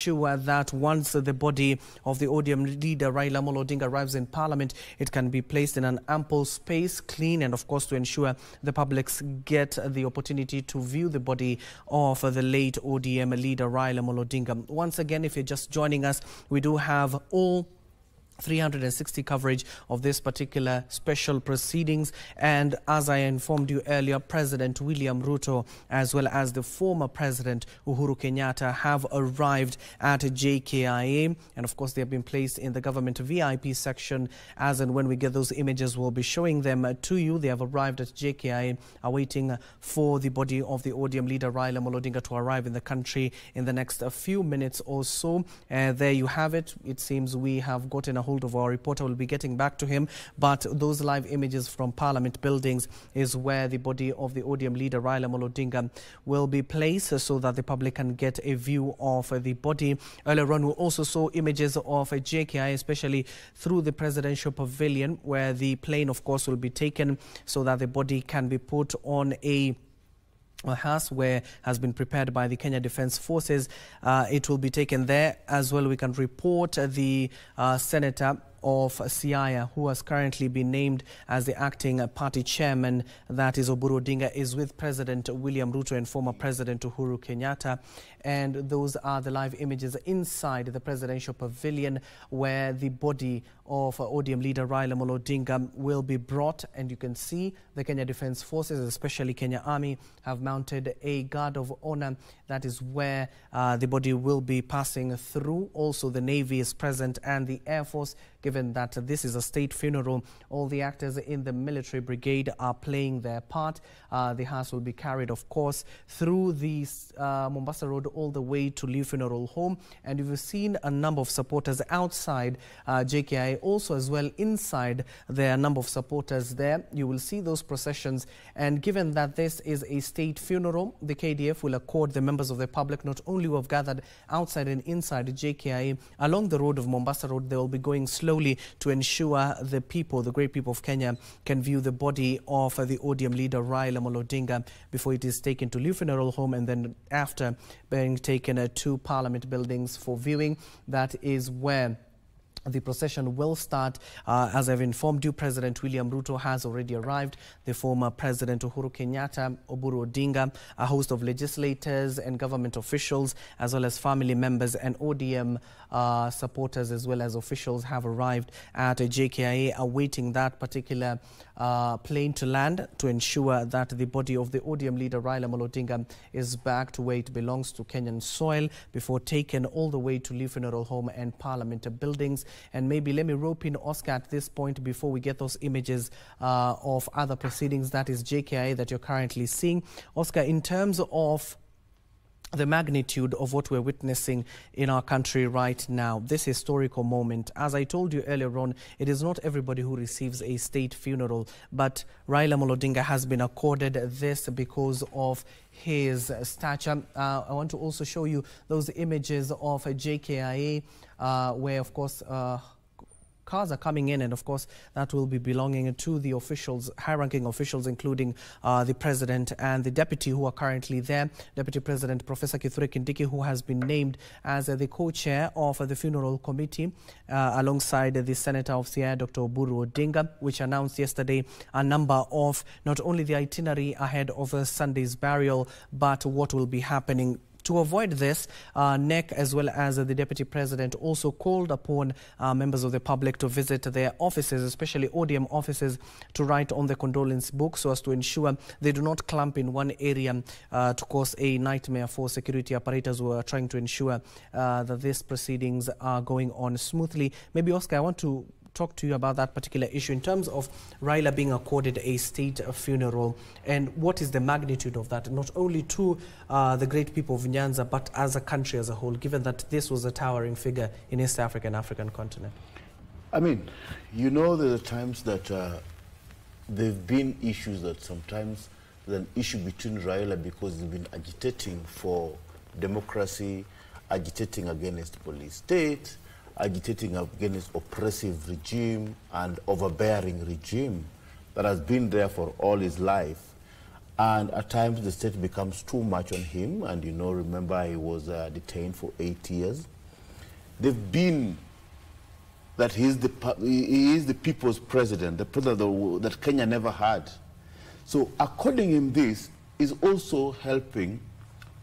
ensure that once the body of the ODM leader Raila Odinga arrives in Parliament, it can be placed in an ample space, clean, and of course to ensure the publics get the opportunity to view the body of the late ODM leader Raila Odinga. Once again, if you're just joining us, we do have all 360 coverage of this particular special proceedings, and as I informed you earlier, President William Ruto as well as the former President Uhuru Kenyatta have arrived at JKIA, and of course they have been placed in the government VIP section. As and when we get those images, we'll be showing them to you. They have arrived at JKIA, awaiting for the body of the ODM leader Raila Odinga to arrive in the country in the next few minutes or so. There you have it. It seems we have gotten a hold of our reporter. Will be getting back to him, but those live images from Parliament buildings is where the body of the ODM leader Raila Odinga will be placed, so that the public can get a view of the body. Earlier on, we also saw images of JKI, especially through the presidential pavilion, where the plane, of course, will be taken so that the body can be put on a hearse where has been prepared by the Kenya Defence Forces. It will be taken there as well. We can report the Senator of Siaya, who has currently been named as the acting party chairman, that is Odinga, is with President William Ruto and former President Uhuru Kenyatta. And those are the live images inside the presidential pavilion, where the body of ODM leader Raila Odinga will be brought. And you can see the Kenya Defence Forces, especially Kenya Army, have mounted a guard of honor. That is where the body will be passing through. Also, the Navy is present and the Air Force. Given that this is a state funeral, all the actors in the military brigade are playing their part. The hearse will be carried, of course, through the Mombasa Road all the way to Lee Funeral Home. And you've seen a number of supporters outside JKI. Also, as well, inside, there are a number of supporters there. You will see those processions. And given that this is a state funeral, the KDF will accord the members of the public, not only who have gathered outside and inside JKI, along the road of Mombasa Road, they will be going slowly to ensure the people, the great people of Kenya, can view the body of the ODM leader Raila Odinga before it is taken to Lee Funeral Home, and then after being taken to Parliament buildings for viewing. That is where the procession will start. As I've informed you, President William Ruto has already arrived. The former President Uhuru Kenyatta, Odinga, a host of legislators and government officials, as well as family members and ODM supporters, as well as officials, have arrived at JKIA, awaiting that particular plane to land to ensure that the body of the ODM leader Raila Odinga is back to where it belongs, to Kenyan soil, before taken all the way to Lee Funeral Home and Parliament buildings. And maybe let me rope in Oscar at this point before we get those images of other proceedings, that is JKI, that you're currently seeing. Oscar, in terms of the magnitude of what we're witnessing in our country right now, this historical moment, as I told you earlier on, it is not everybody who receives a state funeral, but Raila Odinga has been accorded this because of his stature. I want to also show you those images of JKIA, where, of course, cars are coming in, and of course that will be belonging to the officials, high-ranking officials, including the president and the deputy who are currently there. Deputy President Professor Ndege, who has been named as the co-chair of the funeral committee, alongside the Senator of Siaya, Dr. Odinga, which announced yesterday a number of not only the itinerary ahead of Sunday's burial, but what will be happening. To avoid this, NEC, as well as the Deputy President, also called upon members of the public to visit their offices, especially ODM offices, to write on the condolence book so as to ensure they do not clump in one area to cause a nightmare for security apparatus who are trying to ensure that these proceedings are going on smoothly. Maybe, Oscar, I want to talk to you about that particular issue in terms of Raila being accorded a state funeral, and what is the magnitude of that, not only to the great people of Nyanza, but as a country as a whole, given that this was a towering figure in East Africa and African continent. I mean, you know, there are times that there have been issues that sometimes there's an issue between Raila because he's been agitating for democracy, agitating against police state, agitating against oppressive regime and overbearing regime that has been there for all his life. And at times the state becomes too much on him. And, you know, remember he was detained for 8 years. They've been that he is the people's president, the president that Kenya never had. So according him, this is also helping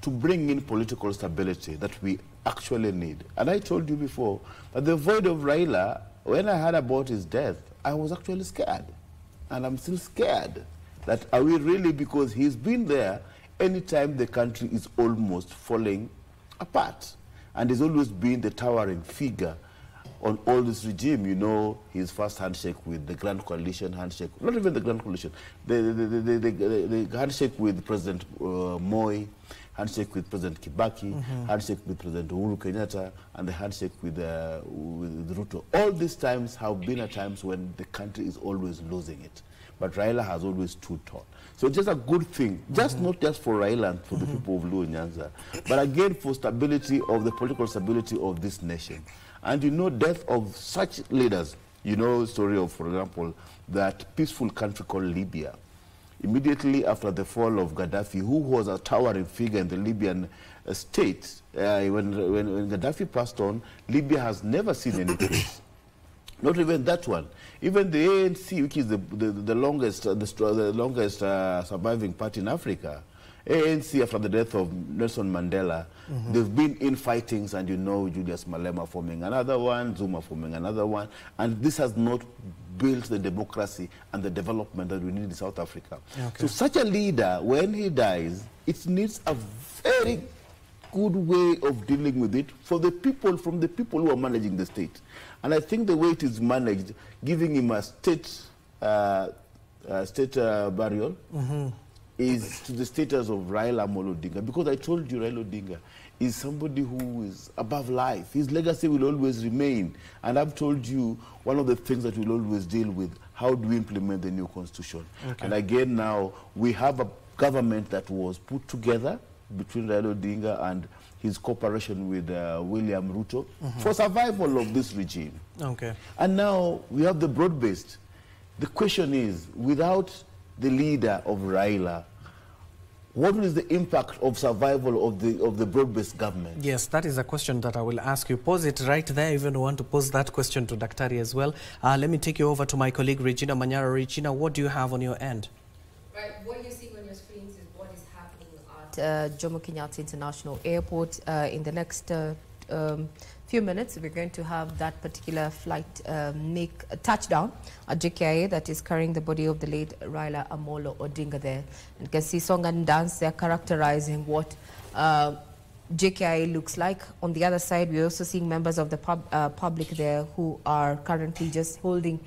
to bring in political stability that we actually need. And I told you before, that the void of Raila, when I heard about his death, I was actually scared. And I'm still scared. That are we really, because he's been there anytime the country is almost falling apart. And he's always been the towering figure on all this regime. You know, his first handshake with the Grand Coalition handshake, not even the Grand Coalition, the handshake with President Moi, handshake with President Kibaki, handshake with President Uhuru Kenyatta, and the handshake with Ruto. All these times have been at times when the country is always losing it. But Raila has always stood tall. So just a good thing, just not just for Raila and for the people of Luo Nyanza, but again for stability of the political stability of this nation. And you know, death of such leaders, you know, story of, for example, that peaceful country called Libya. Immediately after the fall of Gaddafi, who was a towering figure in the Libyan state, when Gaddafi passed on, Libya has never seen any peace. Not even that one. Even the ANC, which is the longest surviving party in Africa, ANC, after the death of Nelson Mandela, they've been in fightings, and you know, Julius Malema forming another one, Zuma forming another one, and this has not built the democracy and the development that we need in South Africa. Okay. So such a leader, when he dies, it needs a very good way of dealing with it for the people, from the people who are managing the state. And I think the way it is managed, giving him a state burial, is to the status of Raila Odinga, because I told you Raila Odinga is somebody who is above life. His legacy will always remain. And I've told you one of the things that we'll always deal with, how do we implement the new constitution? Okay. And again now, we have a government that was put together between Raila Odinga and his cooperation with William Ruto for survival of this regime. Okay. And now we have the broad-based. The question is, without the leader of Raila, what is the impact of survival of the broad-based government? Yes, that is a question that I will ask you. Pose it right there. I even want to pose that question to Daktari as well. Let me take you over to my colleague Regina Manyara. Regina, what do you have on your end? Right, what you're seeing on your screens is what is happening at Jomo Kenyatta International Airport. In the next few minutes, we're going to have that particular flight make a touchdown at JKIA that is carrying the body of the late Raila Amolo Odinga there. And you can see song and dance there characterizing what JKIA looks like. On the other side, we're also seeing members of the public there who are currently just holding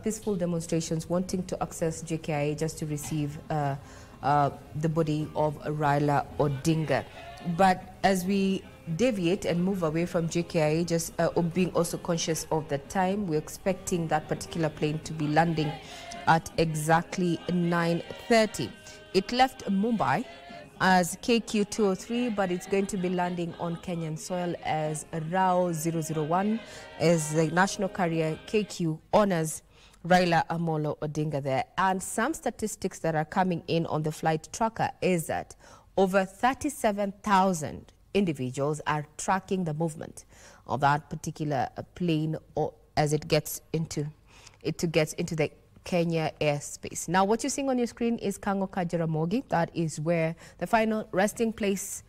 peaceful demonstrations, wanting to access JKIA just to receive the body of Raila Odinga. But as we deviate and move away from JKIA, just being also conscious of the time, we're expecting that particular plane to be landing at exactly 9:30. It left Mumbai as KQ-203, but it's going to be landing on Kenyan soil as RAO 001, as the national carrier KQ honors Raila Amolo Odinga there. And some statistics that are coming in on the flight tracker is that over 37,000 individuals are tracking the movement of that particular plane, or as it gets into the Kenya airspace. Now, what you're seeing on your screen is Kangoka Jaramogi. That is where the final resting place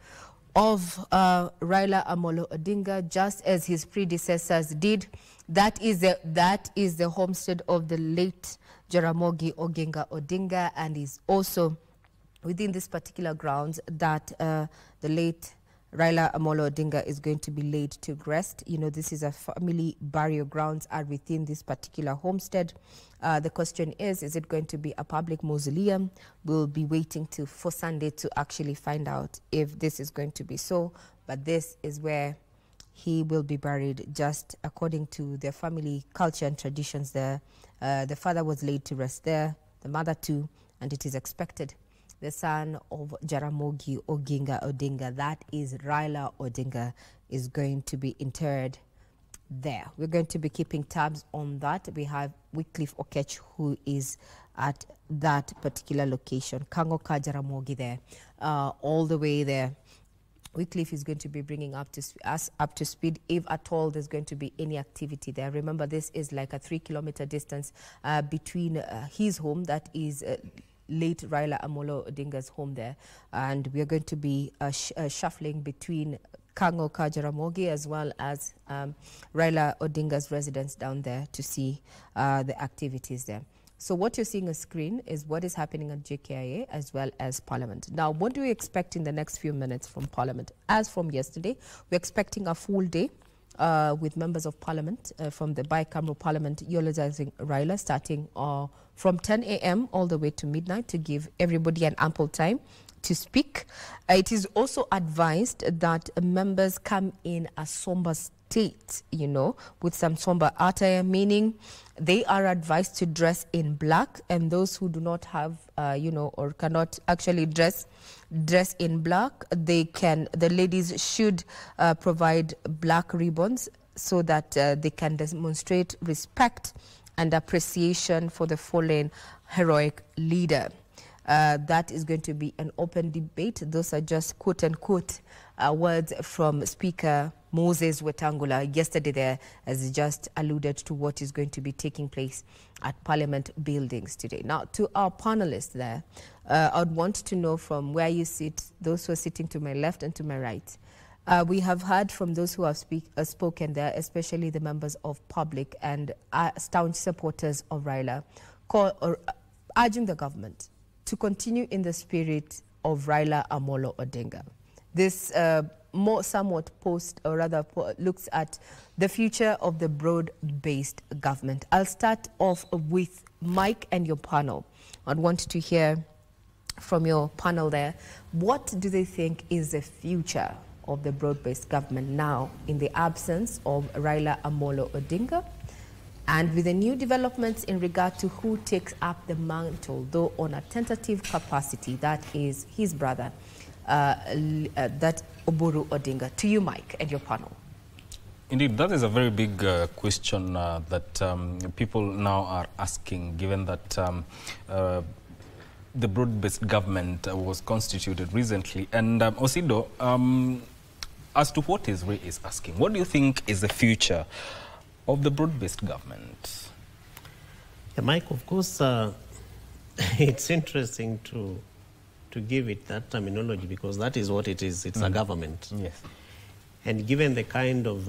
of Raila Amolo Odinga, just as his predecessors did. That is the homestead of the late Jaramogi Oginga Odinga, and is also within this particular grounds that the late Raila Amolo Odinga is going to be laid to rest. You know, this is a family burial grounds are within this particular homestead. The question is it going to be a public mausoleum? We'll be waiting for Sunday to actually find out if this is going to be so. But this is where he will be buried, just according to their family culture and traditions there. The father was laid to rest there, the mother too, and it is expected the son of Jaramogi Oginga Odinga, that is Raila Odinga, is going to be interred there. We're going to be keeping tabs on that. We have Wycliffe Okech, who is at that particular location. Kangoka Jaramogi there, all the way there Wycliffe is going to be bringing us up to speed if at all there's going to be any activity there. Remember, this is like a 3-kilometer distance between his home, that is late Raila Amolo Odinga's home there, and we are going to be shuffling between Kango Kajaramogi as well as Raila Odinga's residence down there to see the activities there. So what you're seeing on screen is what is happening at JKIA as well as Parliament. Now, what do we expect in the next few minutes from Parliament? As from yesterday, we're expecting a full day with members of Parliament from the bicameral Parliament eulogizing Raila, starting from 10 a.m. all the way to midnight to give everybody an ample time to speak. It is also advised that members come in a somber state, you know, with some somber attire, meaning they are advised to dress in black, and those who do not have, you know, or cannot actually dress in black, the ladies should provide black ribbons so that they can demonstrate respect and appreciation for the fallen heroic leader. That is going to be an open debate. Those are just quote-unquote words from Speaker Moses Wetangula yesterday there, as he just alluded to what is going to be taking place at Parliament buildings today. Now, to our panelists there, I would want to know from where you sit, those who are sitting to my left and to my right. We have heard from those who have spoken there, especially the members of public and staunch supporters of Raila, urging the government to continue in the spirit of Raila Amolo Odinga. This somewhat looks at the future of the broad-based government. I'll start off with Mike and your panel. I'd want to hear from your panel there. What do they think is the future of the broad-based government now in the absence of Raila Amolo Odinga? And with the new developments in regard to who takes up the mantle, though on a tentative capacity, that is his brother, that Oburu Odinga. To you, Mike, and your panel. Indeed, that is a very big question that people now are asking, given that the broad-based government was constituted recently. And Osido, as to what Ray is asking, what do you think is the future of the broad-based government? Yeah, Mike, of course, it's interesting to give it that terminology, because that is what it is. It's a government. Yes. And given the kind of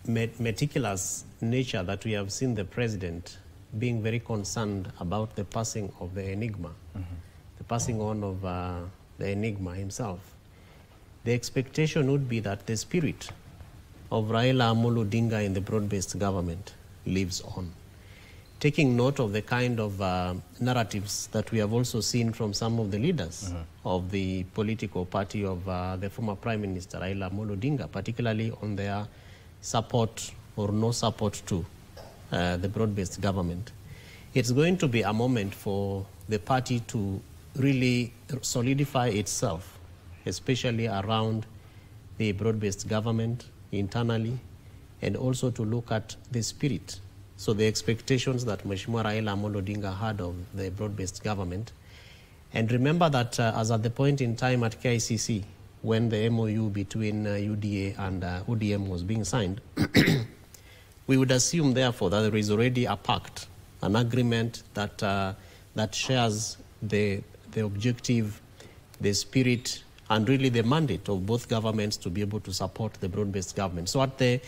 meticulous nature that we have seen the president being very concerned about the passing of the enigma, the passing on of the enigma himself, the expectation would be that the spirit of Raila Amolo Odinga in the broad-based government lives on. Taking note of the kind of narratives that we have also seen from some of the leaders of the political party of the former Prime Minister Raila Amolo Odinga, particularly on their support or no support to the broad-based government. It's going to be a moment for the party to really solidify itself, especially around the broad-based government internally, and also to look at the spirit. So the expectations that Mheshimiwa Raila Amolo Odinga had of the broad-based government. And remember that as at the point in time at KICC, when the MOU between UDA and ODM was being signed, we would assume, therefore, that there is already a pact, an agreement that, that shares the objective, the spirit, and really the mandate of both governments to be able to support the broad-based government. So at the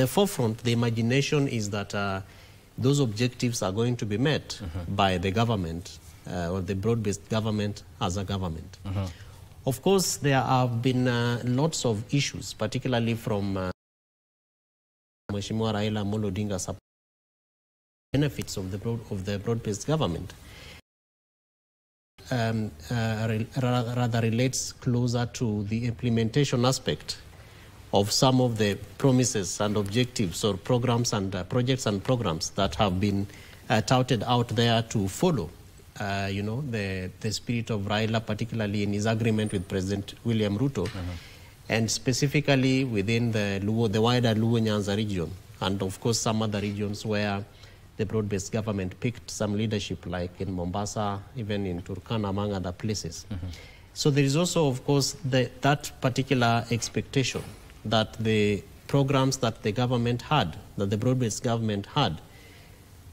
forefront, the imagination is that those objectives are going to be met by the government, or the broad-based government as a government. Of course, there have been lots of issues, particularly from Mheshimiwa Raila Amolo Odinga's benefits of the broad-based government. Rather relates closer to the implementation aspect of some of the promises and objectives or programs and projects and programs that have been touted out there to follow, you know, the spirit of Raila, particularly in his agreement with President William Ruto, and specifically within the wider Luo Nyanza region, and of course some other regions where the broad-based government picked some leadership, like in Mombasa, even in Turkana, among other places. So there is also, of course, that particular expectation that the programs that the government had, that the broad-based government had,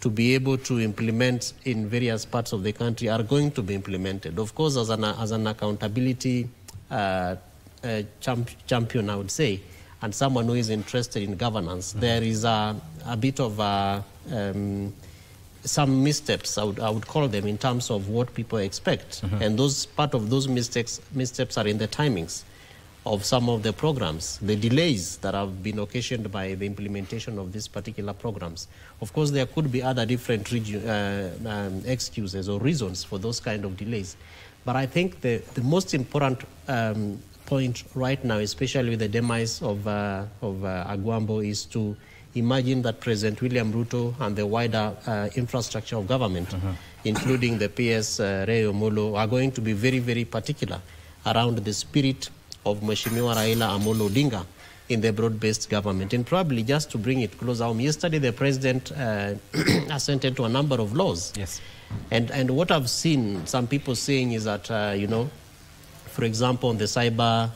to be able to implement in various parts of the country are going to be implemented. Of course, as an accountability champion, I would say, and someone who is interested in governance, there is a bit of some missteps, I would call them, in terms of what people expect. And part of those missteps are in the timings of some of the programs, the delays that have been occasioned by the implementation of these particular programs. Of course, there could be other different excuses or reasons for those kind of delays. But I think the most important point right now, especially with the demise of Agwambo, is to imagine that President William Ruto and the wider infrastructure of government, including the PS Raila Amolo, are going to be very, very particular around the spirit of Mheshimiwa Raila Amolo Odinga in the broad-based government. And probably just to bring it closer home, yesterday the president assented to a number of laws. Yes. And what I've seen some people saying is that, you know, for example, on the Cyber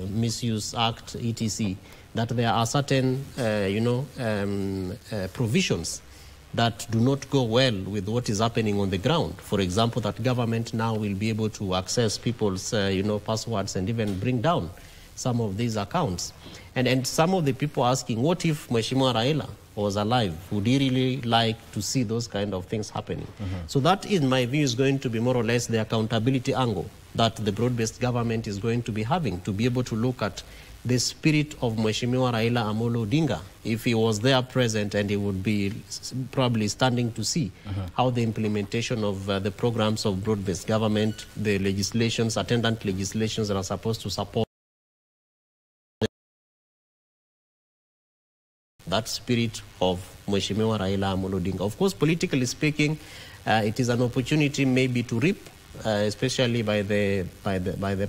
Misuse Act, etc., that there are certain, provisions that do not go well with what is happening on the ground. For example, that government now will be able to access people's, passwords and even bring down some of these accounts. And some of the people asking, what if Mheshimiwa Raila was alive? Would he really like to see those kind of things happening? So that, in my view, is going to be more or less the accountability angle that the broad-based government is going to be having, to be able to look at the spirit of Mheshimiwa Raila Amolo Odinga, if he was there present, and he would be probably standing to see how the implementation of the programs of broad-based government, the legislations, attendant legislations that are supposed to support that spirit of Mheshimiwa Raila Amolo Odinga. Of course, politically speaking, it is an opportunity maybe to reap, especially by the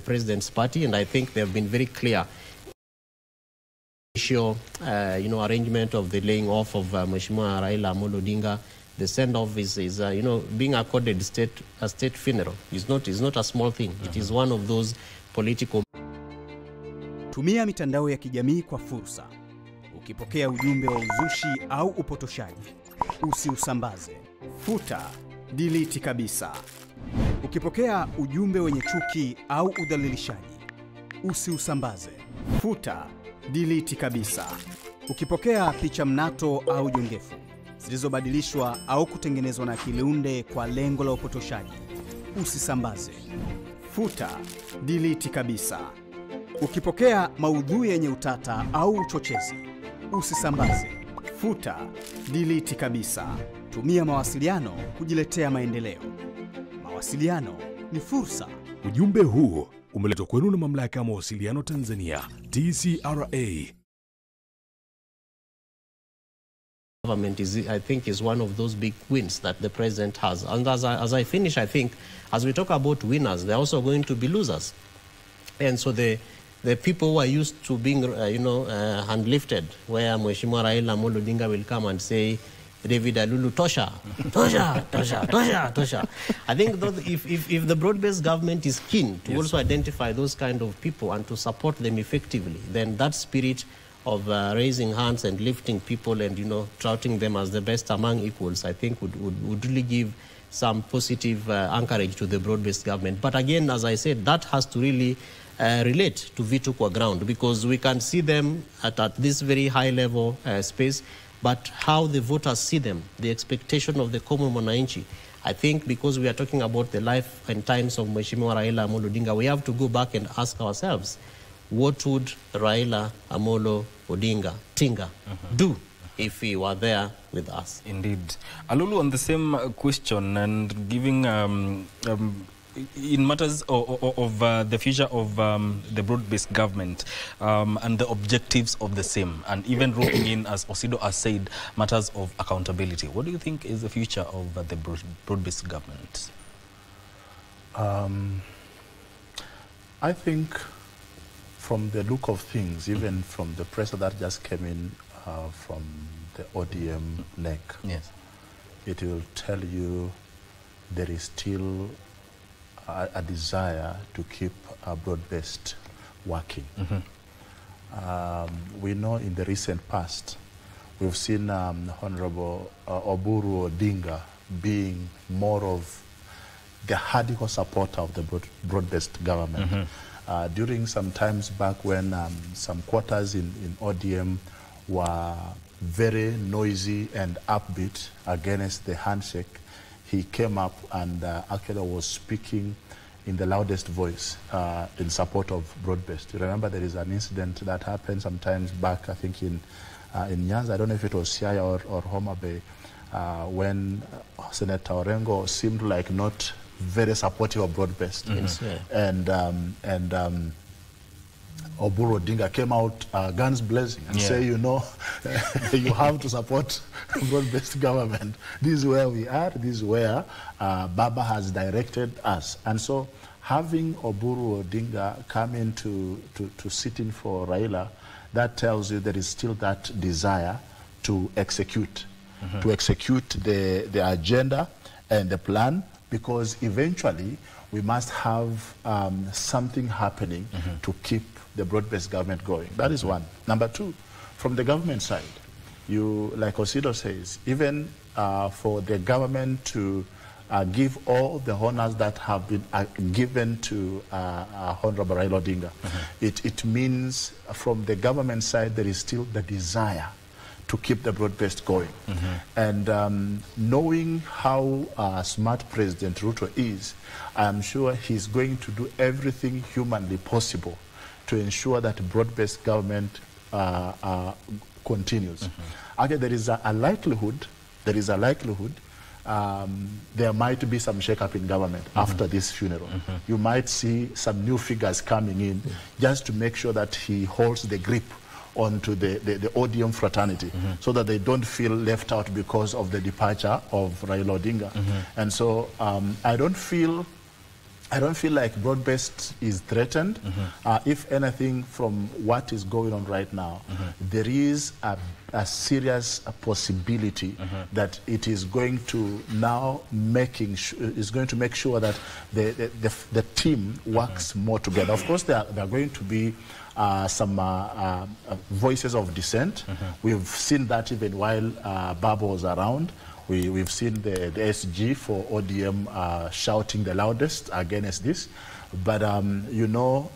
president's party, and I think they have been very clear. Arrangement of the laying off of Mheshimiwa Raila Amolo Odinga, the send-off is being accorded a state funeral. It's not a small thing. It is one of those political. Tumia mitandao ya kijamii kwa fursa. Ukipokea ujumbe wa uzushi au upotoshaji, usiusambaze. Futa, delete kabisa. Ukipokea ujumbe wenye chuki au udhalilishaji, usiusambaze. Futa, delete kabisa. Ukipokea picha mnato au jongefu zilizobadilishwa au kutengenezwa na akili unde kwa lengo la upotoshaji, usisambaze. Futa, delete kabisa. Ukipokea maudhui yenye utata au uchochezi, usisambaze. Futa, delete kabisa. Tumia mawasiliano kujiletea maendeleo. Mawasiliano ni fursa. Ujumbe huu umeletwa kwenu na Mamlaka ya Mawasiliano Tanzania, TCRA. Government I think is one of those big wins that the president has. And as I finish, I think as we talk about winners, they're also going to be losers. And so the people who are used to being, hand-lifted, where Mheshimiwa Raila Amolo Odinga will come and say, David Alulu, Tosha. I think if the broad-based government is keen to also identify those kind of people and to support them effectively, then that spirit of raising hands and lifting people and, touting them as the best among equals, I think would really give some positive anchorage to the broad-based government. But again, as I said, that has to really relate to Vitu kwa ground, because we can see them at this very high level space, but how the voters see them, the expectation of the common mwananchi. I think because we are talking about the life and times of Mheshimiwa Raila Amolo Odinga, we have to go back and ask ourselves, what would Raila Amolo Odinga, Tinga, do if he were there with us? Indeed. Alulu, on the same question, and giving in matters of the future of the broad-based government and the objectives of the same, and even roping in, as Osido has said, matters of accountability. What do you think is the future of the broad-based government? I think from the look of things, even from the press that just came in from the ODM neck, yes, it will tell you there is still a desire to keep broad-based working. We know in the recent past, we've seen Honorable Oburu Odinga being more of the hardcore supporter of the broad-based government. During some times back when some quarters in ODM were very noisy and upbeat against the handshake, he came up and actually was speaking in the loudest voice in support of broad-based. You remember there is an incident that happened sometimes back, I think in Nyanza, I don't know if it was Siaya or Homa Bay, when Senator Orengo seemed like not very supportive of broad-based. And Oburu Odinga came out guns blazing and say, you know, you have to support broad-based government. This is where we are. This is where Baba has directed us. And so having Oburu Odinga come in to sit in for Raila, that tells you there is still that desire to execute, the agenda and the plan, because eventually we must have something happening to keep the broad-based government going. That is one. Number two, from the government side, like Osido says, even for the government to give all the honors that have been given to Honorable Raila Odinga, it means from the government side there is still the desire to keep the broad-based going. And knowing how smart President Ruto is, I am sure he's going to do everything humanly possible to ensure that broad-based government continues. Okay, there is a likelihood, there might be some shake-up in government after this funeral. You might see some new figures coming in just to make sure that he holds the grip onto the ODM fraternity so that they don't feel left out because of the departure of Raila Odinga. And so I don't feel like broad-based is threatened. If anything, from what is going on right now, there is a serious possibility that it is going to now make sure that the team works more together. Of course, there are going to be some voices of dissent. We've seen that even while Baba was around. We've seen the SG for ODM shouting the loudest against this. But, you know,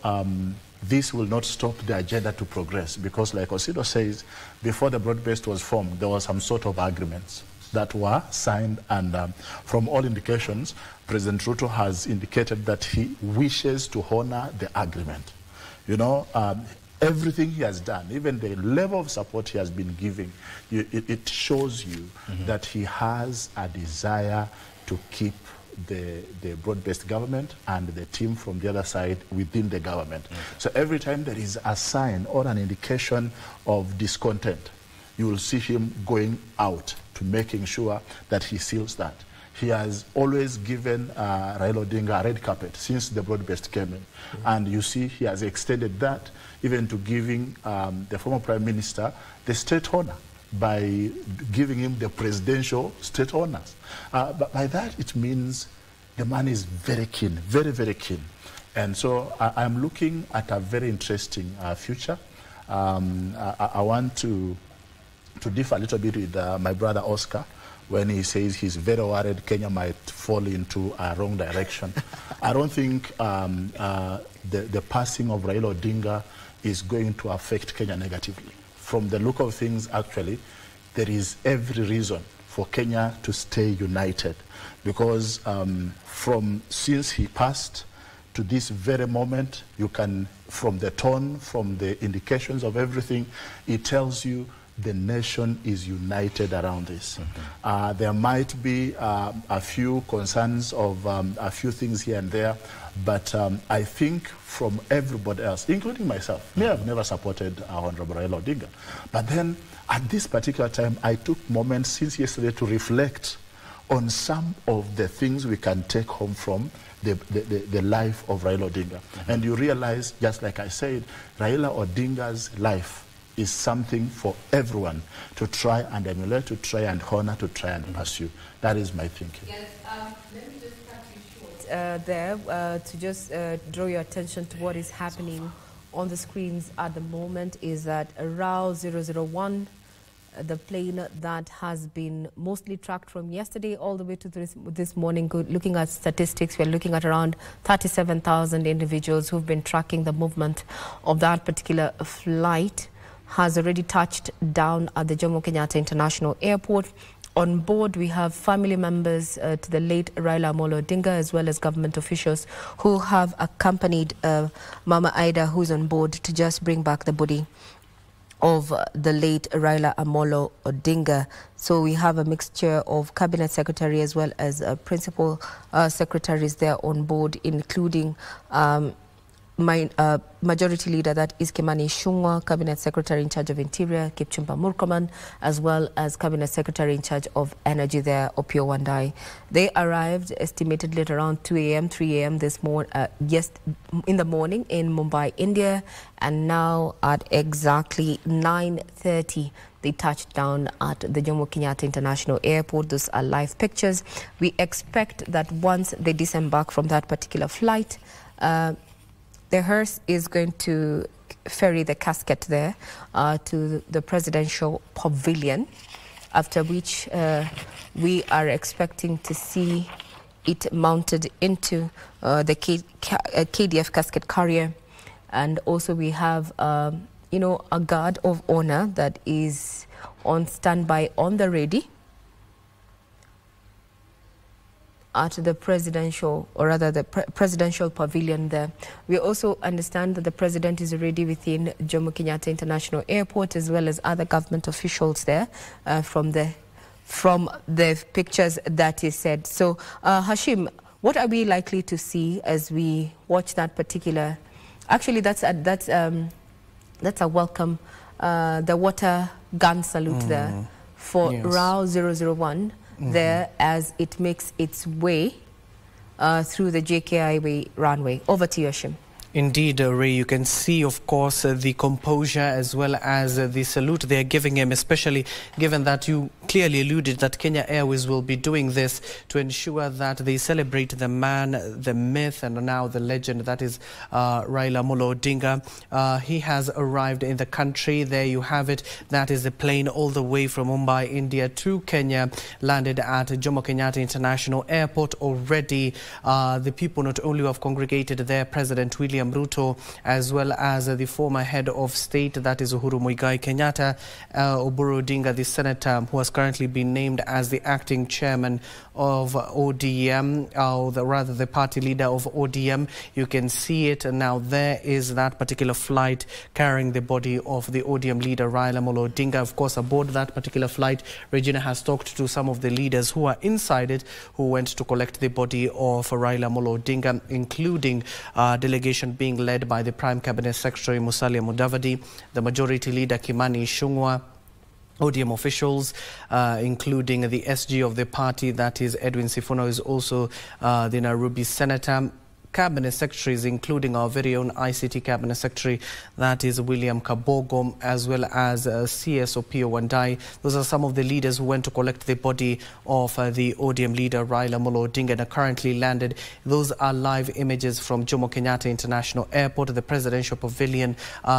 this will not stop the agenda to progress, because like Osido says, before the broad-based was formed, there was some sort of agreements that were signed, and from all indications, President Ruto has indicated that he wishes to honor the agreement. You know, everything he has done, even the level of support he has been giving, it shows you that he has a desire to keep the broad-based government and the team from the other side within the government. So every time there is a sign or an indication of discontent, you will see him going out to making sure that he seals that. He has always given Raila Odinga a red carpet since the broad-based came in. And you see he has extended that even to giving the former Prime Minister the state honor by giving him the presidential state honors. But by that, it means the man is very keen, very, very keen. And so I'm looking at a very interesting future. I want to differ a little bit with my brother Oscar when he says he's very worried Kenya might fall into a wrong direction. I don't think the passing of Raila Odinga is going to affect Kenya negatively. From the look of things, actually, there is every reason for Kenya to stay united, because since he passed to this very moment, you can, from the tone, from the indications of everything, it tells you the nation is united around this. There might be a few concerns of a few things here and there, but I think from everybody else, including myself, me, I've never supported Honorable Raila Odinga. But then at this particular time, I took moments since yesterday to reflect on some of the things we can take home from the life of Raila Odinga. And you realize, just like I said, Raila Odinga's life is something for everyone to try and emulate, to try and honor, to try and pursue. That is my thinking. Yes, let me just cut you short. there to just draw your attention to what is happening on the screens at the moment is that RAW 001, the plane that has been mostly tracked from yesterday all the way to this morning. Looking at statistics, we're looking at around 37,000 individuals who've been tracking the movement of that particular flight, has already touched down at the Jomo Kenyatta International Airport. On board, we have family members to the late Raila Odinga, as well as government officials who have accompanied Mama Ida, who's on board, to just bring back the body of the late Raila Amolo Odinga. So we have a mixture of cabinet secretary as well as principal secretaries there on board, including majority leader, that is Kimani Ichung'wah, cabinet secretary in charge of interior, Kipchumba Murkomen, as well as cabinet secretary in charge of energy there, Opiyo Wandayi. They arrived estimatedly at around 2 a.m., 3 a.m. this morning, in the morning in Mumbai, India, and now at exactly 9:30 they touched down at the Jomo Kenyatta International Airport. Those are live pictures. We expect that once they disembark from that particular flight, the hearse is going to ferry the casket there to the presidential pavilion, after which we are expecting to see it mounted into the KDF casket carrier. And also we have, a guard of honor that is on standby on the ready at the presidential, or rather the presidential pavilion there. We also understand that the president is already within Jomo Kenyatta International Airport, as well as other government officials there from the pictures that is said. So Hashim, what are we likely to see as we watch that particular? Actually, that's a welcome, the water gun salute there for RAW 001. There as it makes its way through the JKI runway. Over to you, Hashim. Indeed, Ray, you can see, of course, the composure as well as the salute they are giving him, especially given that you clearly alluded that Kenya Airways will be doing this to ensure that they celebrate the man, the myth, and now the legend that is Raila Amolo Odinga. He has arrived in the country. There you have it. That is the plane all the way from Mumbai, India to Kenya, landed at Jomo Kenyatta International Airport already. The people not only have congregated there, President William Ruto, as well as the former head of state, that is Uhuru Muigai Kenyatta, Oburu Odinga, the senator who has currently been named as the acting chairman of ODM, or rather the party leader of ODM. You can see it now. There is that particular flight carrying the body of the ODM leader Raila Amolo Odinga. Of course, aboard that particular flight, Regina has talked to some of the leaders who are inside it, who went to collect the body of Raila Amolo Odinga, including delegation being led by the Prime Cabinet Secretary Musalia Mudavadi, the Majority Leader Kimani Ichung'wah, ODM officials, including the SG of the party, that is Edwin Sifuna, is also the Nairobi Senator. Cabinet secretaries, including our very own ICT Cabinet Secretary, that is William Kabogo, as well as CS Opiyo Wandayi. Those are some of the leaders who went to collect the body of the ODM leader Raila Amolo Odinga and are currently landed. Those are live images from Jomo Kenyatta International Airport, the presidential pavilion.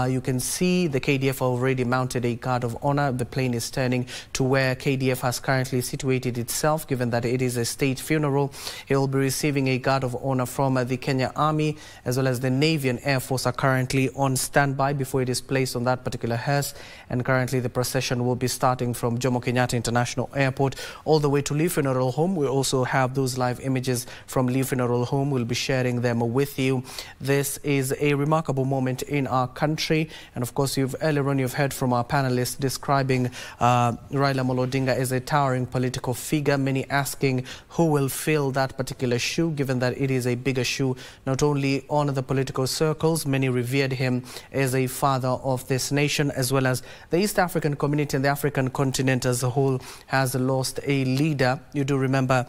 You can see the KDF already mounted a guard of honor. The plane is turning to where KDF has currently situated itself, given that it is a state funeral. It will be receiving a guard of honor from the Kenya Army, as well as the Navy and Air Force are currently on standby before it is placed on that particular hearse. And currently the procession will be starting from Jomo Kenyatta International Airport all the way to Lee Funeral Home. We also have those live images from Lee Funeral Home. We'll be sharing them with you. This is a remarkable moment in our country. And of course, earlier on you've heard from our panelists describing Raila Amolo Odinga as a towering political figure, many asking who will fill that particular shoe, given that it is a bigger shoe not only on the political circles. Many revered him as a father of this nation, as well as the East African community and the African continent as a whole has lost a leader. You do remember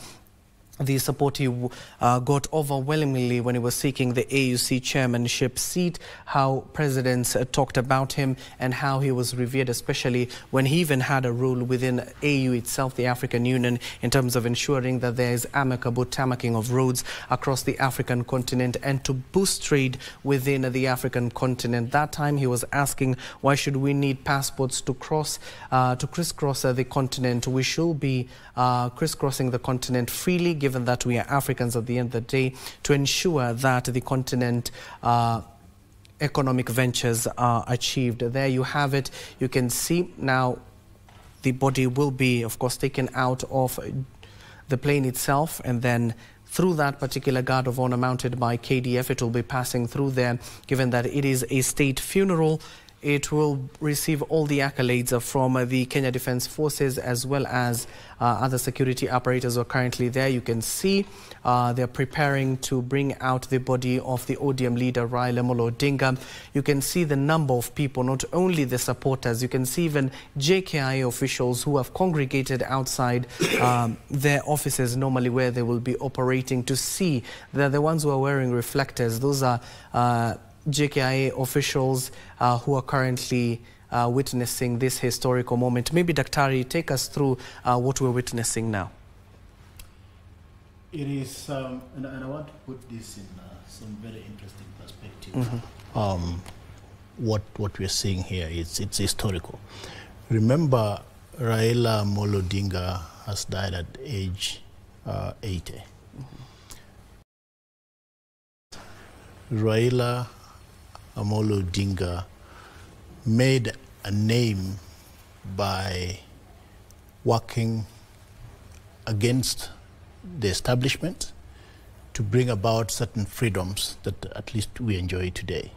the support he got overwhelmingly when he was seeking the AUC chairmanship seat, how presidents talked about him and how he was revered, especially when he even had a role within AU itself, the African Union, in terms of ensuring that there is amicable tarmacking of roads across the African continent and to boost trade within the African continent. That time he was asking, why should we need passports to crisscross the continent? We should be crisscrossing the continent freely, given that we are Africans at the end of the day, to ensure that the continent economic ventures are achieved. There you have it. You can see now the body will be, of course, taken out of the plane itself, and then through that particular guard of honor mounted by KDF, it will be passing through there, given that it is a state funeral. It will receive all the accolades from the Kenya Defence Forces as well as other security operators who are currently there. You can see they're preparing to bring out the body of the ODM leader Raila Odinga. You can see the number of people, not only the supporters, you can see even JKIA officials who have congregated outside their offices normally where they will be operating to see. They're the ones who are wearing reflectors. Those are JKIA officials who are currently witnessing this historical moment. Maybe Daktari, take us through what we're witnessing now. It is, and I want to put this in some very interesting perspective. What we're seeing here, it's historical. Remember, Raila Odinga has died at age 80. Raila Odinga made a name by working against the establishment to bring about certain freedoms that at least we enjoy today.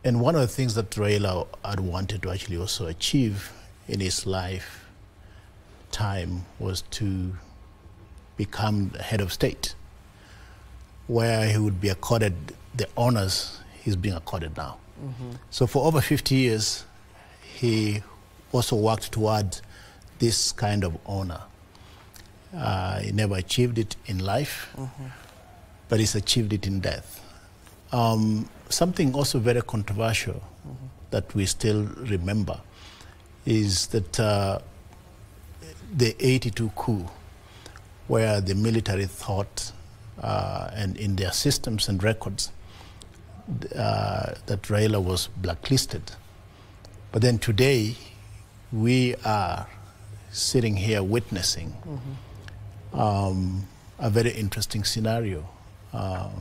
And one of the things that Raila had wanted to actually also achieve in his lifetime was to become the head of state, where he would be accorded the honors he's being accorded now. So for over 50 years, he also worked toward this kind of honor. He never achieved it in life, but he's achieved it in death. Something also very controversial that we still remember is that the 82 coup, where the military thought and in their systems and records that Raila was blacklisted. But then today, we are sitting here witnessing a very interesting scenario. A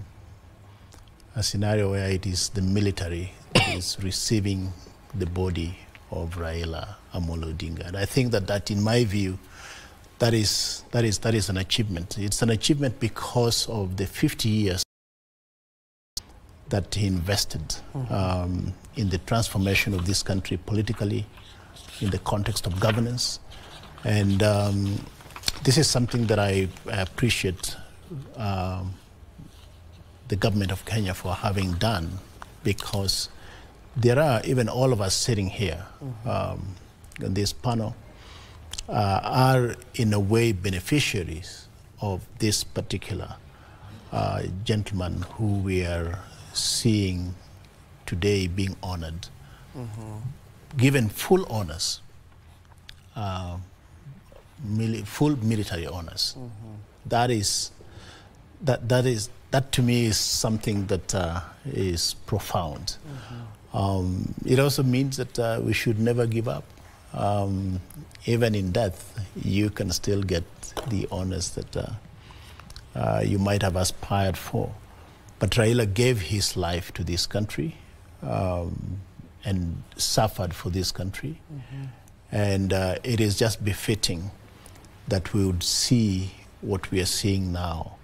scenario where it is the military that is receiving the body of Raila Odinga. And I think that in my view, that is an achievement. It's an achievement because of the 50 years that he invested in the transformation of this country politically, in the context of governance. And this is something that I appreciate the government of Kenya for having done, because there are, even all of us sitting here in this panel, are in a way beneficiaries of this particular gentleman who we are seeing today being honored, given full honors, full military honors. That to me is something that is profound. It also means that we should never give up. Even in death, you can still get the honors that you might have aspired for. But Raila gave his life to this country and suffered for this country. And it is just befitting that we would see what we are seeing now,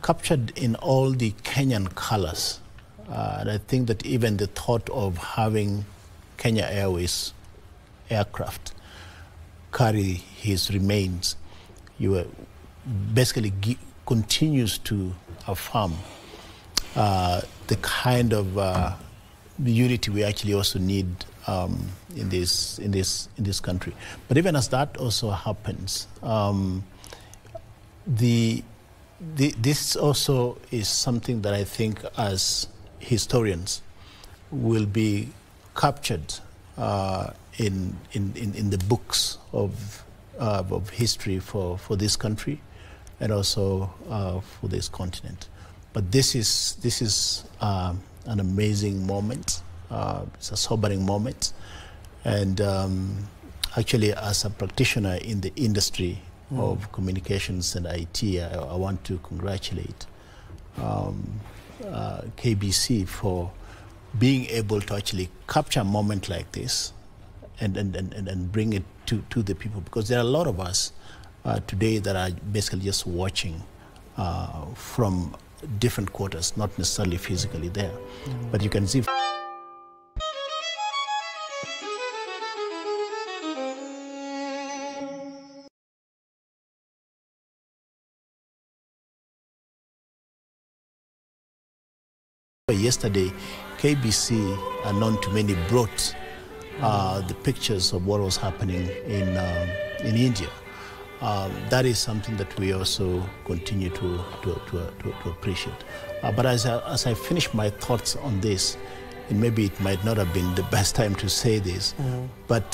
captured in all the Kenyan colors. And I think that even the thought of having Kenya Airways aircraft carry his remains, basically continues to affirm the kind of unity we actually also need in this country. But even as that also happens, this also is something that I think as historians will be captured in the books of history for this country and also for this continent. But this is an amazing moment. It's a sobering moment, and actually, as a practitioner in the industry of communications and IT, I want to congratulate KBC for being able to actually capture a moment like this and bring it to the people, because there are a lot of us today that are basically just watching from different quarters, not necessarily physically there, but you can see. Yesterday, KBC, unknown to many, brought the pictures of what was happening in India. That is something that we also continue to appreciate. But as I finish my thoughts on this, and maybe it might not have been the best time to say this, but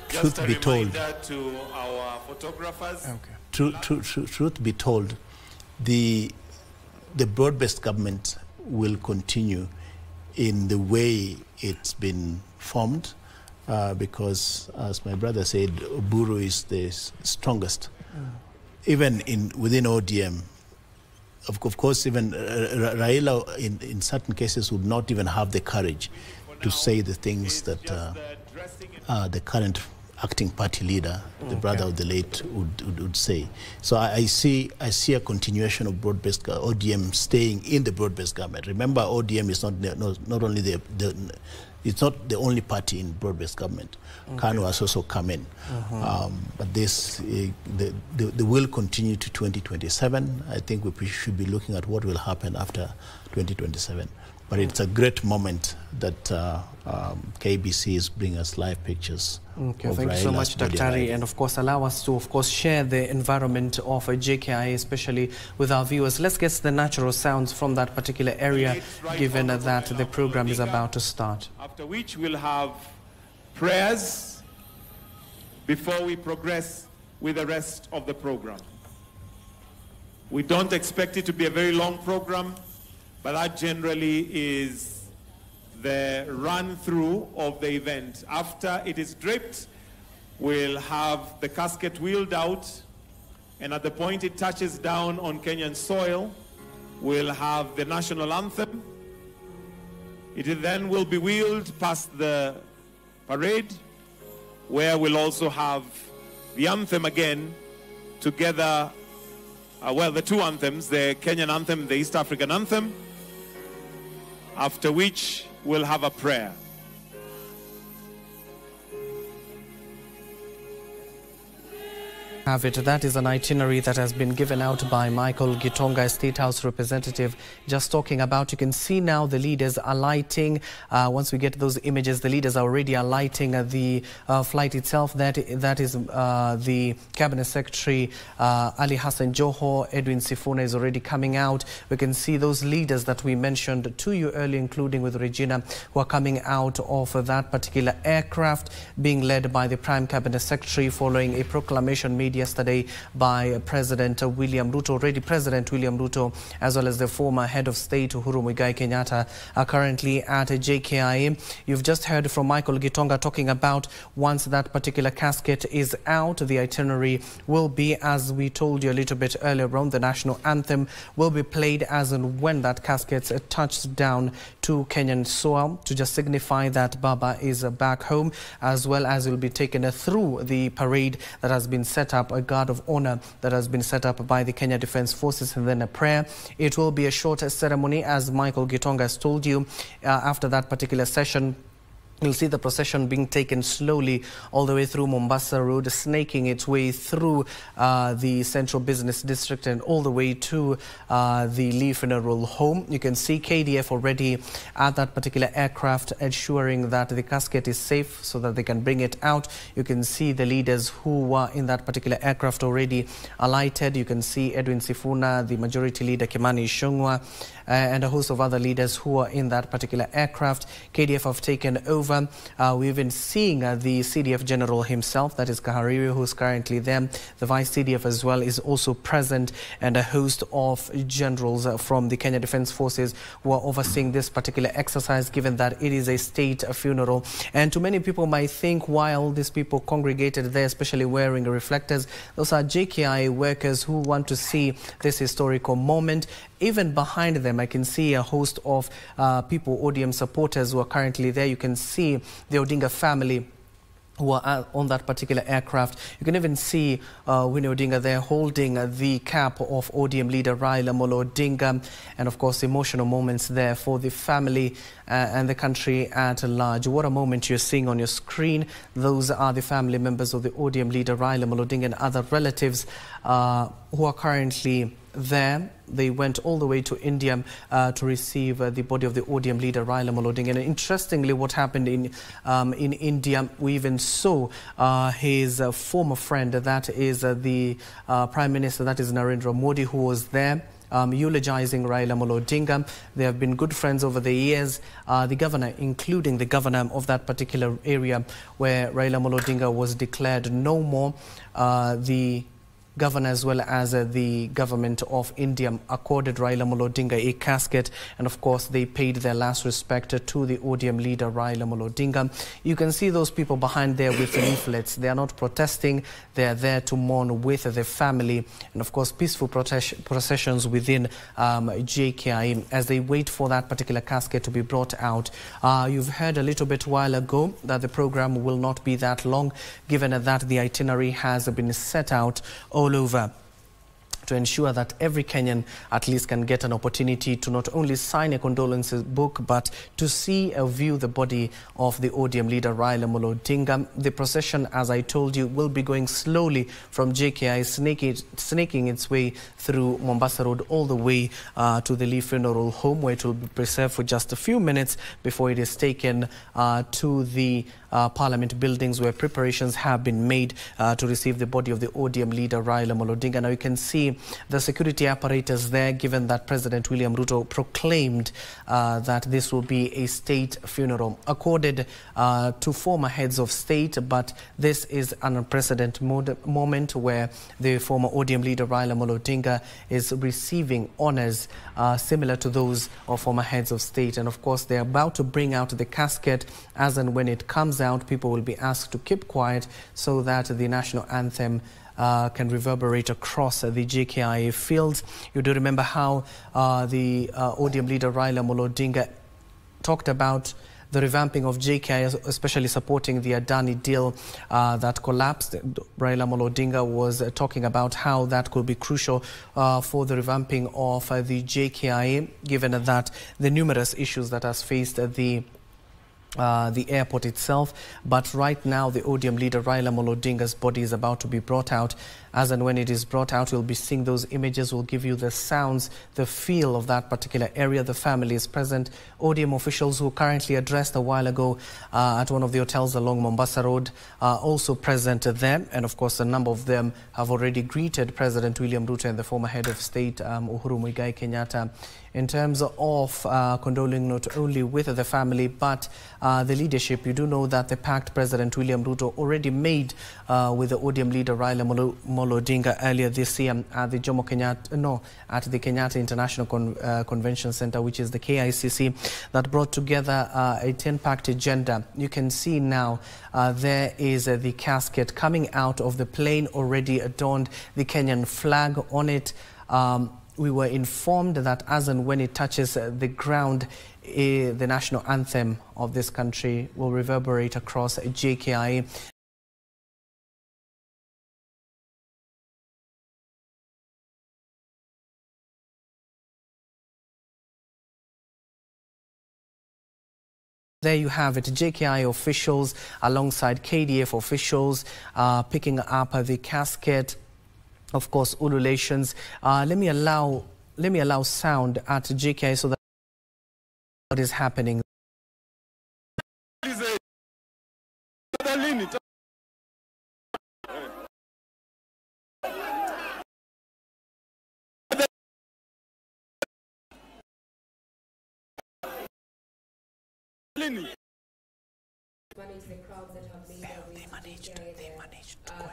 truth be told, to our photographers. Truth be told, the broad-based government will continue in the way it's been formed, because, as my brother said, Oburu is the strongest. Even within ODM, of course, even Raila, in certain cases, would not even have the courage to say the things that the current acting party leader, the brother of the late, would say. So I see a continuation of broad-based ODM staying in the broad-based government. Remember, ODM is not only it's not the only party in broad-based government. KANU has also come in, but this they will continue to 2027. I think we should be looking at what will happen after 2027. But it's a great moment that KBC is bringing us live pictures. Okay, thank you so much, Dr. Ari, and of course allow us to share the environment of JKI, especially with our viewers. Let's get the natural sounds from that particular area, given that the program is about to start. After which we'll have prayers before we progress with the rest of the program. We don't expect it to be a very long program, but that generally is the run-through of the event. After it is draped, we'll have the casket wheeled out, and at the point it touches down on Kenyan soil, we'll have the national anthem. It then will be wheeled past the parade, where we'll also have the anthem again, together, well, the two anthems, the Kenyan anthem, the East African anthem, after which we'll have a prayer. Have it. That is an itinerary that has been given out by Michael Gitonga, State House representative, just talking about. You can see now the leaders alighting. Once we get those images, the leaders are already alighting the flight itself. That is the Cabinet Secretary Ali Hassan Joho. Edwin Sifuna is already coming out. We can see those leaders that we mentioned to you earlier, including with Regina, who are coming out of that particular aircraft, being led by the Prime Cabinet Secretary, following a proclamation made yesterday by President William Ruto. Already President William Ruto, as well as the former head of state Uhuru Muigai Kenyatta, are currently at JKIA. You've just heard from Michael Gitonga talking about once that particular casket is out, the itinerary will be, as we told you a little bit earlier on, the national anthem will be played as and when that casket touches down to Kenyan soil, to just signify that Baba is back home, as well as will be taken through the parade that has been set up, a guard of honor that has been set up by the Kenya Defence Forces, and then a prayer. It will be a short ceremony, as Michael Gitonga has told you. After that particular session, You'll see the procession being taken slowly all the way through Mombasa Road, snaking its way through the Central Business District and all the way to the Lee Funeral Home. You can see KDF already at that particular aircraft, ensuring that the casket is safe so that they can bring it out. You can see the leaders who were in that particular aircraft already alighted. You can see Edwin Sifuna, the Majority Leader Kimani Ichung'wah, and a host of other leaders who are in that particular aircraft. KDF have taken over. We've been seeing the CDF General himself, that is Kahariri, who's currently there. The Vice CDF as well is also present, and a host of generals from the Kenya Defence Forces who are overseeing this particular exercise, given that it is a state funeral. And to many people might think, why all these people congregated there, especially wearing reflectors? Those are JKI workers who want to see this historical moment. Even behind them, I can see a host of people, ODM supporters, who are currently there. You can see the Odinga family who are on that particular aircraft. You can even see Winnie Odinga there holding the cap of ODM leader Raila Odinga, and of course emotional moments there for the family and the country at large. What a moment you're seeing on your screen. Those are the family members of the ODM leader Raila Odinga and other relatives who are currently there. They went all the way to India to receive the body of the ODM leader Raila Odinga. And interestingly, what happened in India, we even saw his former friend, that is the Prime Minister, that is Narendra Modi, who was there eulogizing Raila Odinga. They have been good friends over the years. The governor, including the governor of that particular area where Raila Odinga was declared no more, the governor as well as the government of India accorded Raila Odinga a casket, and of course they paid their last respect to the ODM leader Raila Odinga. You can see those people behind there with leaflets. They are not protesting, they are there to mourn with their family, and of course peaceful processions within JKI as they wait for that particular casket to be brought out. You've heard a little bit while ago that the program will not be that long, given that the itinerary has been set out all over to ensure that every Kenyan at least can get an opportunity to not only sign a condolences book, but to see or view the body of the ODM leader Raila Odinga. The procession, as I told you, will be going slowly from JKI, snaking its way through Mombasa Road all the way to the Lee Funeral Home, where it will be preserved for just a few minutes before it is taken to the Parliament buildings, where preparations have been made to receive the body of the ODM leader Raila Odinga. Now you can see the security apparatus there, given that President William Ruto proclaimed that this will be a state funeral accorded to former heads of state, but this is an unprecedented moment where the former ODM leader Raila Odinga is receiving honors similar to those of former heads of state. And of course they're about to bring out the casket. As and when it comes out, people will be asked to keep quiet so that the national anthem can reverberate across the JKI fields. You do remember how the ODM leader Raila Odinga talked about the revamping of JKI, especially supporting the Adani deal that collapsed. Raila Odinga was talking about how that could be crucial for the revamping of the JKI, given that the numerous issues that has faced the airport itself. But right now the ODM leader Raila Odinga's body is about to be brought out. As and when it is brought out, you'll be seeing those images, will give you the sounds, the feel of that particular area. The family is present. ODM officials who currently addressed a while ago at one of the hotels along Mombasa Road are also present there. And of course, a number of them have already greeted President William Ruto and the former head of state, Uhuru Muigai Kenyatta, in terms of condoling not only with the family, but the leadership. You do know that the pact President William Ruto already made with the ODM leader Raila Odinga earlier this year at the Jomo Kenyatta, at the Kenyatta International Convention Center, which is the KICC, that brought together a 10-pact agenda. You can see now there is the casket coming out of the plane, already adorned, the Kenyan flag on it. We were informed that as and when it touches the ground, the national anthem of this country will reverberate across JKI. There you have it, JKI officials alongside KDF officials picking up the casket. Of course, ululations. Let me allow sound at JKI so that what is happening.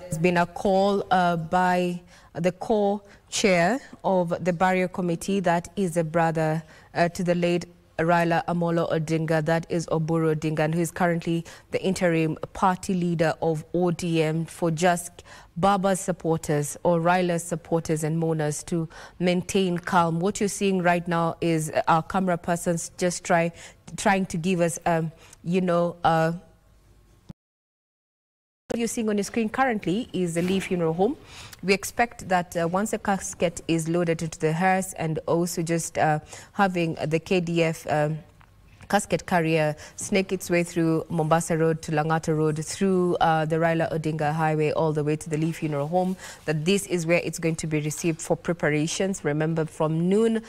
There's been a call by the co-chair of the barrier committee, that is a brother to the late Raila Amolo Odinga, that is Oburu Odinga, and who is currently the interim party leader of ODM, for just Baba's supporters or Raila's supporters and mourners to maintain calm. What you're seeing right now is our camera persons just trying to give us, what you're seeing on your screen currently is the Lee Funeral Home. We expect that once a casket is loaded into the hearse, and also just having the KDF casket carrier snake its way through Mombasa Road to Langata Road, through the Raila Odinga Highway, all the way to the Lee Funeral Home, that this is where it's going to be received for preparations. Remember, from noon,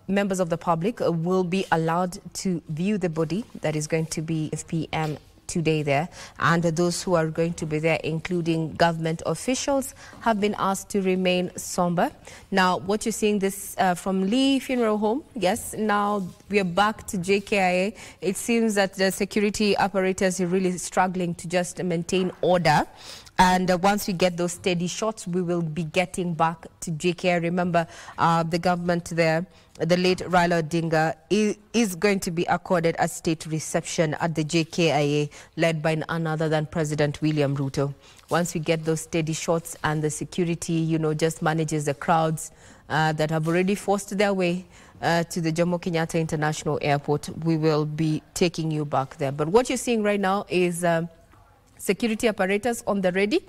members of the public will be allowed to view the body. That is going to be 5 p.m. today there, and those who are going to be there, including government officials, have been asked to remain somber. Now, what you're seeing this from Lee Funeral Home, yes, now we are back to JKIA. It seems that the security apparatus are really struggling to just maintain order. And once we get those steady shots, we will be getting back to JKIA. Remember, the government there, the late Raila Odinga, is going to be accorded a state reception at the JKIA, led by none other than President William Ruto. Once we get those steady shots and the security, just manages the crowds that have already forced their way to the Jomo Kenyatta International Airport, we will be taking you back there. But what you're seeing right now is security apparatus on the ready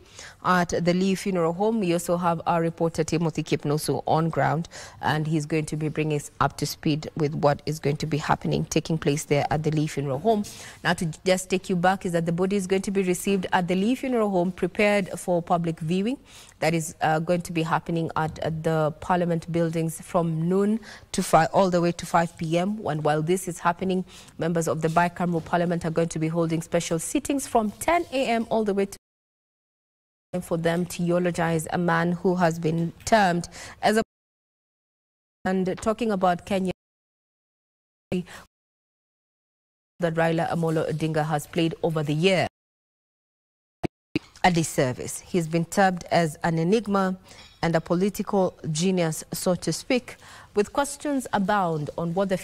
at the Lee Funeral Home. We also have our reporter Timothy Kipnusu on ground, and he's going to be bringing us up to speed with what is going to be happening, taking place there at the Lee Funeral Home. Now, to just take you back, is that the body is going to be received at the Lee Funeral Home, prepared for public viewing. That is going to be happening at the Parliament buildings from noon to 5, all the way to 5 p.m. And while this is happening, members of the bicameral Parliament are going to be holding special sittings from 10 a.m. all the way to for them to eulogize a man who has been termed as a... And talking about Kenya, that Raila Amolo Odinga has played over the year at this service. He's been termed as an enigma and a political genius, so to speak, with questions abound on what the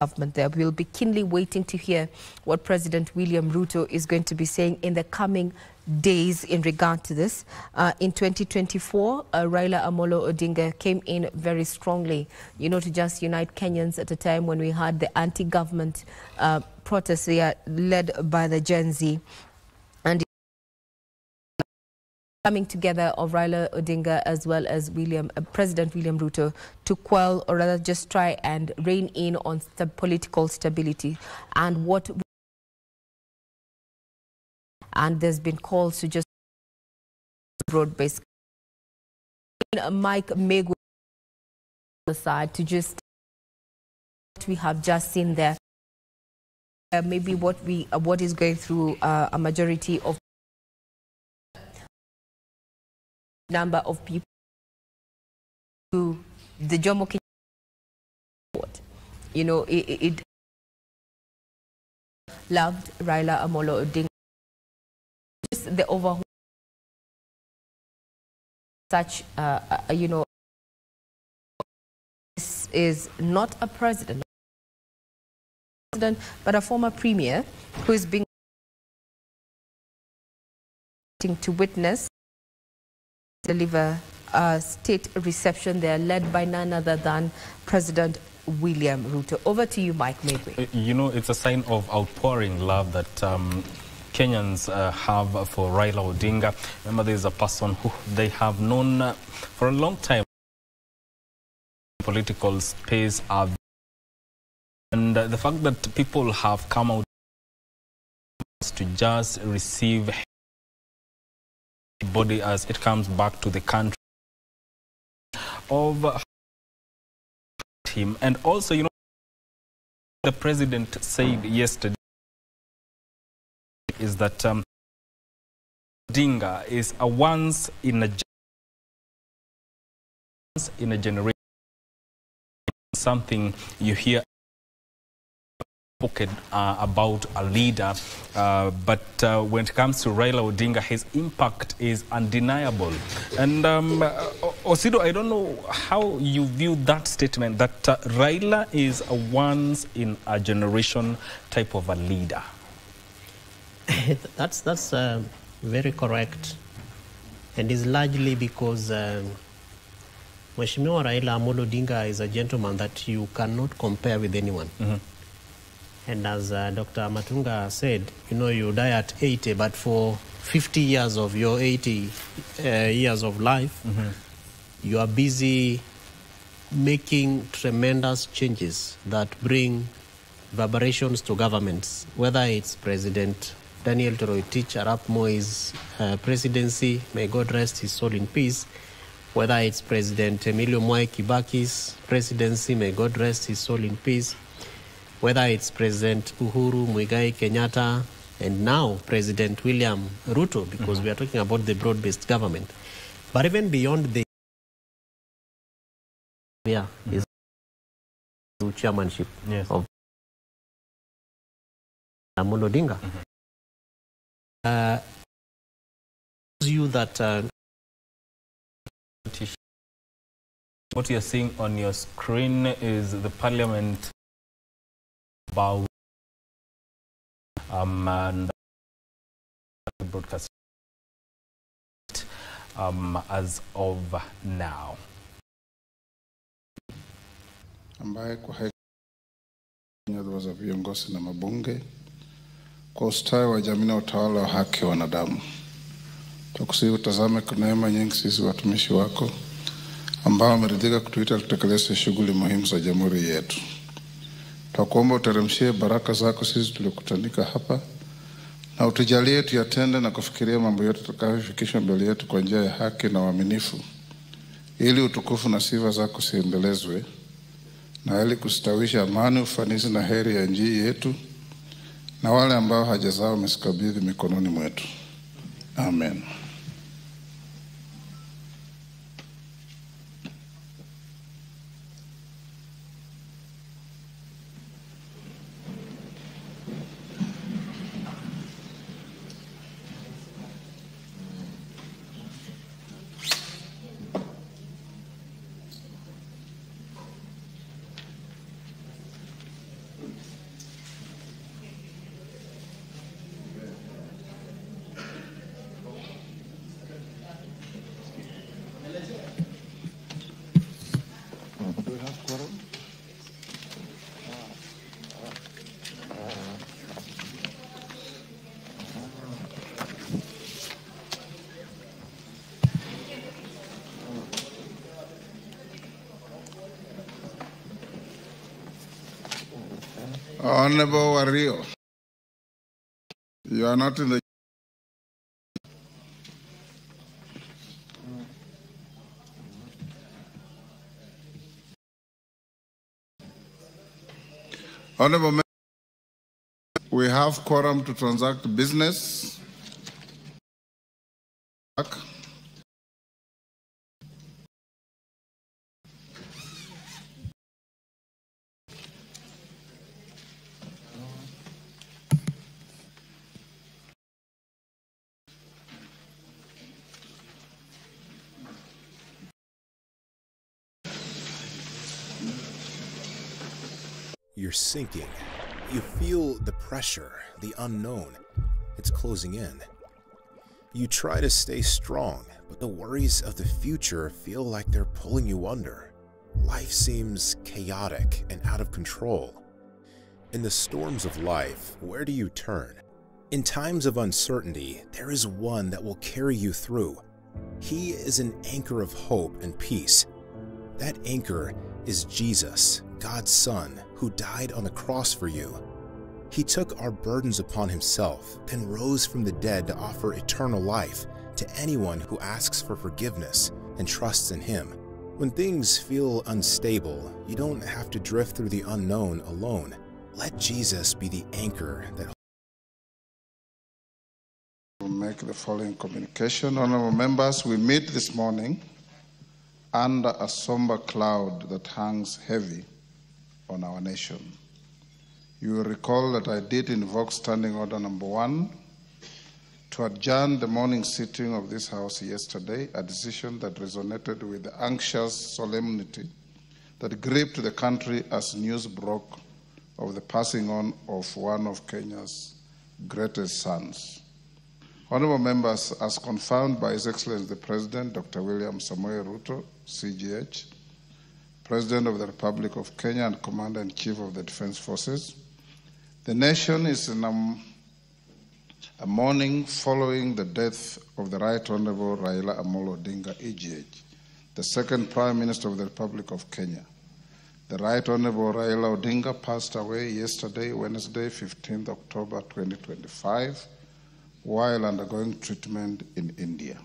government there. We'll be keenly waiting to hear what President William Ruto is going to be saying in the coming days in regard to this. In 2024, Raila Amolo Odinga came in very strongly, to just unite Kenyans at a time when we had the anti-government protests there led by the Gen Z. And coming together of Raila Odinga as well as President William Ruto to quell, or rather just try and rein in on the political stability. And there's been calls to just broad-based. Mike Megu on the side to just what we have just seen there. Maybe what is going through a majority of number of people to the Jomo Kenyatta. It loved Raila Amolo Odinga. Just the overhaul, such this is not a president, but a former premier who is being to witness deliver a state reception there, led by none other than President William Ruto. Over to you, Mike Medway. It's a sign of outpouring love that Kenyans have for Raila Odinga. Remember, there's a person who they have known for a long time. Political space are And the fact that people have come out to just receive body as it comes back to the country of him. And also, you know, the president said yesterday is that Odinga is a once in a generation, something you hear spoken about a leader, but when it comes to Raila Odinga, his impact is undeniable. And Osido, I don't know how you view that statement that Raila is a once in a generation type of a leader. That's very correct, and is largely because Mheshimiwa Raila Amolo Odinga is a gentleman that you cannot compare with anyone. Mm-hmm. And as Dr. Matunga said, you know, you die at 80, but for 50 years of your 80 years of life, mm-hmm. you are busy making tremendous changes that bring reverberations to governments, whether it's President Daniel Toroitich Arap Moi's presidency, may God rest his soul in peace, whether it's President Emilio Mwai Kibaki's presidency, may God rest his soul in peace, whether it's President Uhuru Muigai Kenyatta, and now President William Ruto, because mm-hmm. we are talking about the broad-based government. But even beyond the is chairmanship of Amolo Odinga. Mm-hmm. You that what you're seeing on your screen is the parliament about and broadcast as of now. Ambaye kwa hekima za viongozi na mabunge kwa ustawi wa jamii na utawala wa haki wa wanadamu. Tukusihi utazame kwa neema nyingi sisi watumishi wako ambao wameridhika kutuita kutekeleza shughuli muhimu za jamhuri yetu. Tunakuomba uteremshie baraka zako sisi tulikutanika hapa na utujalie tuyatende na kufikiria mambo yote tutakayofikisha mbele yetu kwa njia ya haki na uaminifu, ili utukufu na sifa zako siendelezwe na ili kustawisha amani, ufanisi na heri ya nchi yetu na wale ambao haja zao wamesikabidhi mikononi mwetu. Amen. Honorable Wario, you are not in the... Honorable Member, we have quorum to transact business. You're sinking. You feel the pressure, the unknown. It's closing in. You try to stay strong, but the worries of the future feel like they're pulling you under. Life seems chaotic and out of control. In the storms of life, where do you turn? In times of uncertainty, there is one that will carry you through. He is an anchor of hope and peace. That anchor is Jesus, God's Son, who died on the cross for you. He took our burdens upon himself, then rose from the dead to offer eternal life to anyone who asks for forgiveness and trusts in him. When things feel unstable, you don't have to drift through the unknown alone. Let Jesus be the anchor that We'll make the following communication. Honorable members, we meet this morning under a somber cloud that hangs heavy on our nation. You will recall that I did invoke Standing Order Number 1 to adjourn the morning sitting of this House yesterday, a decision that resonated with the anxious solemnity that gripped the country as news broke of the passing on of one of Kenya's greatest sons. Honorable members, as confirmed by His Excellency the President, Dr. William Samoei Ruto, CGH, President of the Republic of Kenya and Commander-in-Chief of the Defense Forces, the nation is in a mourning following the death of the Right Honorable Raila Amolo Odinga, EGH, the second Prime Minister of the Republic of Kenya. The Right Honorable Raila Odinga passed away yesterday, Wednesday, 15th October 2025, while undergoing treatment in India.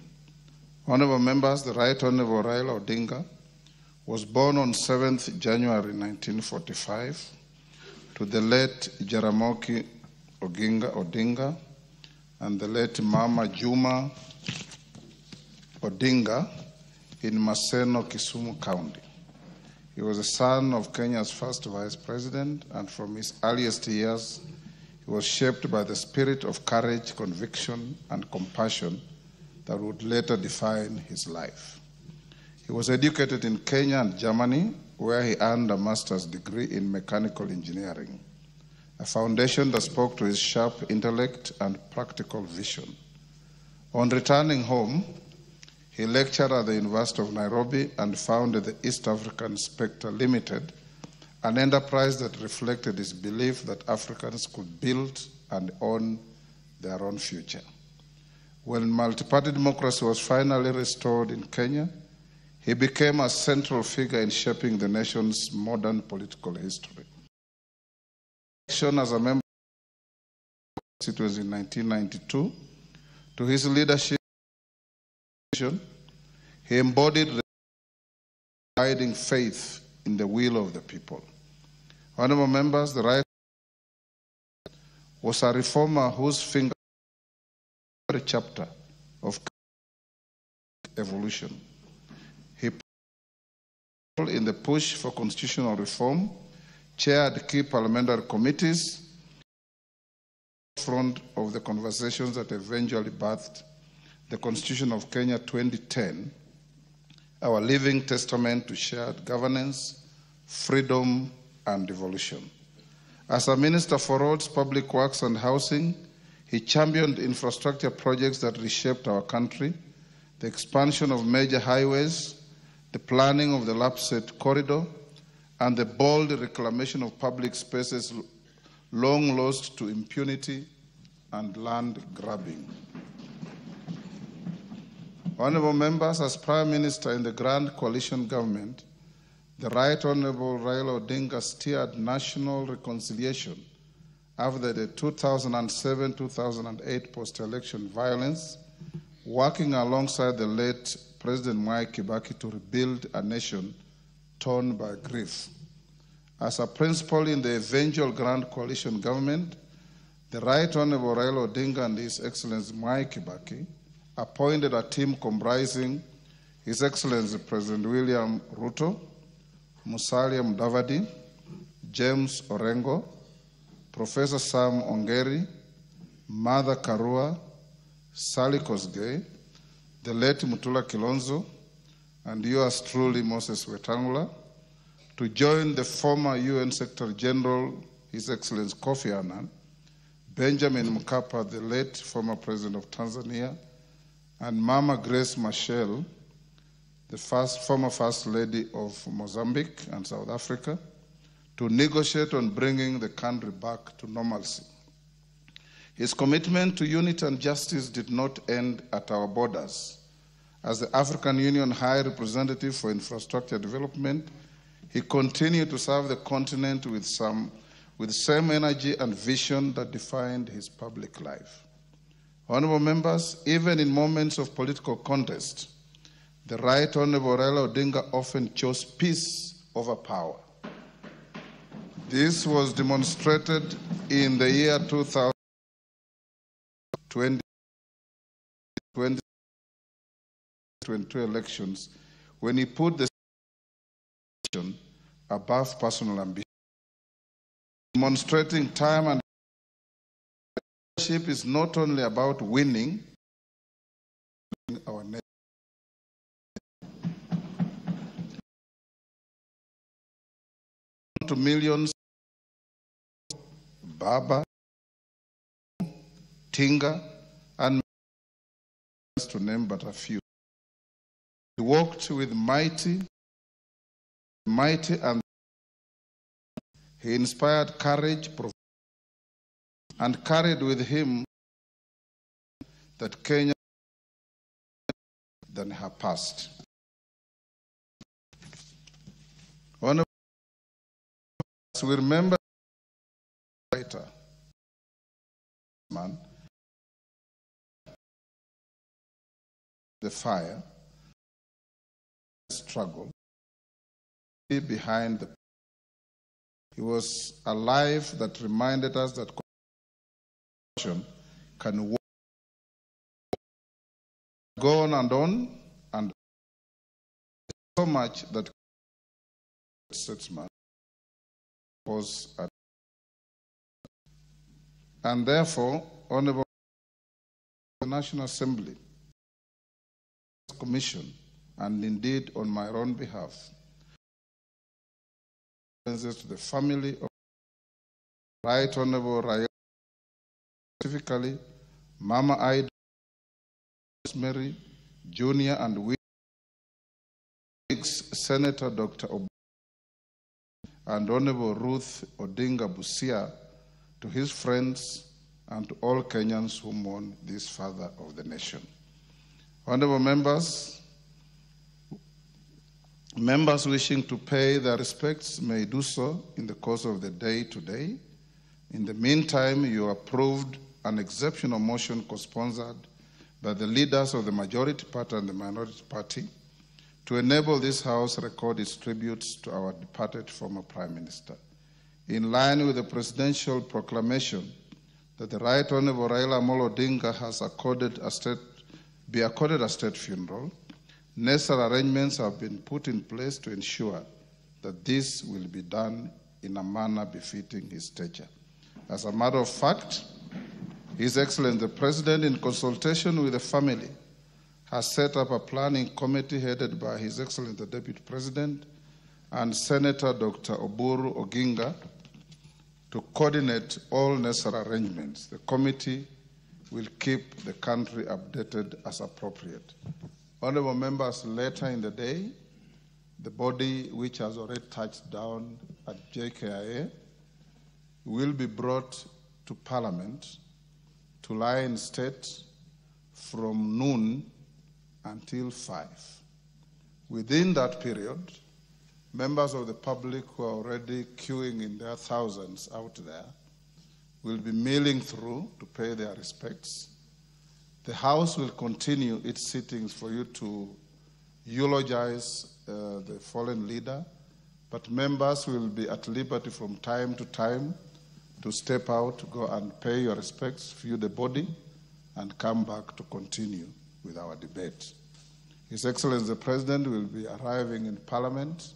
Honorable members, the Right Honorable Raila Odinga was born on 7th January 1945 to the late Jaramogi Oginga Odinga and the late Mama Juma Odinga in Maseno, Kisumu County. He was a son of Kenya's first Vice President, and from his earliest years, he was shaped by the spirit of courage, conviction, and compassion that would later define his life. He was educated in Kenya and Germany, where he earned a master's degree in mechanical engineering, a foundation that spoke to his sharp intellect and practical vision. On returning home, he lectured at the University of Nairobi and founded the East African Spectre Limited, an enterprise that reflected his belief that Africans could build and own their own future. When multi-party democracy was finally restored in Kenya, he became a central figure in shaping the nation's modern political history. As a member of the constituency in 1992, to his leadership, he embodied the abiding faith in the will of the people. Honorable members, the Right was a reformer whose finger every chapter of evolution. He in the push for constitutional reform, chaired key parliamentary committees, front of the conversations that eventually birthed the Constitution of Kenya 2010, our living testament to shared governance, freedom, and devolution. As a Minister for Roads, Public Works, and Housing, he championed infrastructure projects that reshaped our country, the expansion of major highways, the planning of the Lapsset Corridor, and the bold reclamation of public spaces long lost to impunity and land grabbing. Honorable members, as Prime Minister in the Grand Coalition Government, the Right Honorable Raila Odinga steered national reconciliation after the 2007-2008 post-election violence, working alongside the late President Mwai Kibaki to rebuild a nation torn by grief. As a principal in the eventual Grand Coalition Government, the Right Honorable Raila Odinga and His Excellency Mwai Kibaki appointed a team comprising His Excellency President William Ruto, Musalia Mudavadi, James Orengo, Professor Sam Ongeri, Martha Karua, Sally Kosgei, the late Mutula Kilonzo, and yours truly, Moses Wetangula, to join the former UN Secretary General, His Excellency Kofi Annan, Benjamin Mkapa, the late former President of Tanzania, and Mama Grace Machel, the former First Lady of Mozambique and South Africa, to negotiate on bringing the country back to normalcy. His commitment to unity and justice did not end at our borders. As the African Union High Representative for Infrastructure Development, He continued to serve the continent with same energy and vision that defined his public life. Honorable members, even in moments of political contest, the Right Honorable Raila Odinga often chose peace over power. This was demonstrated in the year 2022 elections, when he put the nation above personal ambition, demonstrating time and leadership is not only about winning our nation. To millions, Baba, Tinga, and to name but a few. He walked with mighty, and he inspired courage and carried with him that Kenya than her past. Honorable, we remember writer man, the fire, struggle behind the. He was a life that reminded us that compassion can go on and so much that statesman was at. And therefore, Honorable the National Assembly Commission, and indeed on my own behalf, to the family of Right Honorable Raila, specifically Mama Ida, Rosemary, Junior, and Senator Dr. Obama, and Honorable Ruth Odinga Busia, to his friends and to all Kenyans who mourn this father of the nation. Honorable members, members wishing to pay their respects may do so in the course of the day today. In the meantime, you approved an exceptional motion co-sponsored by the leaders of the majority party and the minority party to enable this House record its tributes to our departed former Prime Minister. In line with the presidential proclamation that the Right Honorable Raila Odinga has be accorded a state funeral, necessary arrangements have been put in place to ensure that this will be done in a manner befitting his stature. As a matter of fact, His Excellency the President, in consultation with the family, has set up a planning committee headed by His Excellency the Deputy President and Senator Dr. Oburu Oginga to coordinate all necessary arrangements. The committee will keep the country updated as appropriate. Honorable members, later in the day, the body which has already touched down at JKIA will be brought to Parliament to lie in state from noon until 5. Within that period, members of the public who are already queuing in their thousands out there will be milling through to pay their respects. The House will continue its sittings for you to eulogize the fallen leader, but members will be at liberty from time to time to step out, to go and pay your respects, view the body, and come back to continue with our debate. His Excellency the President will be arriving in Parliament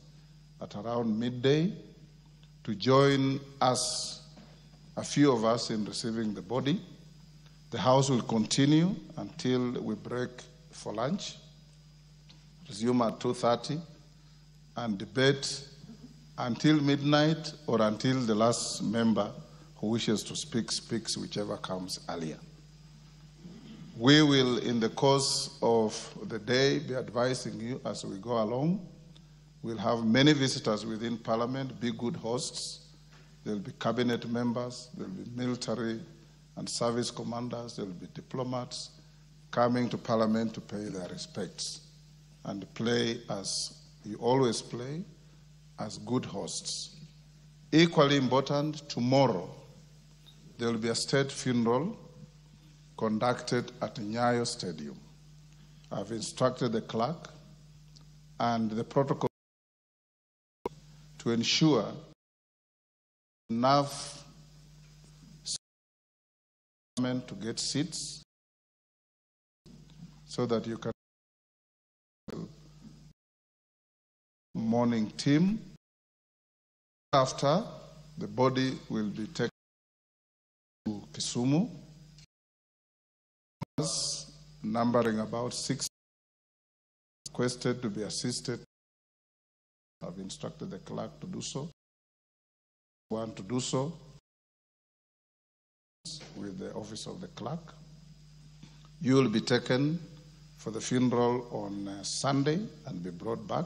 at around midday to join us, a few of us, in receiving the body. The House will continue until we break for lunch, resume at 2:30, and debate until midnight or until the last member who wishes to speak speaks, whichever comes earlier. We will, in the course of the day, be advising you as we go along. We'll have many visitors within Parliament, be good hosts. There'll be cabinet members, there'll be military and service commanders, there'll be diplomats coming to Parliament to pay their respects and play as you always play, as good hosts. Equally important, tomorrow there will be a state funeral conducted at Nyayo Stadium. I've instructed the clerk and the protocol to ensure enough to get seats so that you can morning team. After, the body will be taken to Kisumu, numbering about 6, requested to be assisted. I've instructed the clerk to do so. Want to do so with the office of the clerk. You will be taken for the funeral on Sunday and be brought back.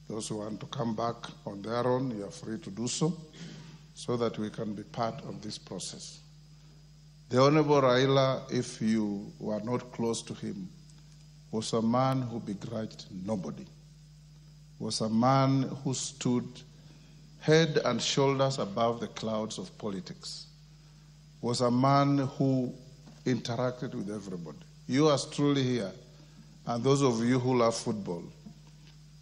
Those who want to come back on their own, you are free to do so that we can be part of this process. The Honorable Raila, if you were not close to him, was a man who begrudged nobody, was a man who stood head and shoulders above the clouds of politics, was a man who interacted with everybody. You are truly here, and those of you who love football,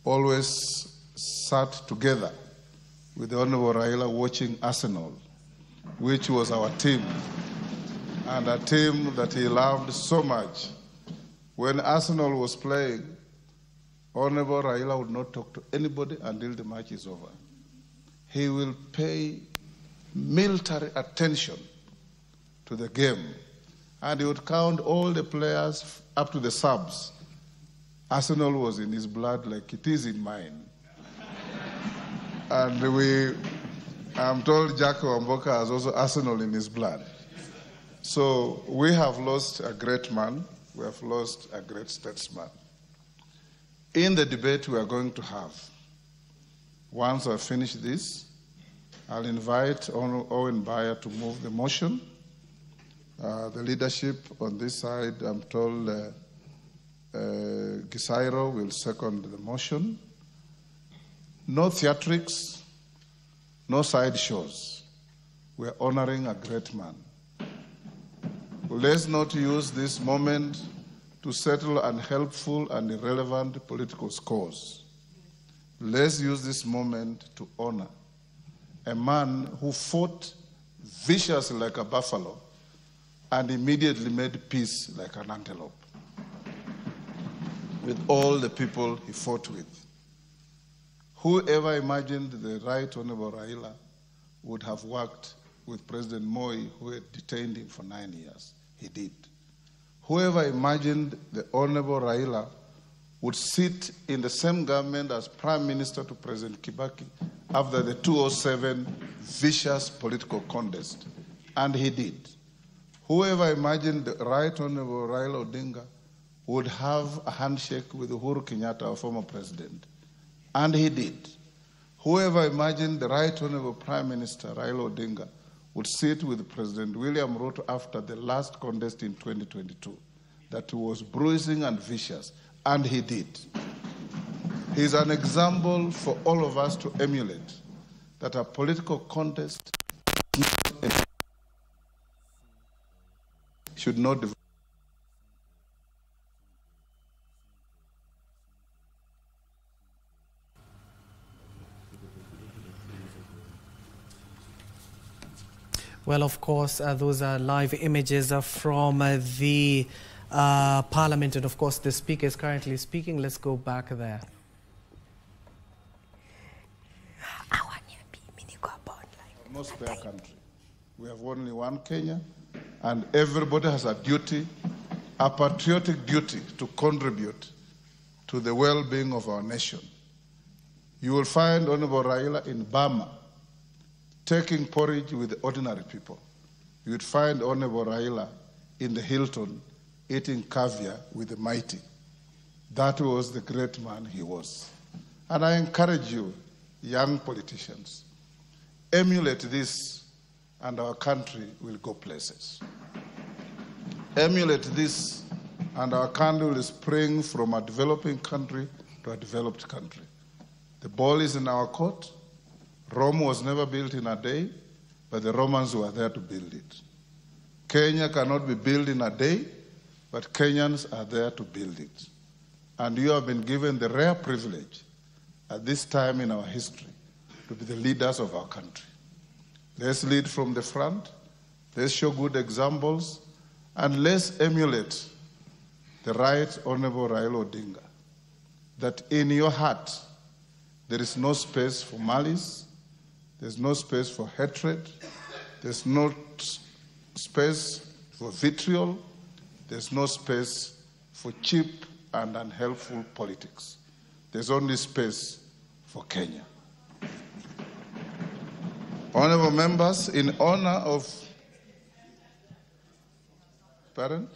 always sat together with the Honorable Raila watching Arsenal, which was our team, and a team that he loved so much. When Arsenal was playing, Honorable Raila would not talk to anybody until the match is over. He will pay military attention to the game, and he would count all the players up to the subs. Arsenal was in his blood like it is in mine. And I'm told Jacko Wamboka has also Arsenal in his blood. So we have lost a great man. We have lost a great statesman. In the debate we are going to have, once I finish this, I'll invite Owen Bayer to move the motion. The leadership on this side, I'm told Gisairo will second the motion. No theatrics, no side shows. We're honoring a great man. Let's not use this moment to settle unhelpful and irrelevant political scores. Let's use this moment to honor a man who fought viciously like a buffalo and immediately made peace like an antelope with all the people he fought with. Whoever imagined the Right Honorable Raila would have worked with President Moi, who had detained him for 9 years? He did. Whoever imagined the Honorable Raila would sit in the same government as Prime Minister to President Kibaki after the 2007 vicious political contest? And he did. Whoever imagined the Right Honorable Raila Odinga would have a handshake with Uhuru Kenyatta, our former president? And he did. Whoever imagined the Right Honorable Prime Minister Raila Odinga would sit with President William Ruto after the last contest in 2022 that was bruising and vicious? And he did. He's an example for all of us to emulate, that a political contest should not develop. Well, of course, those are live images from the Parliament, and of course the Speaker is currently speaking. Let's go back there. Most fair country. We have only one Kenya, and everybody has a duty, a patriotic duty, to contribute to the well-being of our nation. You will find Honorable Raila in Burma taking porridge with the ordinary people. You would find Honorable Raila in the Hilton eating caviar with the mighty. That was the great man he was. And I encourage you, young politicians, emulate this and our country will go places. Emulate this and our country will spring from a developing country to a developed country. The ball is in our court. Rome was never built in a day, but the Romans were there to build it. Kenya cannot be built in a day, but Kenyans are there to build it. And you have been given the rare privilege at this time in our history to be the leaders of our country. Let's lead from the front, let's show good examples, and let's emulate the Right Honorable Raila Odinga, that in your heart there is no space for malice, there's no space for hatred, there's no space for vitriol, there's no space for cheap and unhelpful politics. There's only space for Kenya. Honorable members, in honor of... Pardon?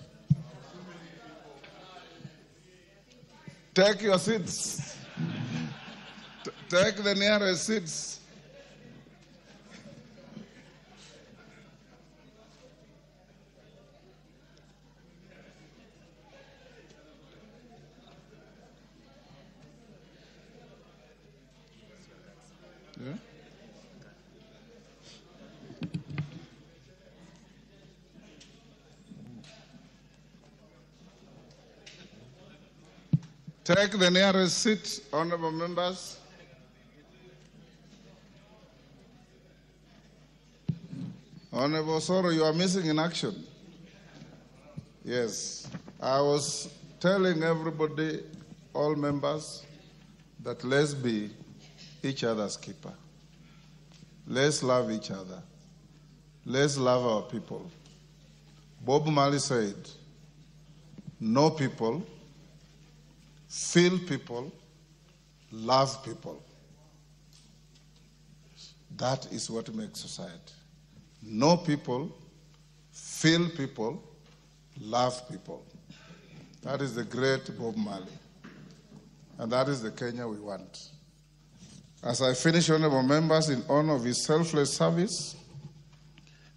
Take your seats. Take the nearest seats. Yeah? Take the nearest seat, honorable members. Honorable Soro, you are missing in action. Yes, I was telling everybody, all members, that let's be each other's keeper. Let's love each other. Let's love our people. Bob Marley said, know people, feel people, love people. That is what makes society. Know people, feel people, love people. That is the great Bob Marley. And that is the Kenya we want. As I finish, honorable members, in honor of his selfless service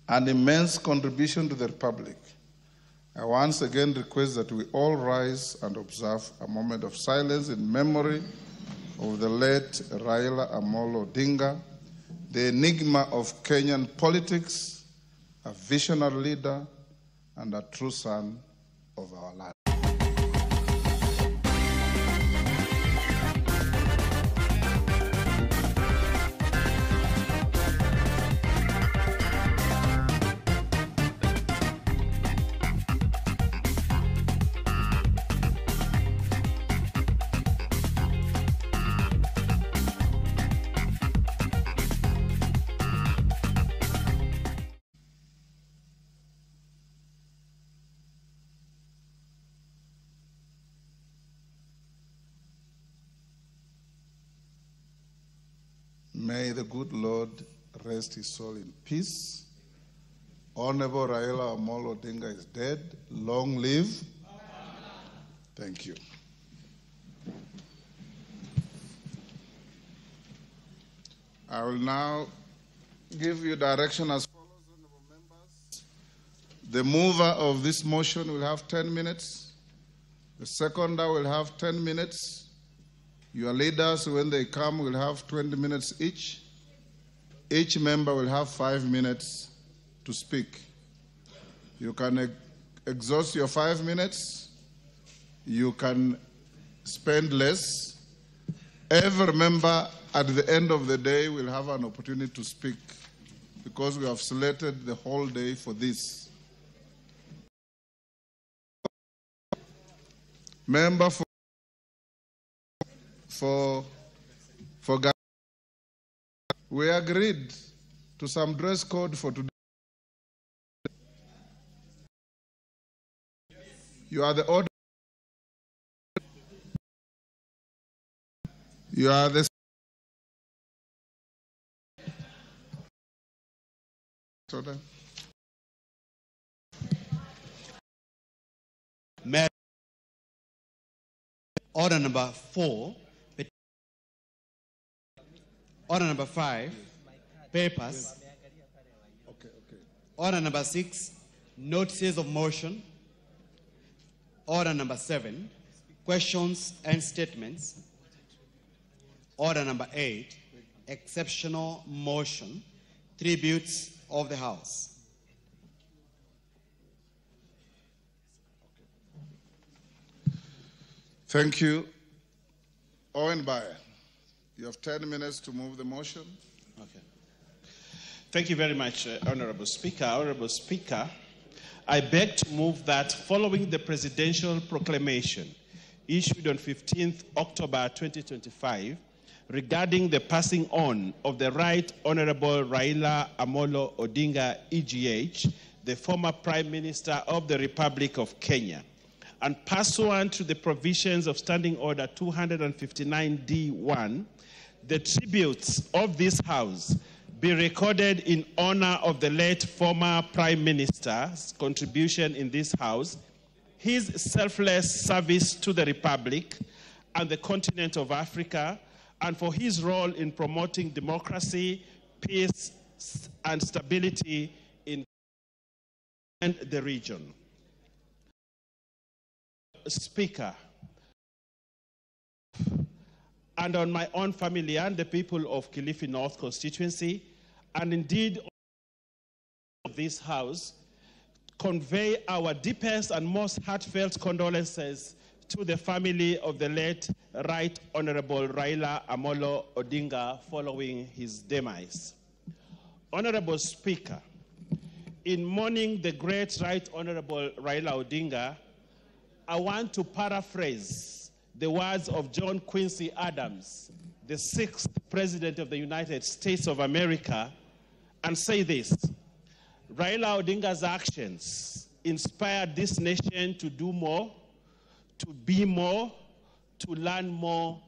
and immense contribution to the Republic, I once again request that we all rise and observe a moment of silence in memory of the late Raila Amolo Odinga, the enigma of Kenyan politics, a visionary leader, and a true son of our land. May the good Lord rest his soul in peace. Honorable Raila Amolo Odinga is dead. Long live. Thank you. I will now give you direction as follows, honorable members. The mover of this motion will have 10 minutes. The seconder will have 10 minutes. Your leaders, when they come, will have 20 minutes each. Each member will have 5 minutes to speak. You can exhaust your 5 minutes. You can spend less. Every member at the end of the day will have an opportunity to speak because we have selected the whole day for this. Member for we agreed to some dress code for today. You are the order. You are the Order number 4. Order number 5, papers. Okay. Order number 6, notices of motion. Order number 7, questions and statements. Order number 8, exceptional motion, tributes of the House. Thank you. Owen Bayer, you have 10 minutes to move the motion. Okay. Thank you very much, Honorable Speaker. Honorable Speaker, I beg to move that following the presidential proclamation issued on 15th October 2025 regarding the passing on of the Right Honorable Raila Amolo Odinga, EGH, the former Prime Minister of the Republic of Kenya, and pursuant to the provisions of Standing Order 259D1, the tributes of this House be recorded in honor of the late former Prime Minister's contribution in this House, his selfless service to the Republic and the continent of Africa, and for his role in promoting democracy, peace, and stability in the region. Speaker, and on my own family and the people of Kilifi North constituency, and indeed of this House, convey our deepest and most heartfelt condolences to the family of the late Right Honorable Raila Amolo Odinga following his demise. Honorable Speaker, in mourning the great Right Honorable Raila Odinga, I want to paraphrase the words of John Quincy Adams, the 6th President of the United States of America, and say this: Raila Odinga's actions inspired this nation to do more, to be more, to learn more,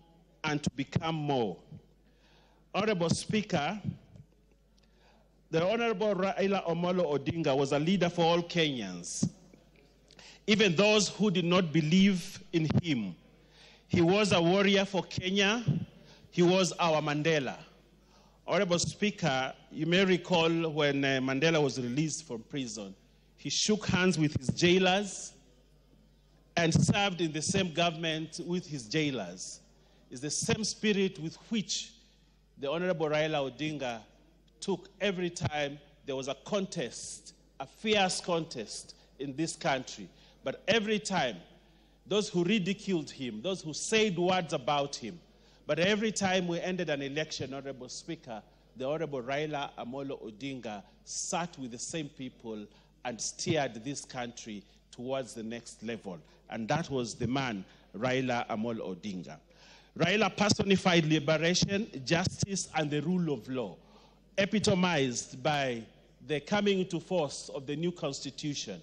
and to become more. Honorable Speaker, the Honorable Raila Amolo Odinga was a leader for all Kenyans, even those who did not believe in him. He was a warrior for Kenya. He was our Mandela. Honorable Speaker, you may recall when Mandela was released from prison, he shook hands with his jailers and served in the same government with his jailers. It's the same spirit with which the Honorable Raila Odinga took every time there was a contest, a fierce contest in this country. But every time, those who ridiculed him, those who said words about him, but every time we ended an election, Honorable Speaker, the Honorable Raila Amolo Odinga sat with the same people and steered this country towards the next level. And that was the man, Raila Amolo Odinga. Raila personified liberation, justice, and the rule of law, epitomized by the coming into force of the new constitution,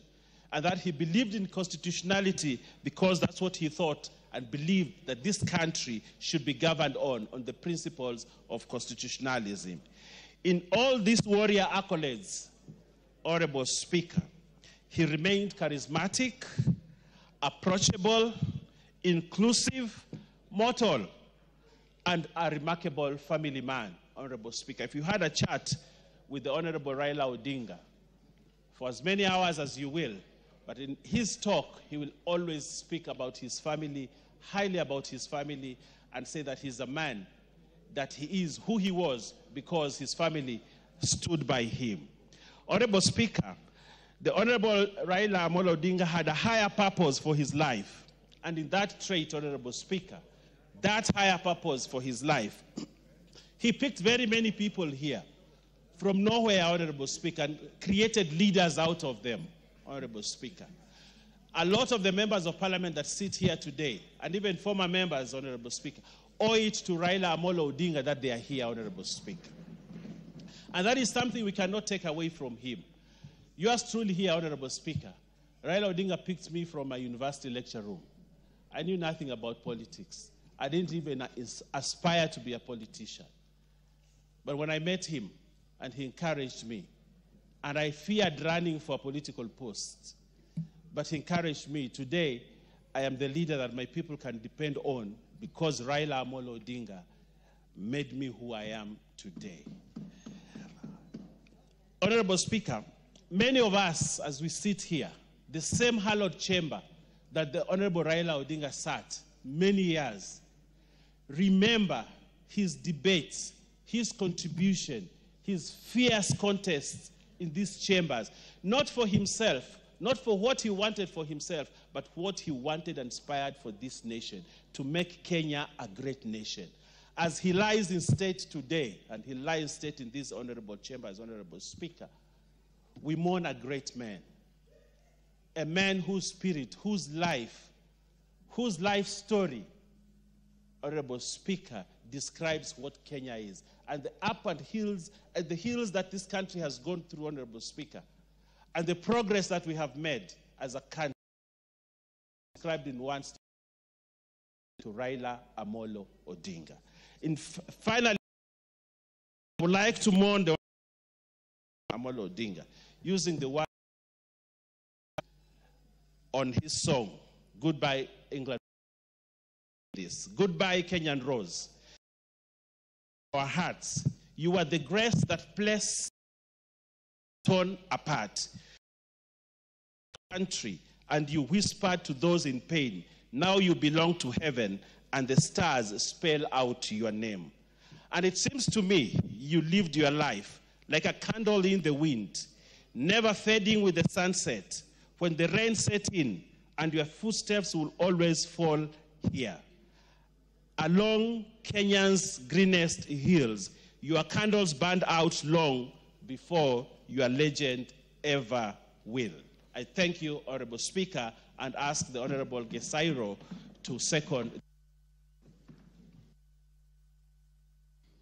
and that he believed in constitutionality because that's what he thought and believed that this country should be governed on the principles of constitutionalism. In all these warrior accolades, Honorable Speaker, he remained charismatic, approachable, inclusive, mortal, and a remarkable family man, Honorable Speaker. If you had a chat with the Honorable Raila Odinga for as many hours as you will, but in his talk, he will always speak about his family, highly about his family, and say that he's a man, that he is who he was because his family stood by him. Honorable Speaker, the Honorable Raila Amolo Odinga had a higher purpose for his life. And in that trait, Honorable Speaker, that higher purpose for his life, he picked very many people here from nowhere, Honorable Speaker, and created leaders out of them, Honorable Speaker. A lot of the members of parliament that sit here today, and even former members, Honorable Speaker, owe it to Raila Amolo Odinga that they are here, Honorable Speaker. And that is something we cannot take away from him. Yours truly here, Honorable Speaker. Raila Odinga picked me from my university lecture room. I knew nothing about politics. I didn't even aspire to be a politician. But when I met him, and he encouraged me, and I feared running for a political post, but he encouraged me. Today, I am the leader that my people can depend on because Raila Amolo Odinga made me who I am today. Honorable Speaker, many of us, as we sit here, the same hallowed chamber that the Honorable Raila Odinga sat many years, remember his debates, his contribution, his fierce contests in these chambers, not for himself, not for what he wanted for himself, but what he wanted and inspired for this nation, to make Kenya a great nation. As he lies in state today, and he lies in state in this honorable chamber as Honorable Speaker, we mourn a great man, a man whose spirit, whose life story, Honorable Speaker, describes what Kenya is. And the up and hills, and the hills that this country has gone through, Honorable Speaker, and the progress that we have made as a country, described in one statement to Raila Amolo Odinga. Finally, I would like to mourn the Amolo Odinga, using the word on his song, Goodbye England. Goodbye Kenyan Rose. Our hearts, you are the grace that placed torn apart country, and you whispered to those in pain, now you belong to heaven, and the stars spell out your name. And it seems to me you lived your life like a candle in the wind, never fading with the sunset, when the rain set in, and your footsteps will always fall here. Along Kenya's greenest hills, your candles burned out long before your legend ever will. I thank you, Honorable Speaker, and ask the Honorable Gesairo to second.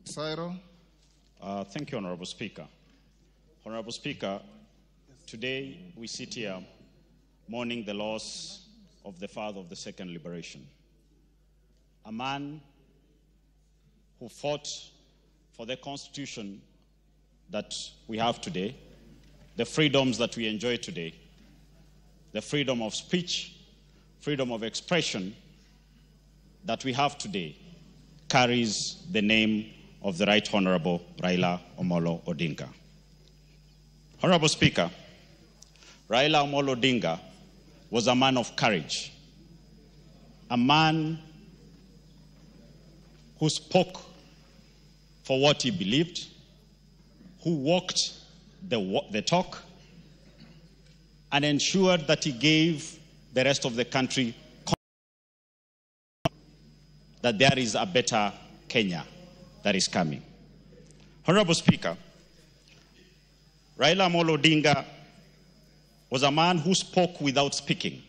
Gesairo. Thank you, Honorable Speaker. Honorable Speaker, today we sit here mourning the loss of the father of the second liberation, a man who fought for the Constitution that we have today, the freedoms that we enjoy today, the freedom of speech, freedom of expression that we have today, carries the name of the Right Honorable Raila Amolo Odinga. Honorable Speaker, Raila Amolo Odinga was a man of courage, a man who spoke for what he believed, who walked the talk, and ensured that he gave the rest of the country that there is a better Kenya that is coming. Honorable Speaker, Raila Amolo Odinga was a man who spoke without speaking,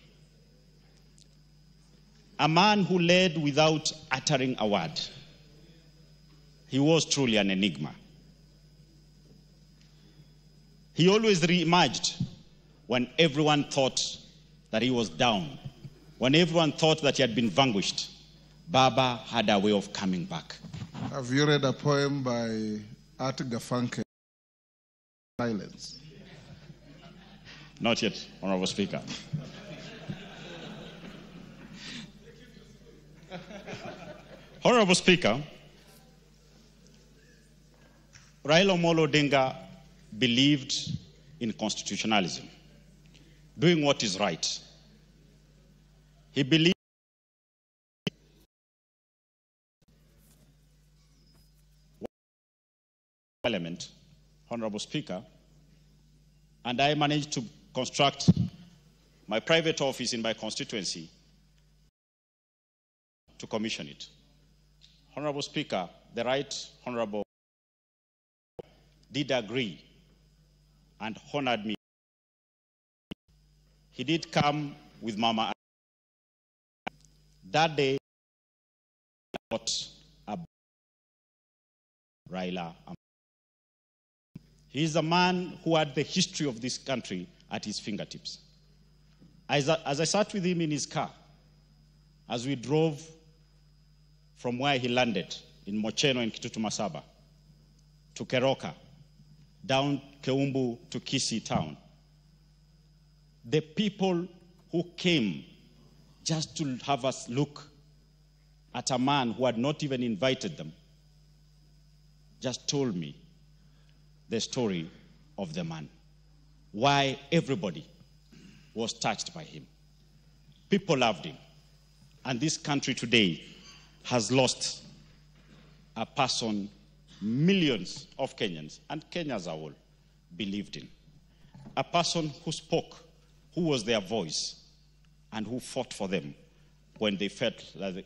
a man who led without uttering a word. He was truly an enigma. He always re-emerged when everyone thought that he was down, when everyone thought that he had been vanquished. Baba had a way of coming back. Have you read a poem by Art Garfunkel, Silence? Not yet, Honorable Speaker. Honorable Speaker, Raila Amolo Odinga believed in constitutionalism, doing what is right. He believed Parliament, Honorable Speaker, and I managed to construct my private office in my constituency to commission it. Honorable Speaker, the Right Honorable did agree and honored me. He did come with Mama. That day, I got a Raila. He is a man who had the history of this country at his fingertips. As I sat with him in his car, as we drove from where he landed in Mocheno in Kitutu Masaba to Keroka, down Keumbu to Kisii town, the people who came just to have us look at a man who had not even invited them just told me the story of the man, why everybody was touched by him. People loved him. And this country today has lost a person millions of Kenyans, and Kenya as a whole, believed in. A person who spoke, who was their voice, and who fought for them when they felt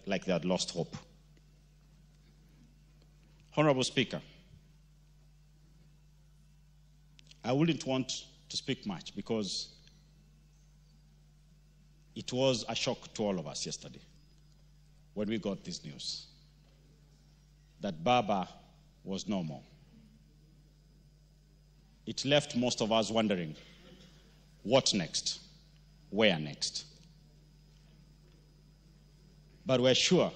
like they had lost hope. Honorable Speaker, I wouldn't want to speak much because it was a shock to all of us yesterday when we got this news that Baba was no more. It left most of us wondering, what next? Where next? But we're sure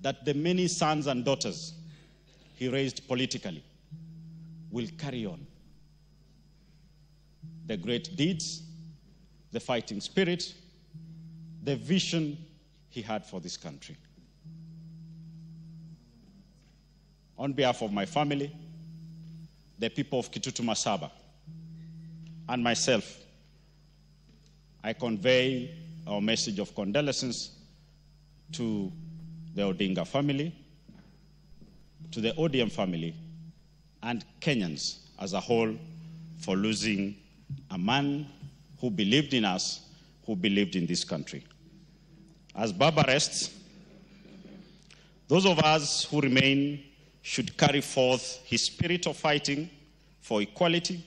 that the many sons and daughters he raised politically will carry on the great deeds, the fighting spirit, the vision he had for this country. On behalf of my family, the people of Kitutu Masaba, and myself, I convey our message of condolences to the Odinga family, to the ODM family, and Kenyans as a whole for losing a man who believed in us, who believed in this country. As Baba rests, those of us who remain should carry forth his spirit of fighting for equality,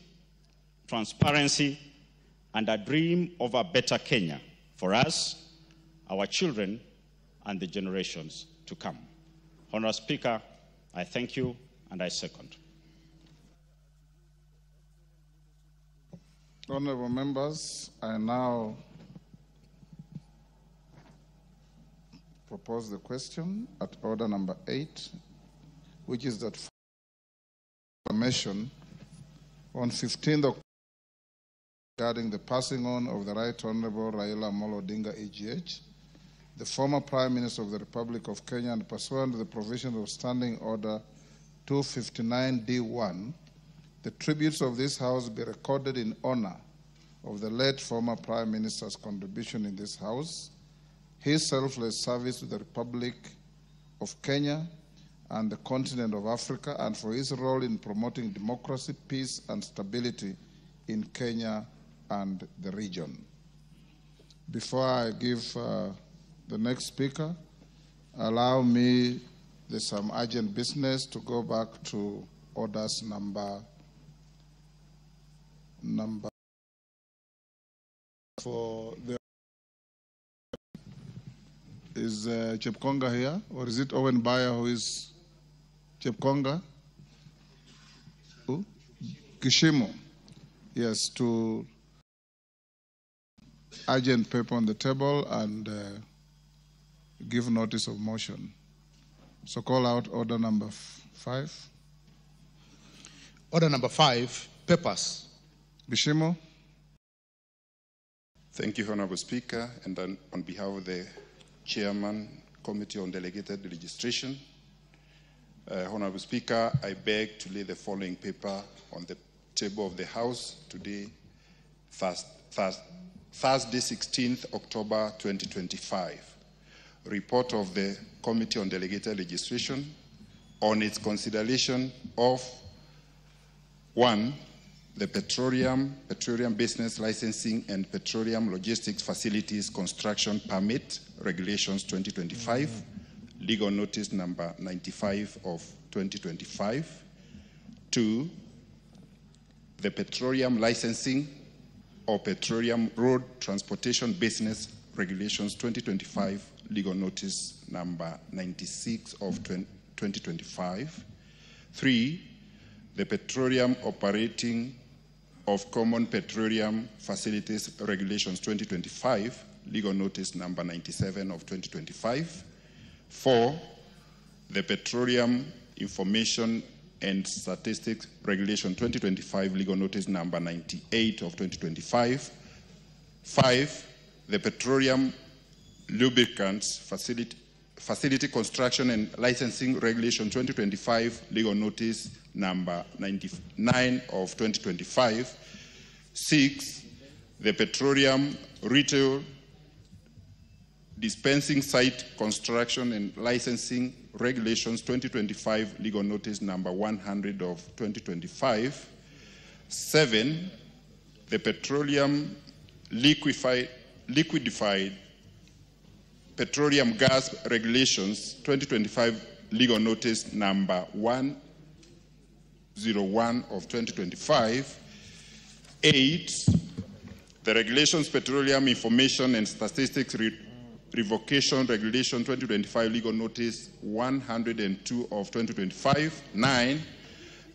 transparency, and a dream of a better Kenya for us, our children, and the generations to come. Honorable Speaker, I thank you and I second. Honorable members, I now propose the question at order number 8, which is that information on 15th October regarding the passing on of the Right Honorable Raila Odinga AGH, the former Prime Minister of the Republic of Kenya, and pursuant to the provisions of Standing Order 259D1, the tributes of this House be recorded in honor of the late former Prime Minister's contribution in this House, his selfless service to the Republic of Kenya and the continent of Africa, and for his role in promoting democracy, peace, and stability in Kenya and the region. Before I give the next speaker, allow me, there's some urgent business, to go back to orders number for the. Is Chepkonga here, or is it Owen Bayer who is Chepkonga? Who? Kishimo. Yes, to urgent paper on the table and give notice of motion. So call out order number 5. Order number 5, papers. Bishimo. Thank you, Honorable Speaker, and on behalf of the Chairman, Committee on Delegated Legislation, Honorable Speaker, I beg to lay the following paper on the table of the House today, Thursday, 16th October 2025. Report of the Committee on Delegated Legislation on its consideration of 1. The Petroleum Business Licensing and Petroleum Logistics Facilities Construction Permit Regulations 2025, legal notice number 95 of 2025. 2. The Petroleum Licensing or Petroleum Road Transportation Business Regulations 2025, legal notice number 96 of 2025. 3. The Petroleum Operating of Common Petroleum Facilities Regulations 2025, legal notice number 97 of 2025. 4. The Petroleum Information and Statistics Regulation 2025, legal notice number 98 of 2025. 5. The Petroleum Lubricants Facility Construction and Licensing Regulation 2025, legal notice number 99 of 2025. 6. The Petroleum Retail Dispensing Site Construction and Licensing Regulations 2025, Legal Notice number 100 of 2025. 7, the Petroleum Liquefied Petroleum Gas Regulations 2025, Legal Notice number 101 of 2025. 8, the Regulations Petroleum Information and Statistics Revocation Regulation 2025, Legal Notice 102 of 2025. 9,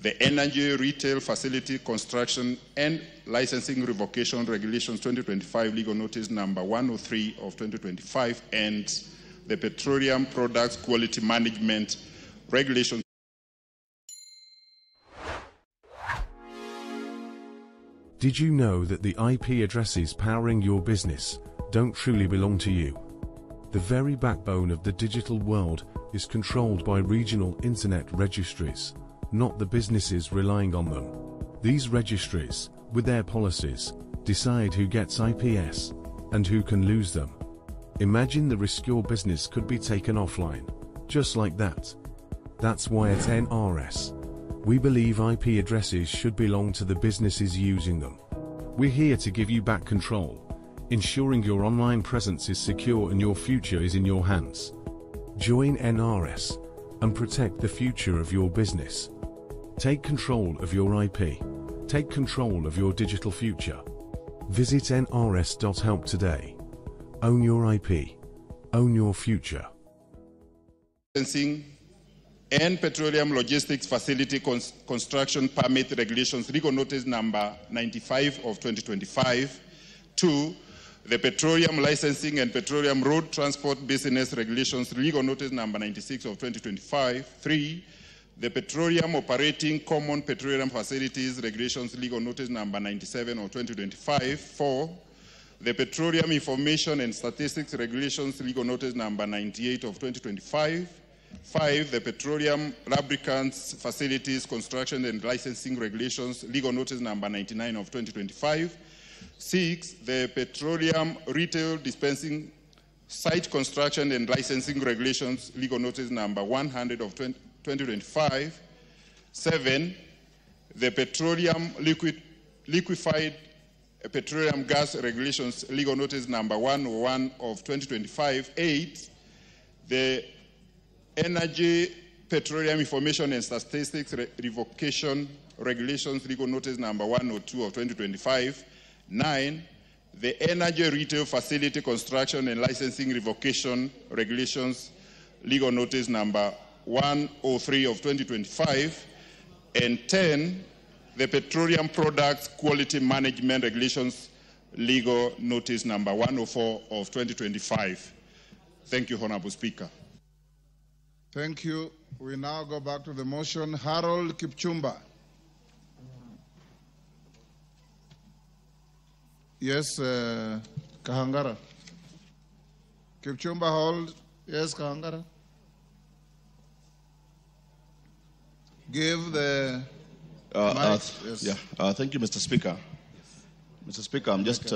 the Energy Retail Facility Construction and Licensing Revocation Regulations 2025, Legal Notice number 103 of 2025, and the Petroleum Products Quality Management Regulations. Did you know that the IP addresses powering your business don't truly belong to you? The very backbone of the digital world is controlled by regional internet registries, not the businesses relying on them. These registries, with their policies, decide who gets IPs and who can lose them. Imagine the risk your business could be taken offline, just like that. That's why at NRS, we believe IP addresses should belong to the businesses using them. We're here to give you back control, ensuring your online presence is secure and your future is in your hands. Join NRS and protect the future of your business. Take control of your IP. Take control of your digital future. Visit nrs.help today. Own your IP. Own your future. And Petroleum Logistics Facility Construction Permit Regulations, Legal Notice number 95 of 2025. 2, the Petroleum Licensing and Petroleum Road Transport Business Regulations, Legal Notice number 96 of 2025. 3, the Petroleum Operating Common Petroleum Facilities Regulations, Legal Notice number 97 of 2025. 4, the Petroleum Information and Statistics Regulations, Legal Notice number 98 of 2025. 5, the Petroleum Lubricants Facilities Construction and Licensing Regulations, Legal Notice number 99 of 2025. 6, the Petroleum Retail Dispensing Site Construction and Licensing Regulations, Legal Notice number 100 of 2025. 7, the Petroleum Liquefied Petroleum Gas Regulations, Legal Notice number 101 of 2025. 8, the Energy Petroleum Information and Statistics Revocation Regulations, Legal Notice number 102 of 2025. 9, the Energy Retail Facility Construction and Licensing Revocation Regulations, Legal Notice number 103 of 2025. And 10, the Petroleum Products Quality Management Regulations, Legal Notice number 104 of 2025. Thank you, Honorable Speaker. Thank you. We now go back to the motion. Harold Kipchumba. Yes, Kahangara. Kipchumba, hold. Yes, Kahangara. Give the mic. Yes. Yeah. Thank you, Mr. Speaker. Mr. Speaker, I'm just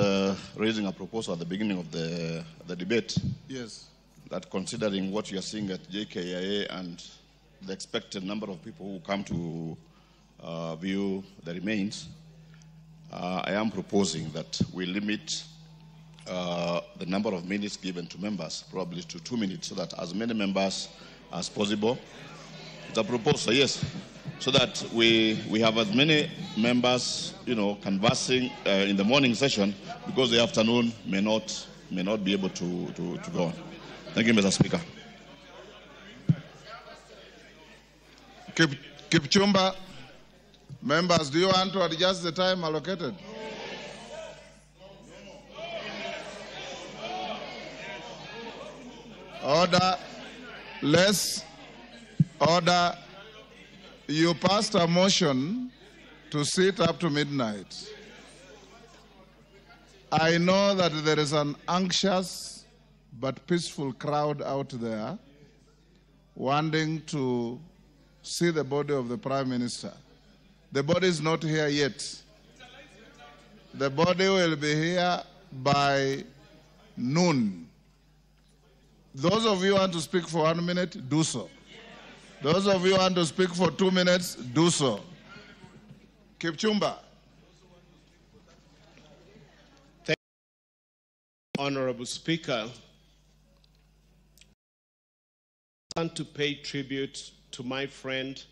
raising a proposal at the beginning of the debate. Yes. That considering what you are seeing at JKIA and the expected number of people who come to view the remains, I am proposing that we limit the number of minutes given to members, probably to 2 minutes, so that as many members as possible. It's a proposal, yes, so that we have as many members, conversing in the morning session, because the afternoon may not be able to go on. Thank you, Mr. Speaker. Kipchumba, members, do you want to adjust the time allocated? Order. Order. You passed a motion to sit up to midnight. I know that there is an anxious but peaceful crowd out there wanting to see the body of the Prime Minister. The body is not here yet. The body will be here by noon. Those of you who want to speak for 1 minute, do so. Those of you who want to speak for 2 minutes, do so. Kipchumba. Thank you, Honorable Speaker. I want to pay tribute to my friend.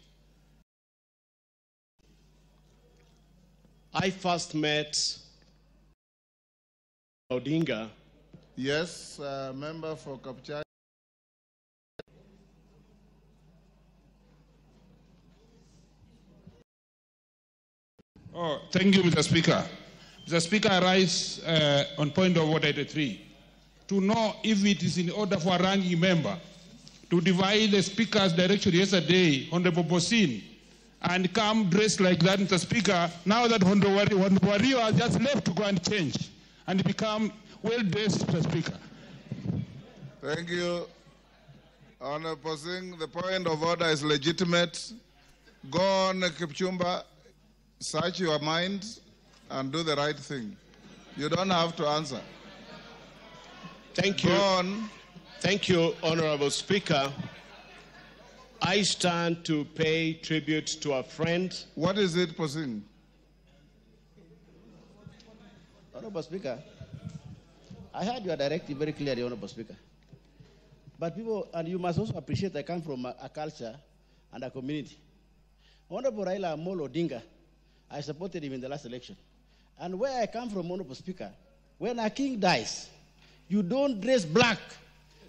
I first met Odinga. Yes, member for Kapchai. Oh, thank you, Mr. Speaker. Mr. Speaker, I rise on point of order 83 to know if it is in order for a ranking member to divide the Speaker's direction yesterday, Honorable Bosin, and come dressed like that, Mr. Speaker, now that Honorable Wario has just left to go and change and become well-dressed, Mr. Speaker. Thank you. Honorable Singh, the point of order is legitimate. Go on, Kipchumba, search your mind and do the right thing. You don't have to answer. Thank you. Go on. Thank you, Honorable Speaker. I stand to pay tribute to a friend. What is it, Posing? Honorable Speaker, I heard your directive very clearly, Honorable Speaker. But people, and you must also appreciate I come from a culture and a community. Honorable Raila Odinga, I supported him in the last election. And where I come from, Honorable Speaker, when a king dies, you don't dress black,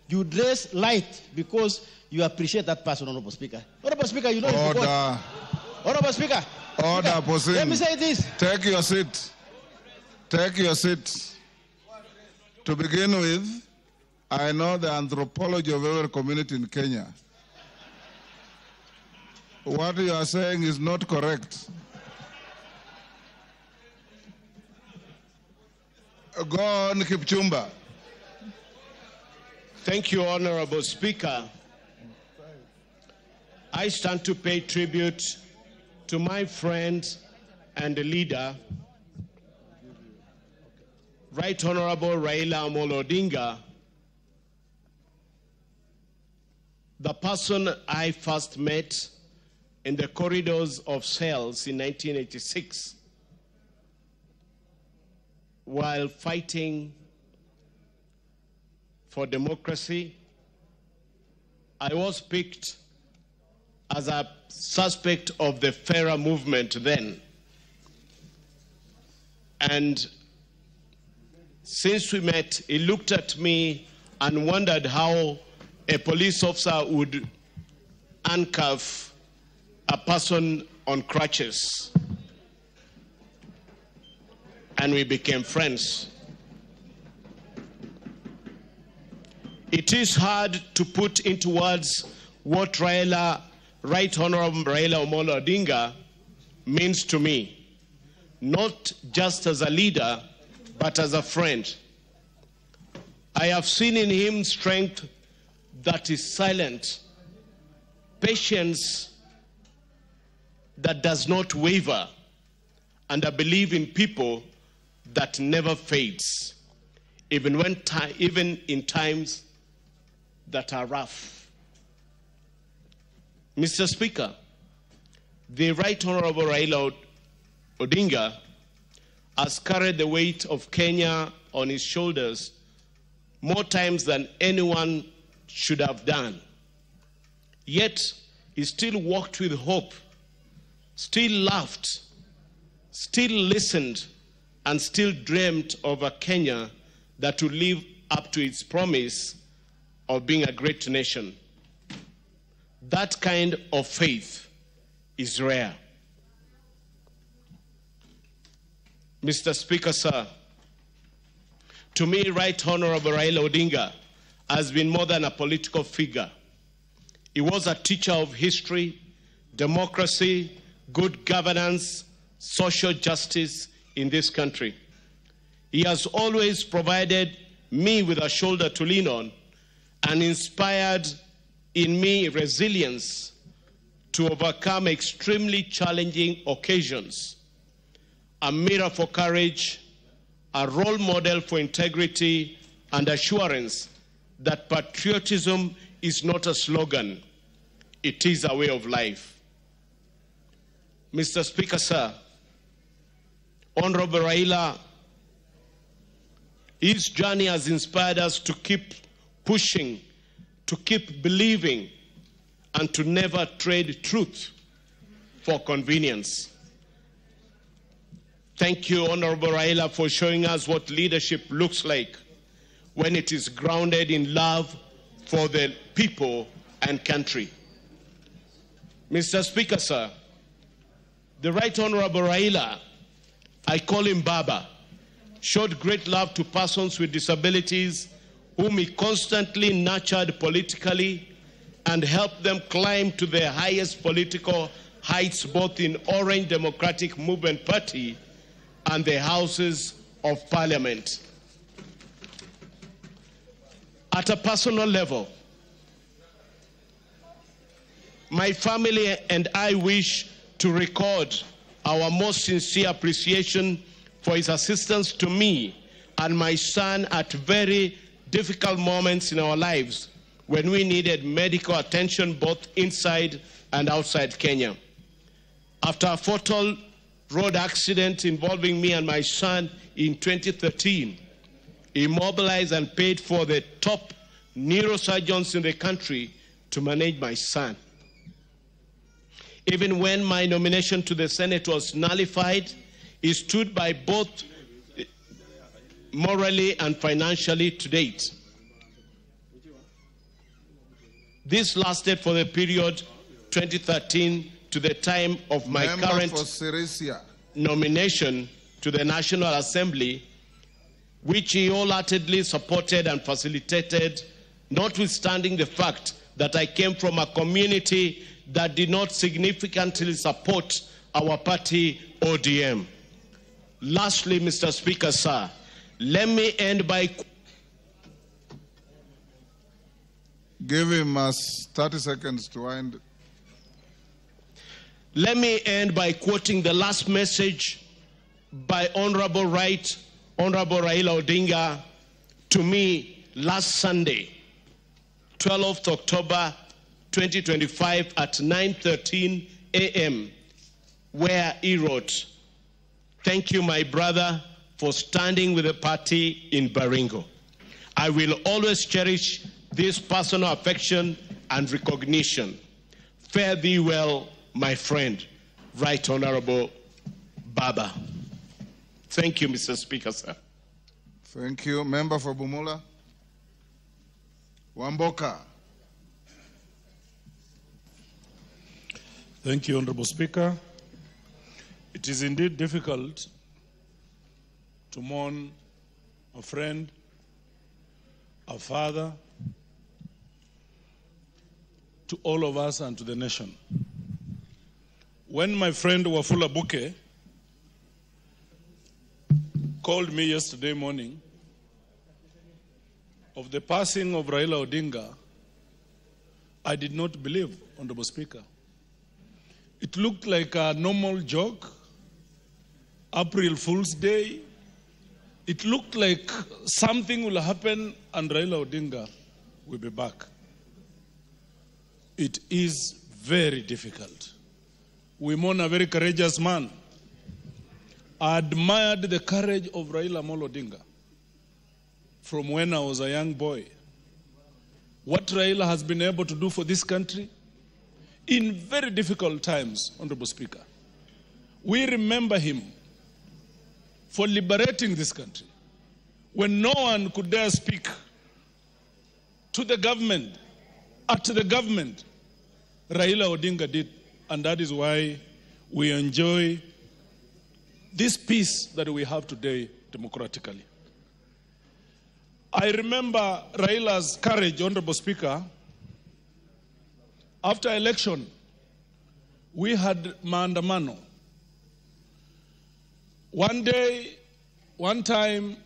you dress light because you appreciate that person, Honorable Speaker. Honorable Speaker, you know it's Order. Honorable Speaker. Order, Posing. Let me say this. Take your seat. Take your seat. To begin with, I know the anthropology of every community in Kenya. What you are saying is not correct. Go on, Kipchumba. Thank you, Honorable Speaker. I stand to pay tribute to my friend and leader, Right Honorable Raila Odinga, the person I first met in the corridors of cells in 1986 while fighting for democracy. I was picked as a suspect of the Fairer movement then. And since we met, he looked at me and wondered how a police officer would handcuff a person on crutches. And we became friends. It is hard to put into words what Right Honorable Raila Odinga means to me, not just as a leader, but as a friend. I have seen in him strength that is silent, patience that does not waver, and a belief in people that never fades, even in times that are rough. Mr. Speaker, the Right Honorable Raila Odinga has carried the weight of Kenya on his shoulders more times than anyone should have done. Yet, he still walked with hope, still laughed, still listened, and still dreamt of a Kenya that would live up to its promise of being a great nation. That kind of faith is rare. Mr. Speaker, sir, to me, Right Honorable Raila Odinga has been more than a political figure. He was a teacher of history, democracy, good governance, social justice in this country. He has always provided me with a shoulder to lean on and inspired in me resilience to overcome extremely challenging occasions, a mirror for courage, a role model for integrity and assurance that patriotism is not a slogan, it is a way of life. Mr. Speaker, sir, Honorable Raila, his journey has inspired us to keep pushing, to keep believing, and to never trade truth for convenience. Thank you, Honorable Raila, for showing us what leadership looks like when it is grounded in love for the people and country. Mr. Speaker, sir, the Right Honorable Raila, I call him Baba, showed great love to persons with disabilities whom he constantly nurtured politically and helped them climb to their highest political heights both in Orange Democratic Movement Party and the Houses of Parliament. At a personal level, my family and I wish to record our most sincere appreciation for his assistance to me and my son at very difficult moments in our lives when we needed medical attention both inside and outside Kenya. After a fatal road accident involving me and my son in 2013, he mobilized and paid for the top neurosurgeons in the country to manage my son. Even when my nomination to the Senate was nullified, he stood by both morally and financially to date. This lasted for the period 2013 to the time of my current nomination to the National Assembly, which he wholeheartedly supported and facilitated, notwithstanding the fact that I came from a community that did not significantly support our party, ODM. Lastly, Mr. Speaker, sir, let me end by... Give him 30 seconds to end. Let me end by quoting the last message by Honorable Raila Odinga to me last Sunday, 12th October 2025 at 9:13 a.m., where he wrote, "Thank you, my brother, for standing with the party in Baringo. I will always cherish this personal affection and recognition. Fare thee well, my friend, Right Honorable Baba." Thank you, Mr. Speaker, sir. Thank you. Member for Bumula. Wamboka. Thank you, Honorable Speaker. It is indeed difficult to mourn a friend, a father, to all of us and to the nation. When my friend Wafula Buke called me yesterday morning of the passing of Raila Odinga, I did not believe, Honorable Speaker. It looked like a normal joke, April Fool's Day. It looked like something will happen and Raila Odinga will be back. It is very difficult. We mourn a very courageous man. I admired the courage of Raila Amolo Odinga from when I was a young boy. What Raila has been able to do for this country in very difficult times, Honorable Speaker. We remember him for liberating this country when no one could dare speak to the government, at the government. Raila Odinga did, and that is why we enjoy this peace that we have today democratically. I remember Raila's courage, Honorable Speaker. After election, we had maandamano. One day, one time,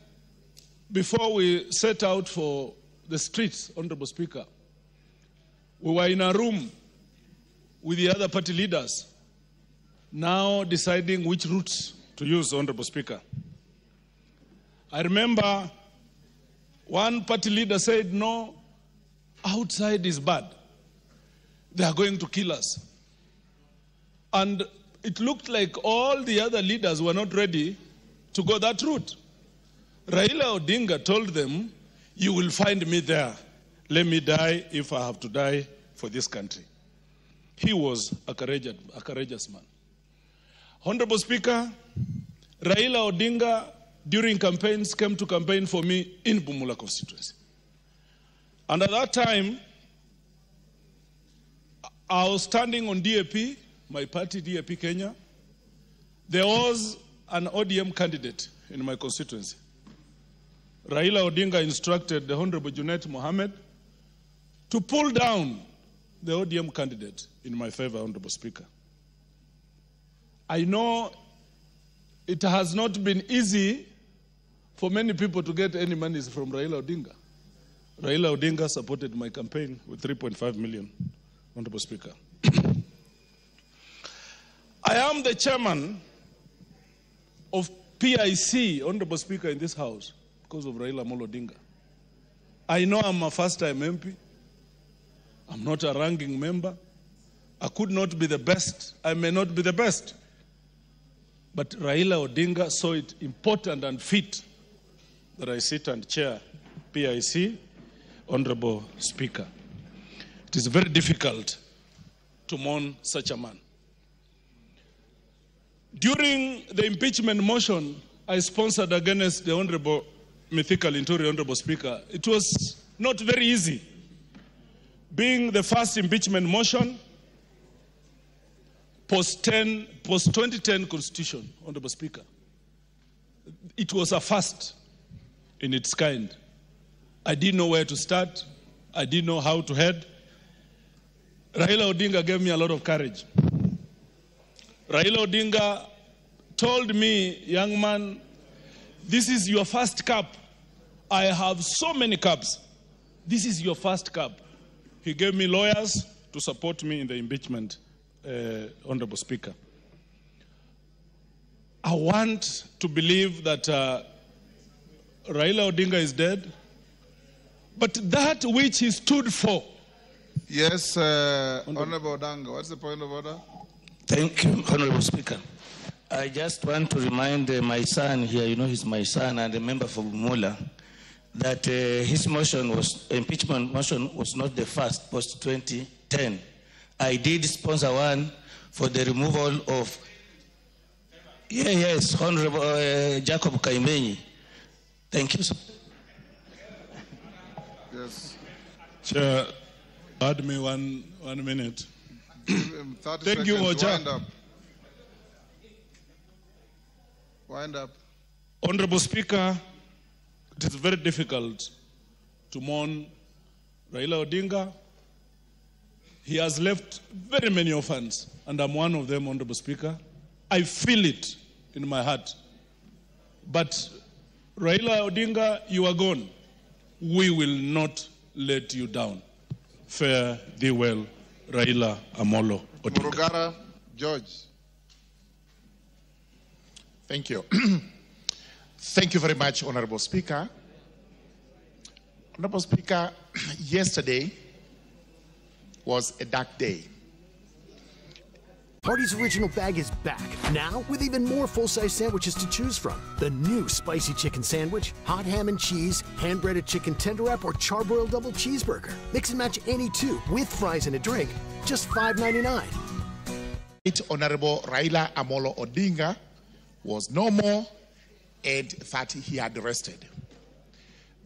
before we set out for the streets, Honorable Speaker, we were in a room with the other party leaders, now deciding which routes to use, Honorable Speaker. I remember one party leader said, no, outside is bad. They are going to kill us. And it looked like all the other leaders were not ready to go that route. Raila Odinga told them, you will find me there. Let me die if I have to die for this country. He was a courageous man. Honorable Speaker, Raila Odinga, during campaigns, came to campaign for me in Bumula constituency. And at that time, I was standing on DAP, my party DAP Kenya. There was an ODM candidate in my constituency. Raila Odinga instructed the Honorable Junet Mohammed to pull down the ODM candidate in my favor, Honorable Speaker. I know it has not been easy for many people to get any money from Raila Odinga. Raila Odinga supported my campaign with 3.5 million, Honorable Speaker. I am the chairman of PIC, Honorable Speaker, in this House because of Raila Odinga. I know I'm a first-time MP. I'm not a ranking member. I could not be the best. I may not be the best. But Raila Odinga saw it important and fit that I sit and chair PIC, Honorable Speaker. It is very difficult to mourn such a man. During the impeachment motion I sponsored against the Honorable Mithika Linturi, Honorable Speaker, it was not very easy. Being the first impeachment motion, post-2010 Constitution, Honorable Speaker. It was a first in its kind. I didn't know where to start. I didn't know how to head. Raila Odinga gave me a lot of courage. Raila Odinga told me, young man, this is your first cup. I have so many cups. This is your first cup. He gave me lawyers to support me in the impeachment, Honorable Speaker. I want to believe that Raila Odinga is dead, but that which he stood for. Yes, Honorable Odanga, what's the point of order? Thank you, Honorable Speaker. I just want to remind my son here, you know he's my son and a member for Bumula, that his motion was, impeachment motion was not the first post-2010. I did sponsor one for the removal of, yes, Honorable Jacob Kaimenyi. Thank you, sir. Yes. Chair, add me one minute. 30 Thank you, seconds. Oja. Wind up. Wind up. Honorable Speaker, it is very difficult to mourn Raila Odinga. He has left very many orphans, and I'm one of them, Honorable Speaker. I feel it in my heart. But Raila Odinga, you are gone. We will not let you down. Fare thee well, Raila Amolo Odinga. Murugara, George. Thank you. Thank you very much, Honorable Speaker. Honorable Speaker, yesterday was a dark day. Party's original bag is back, now with even more full-size sandwiches to choose from. The new spicy chicken sandwich, hot ham and cheese, hand-breaded chicken tender wrap, or charbroiled double cheeseburger. Mix and match any two, with fries and a drink, just $5.99. Honorable Raila Amolo Odinga was no more, and that he had rested.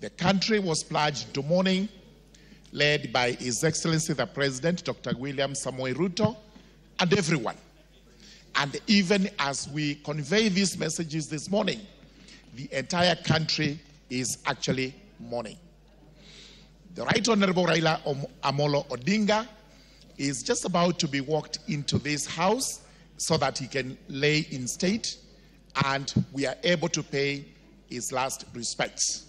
The country was plunged into mourning, led by His Excellency the President, Dr. William Samoei Ruto, and everyone. And even as we convey these messages this morning, the entire country is actually mourning. The Right Honorable Raila Amolo Odinga is just about to be walked into this house so that he can lay in state and we are able to pay his last respects.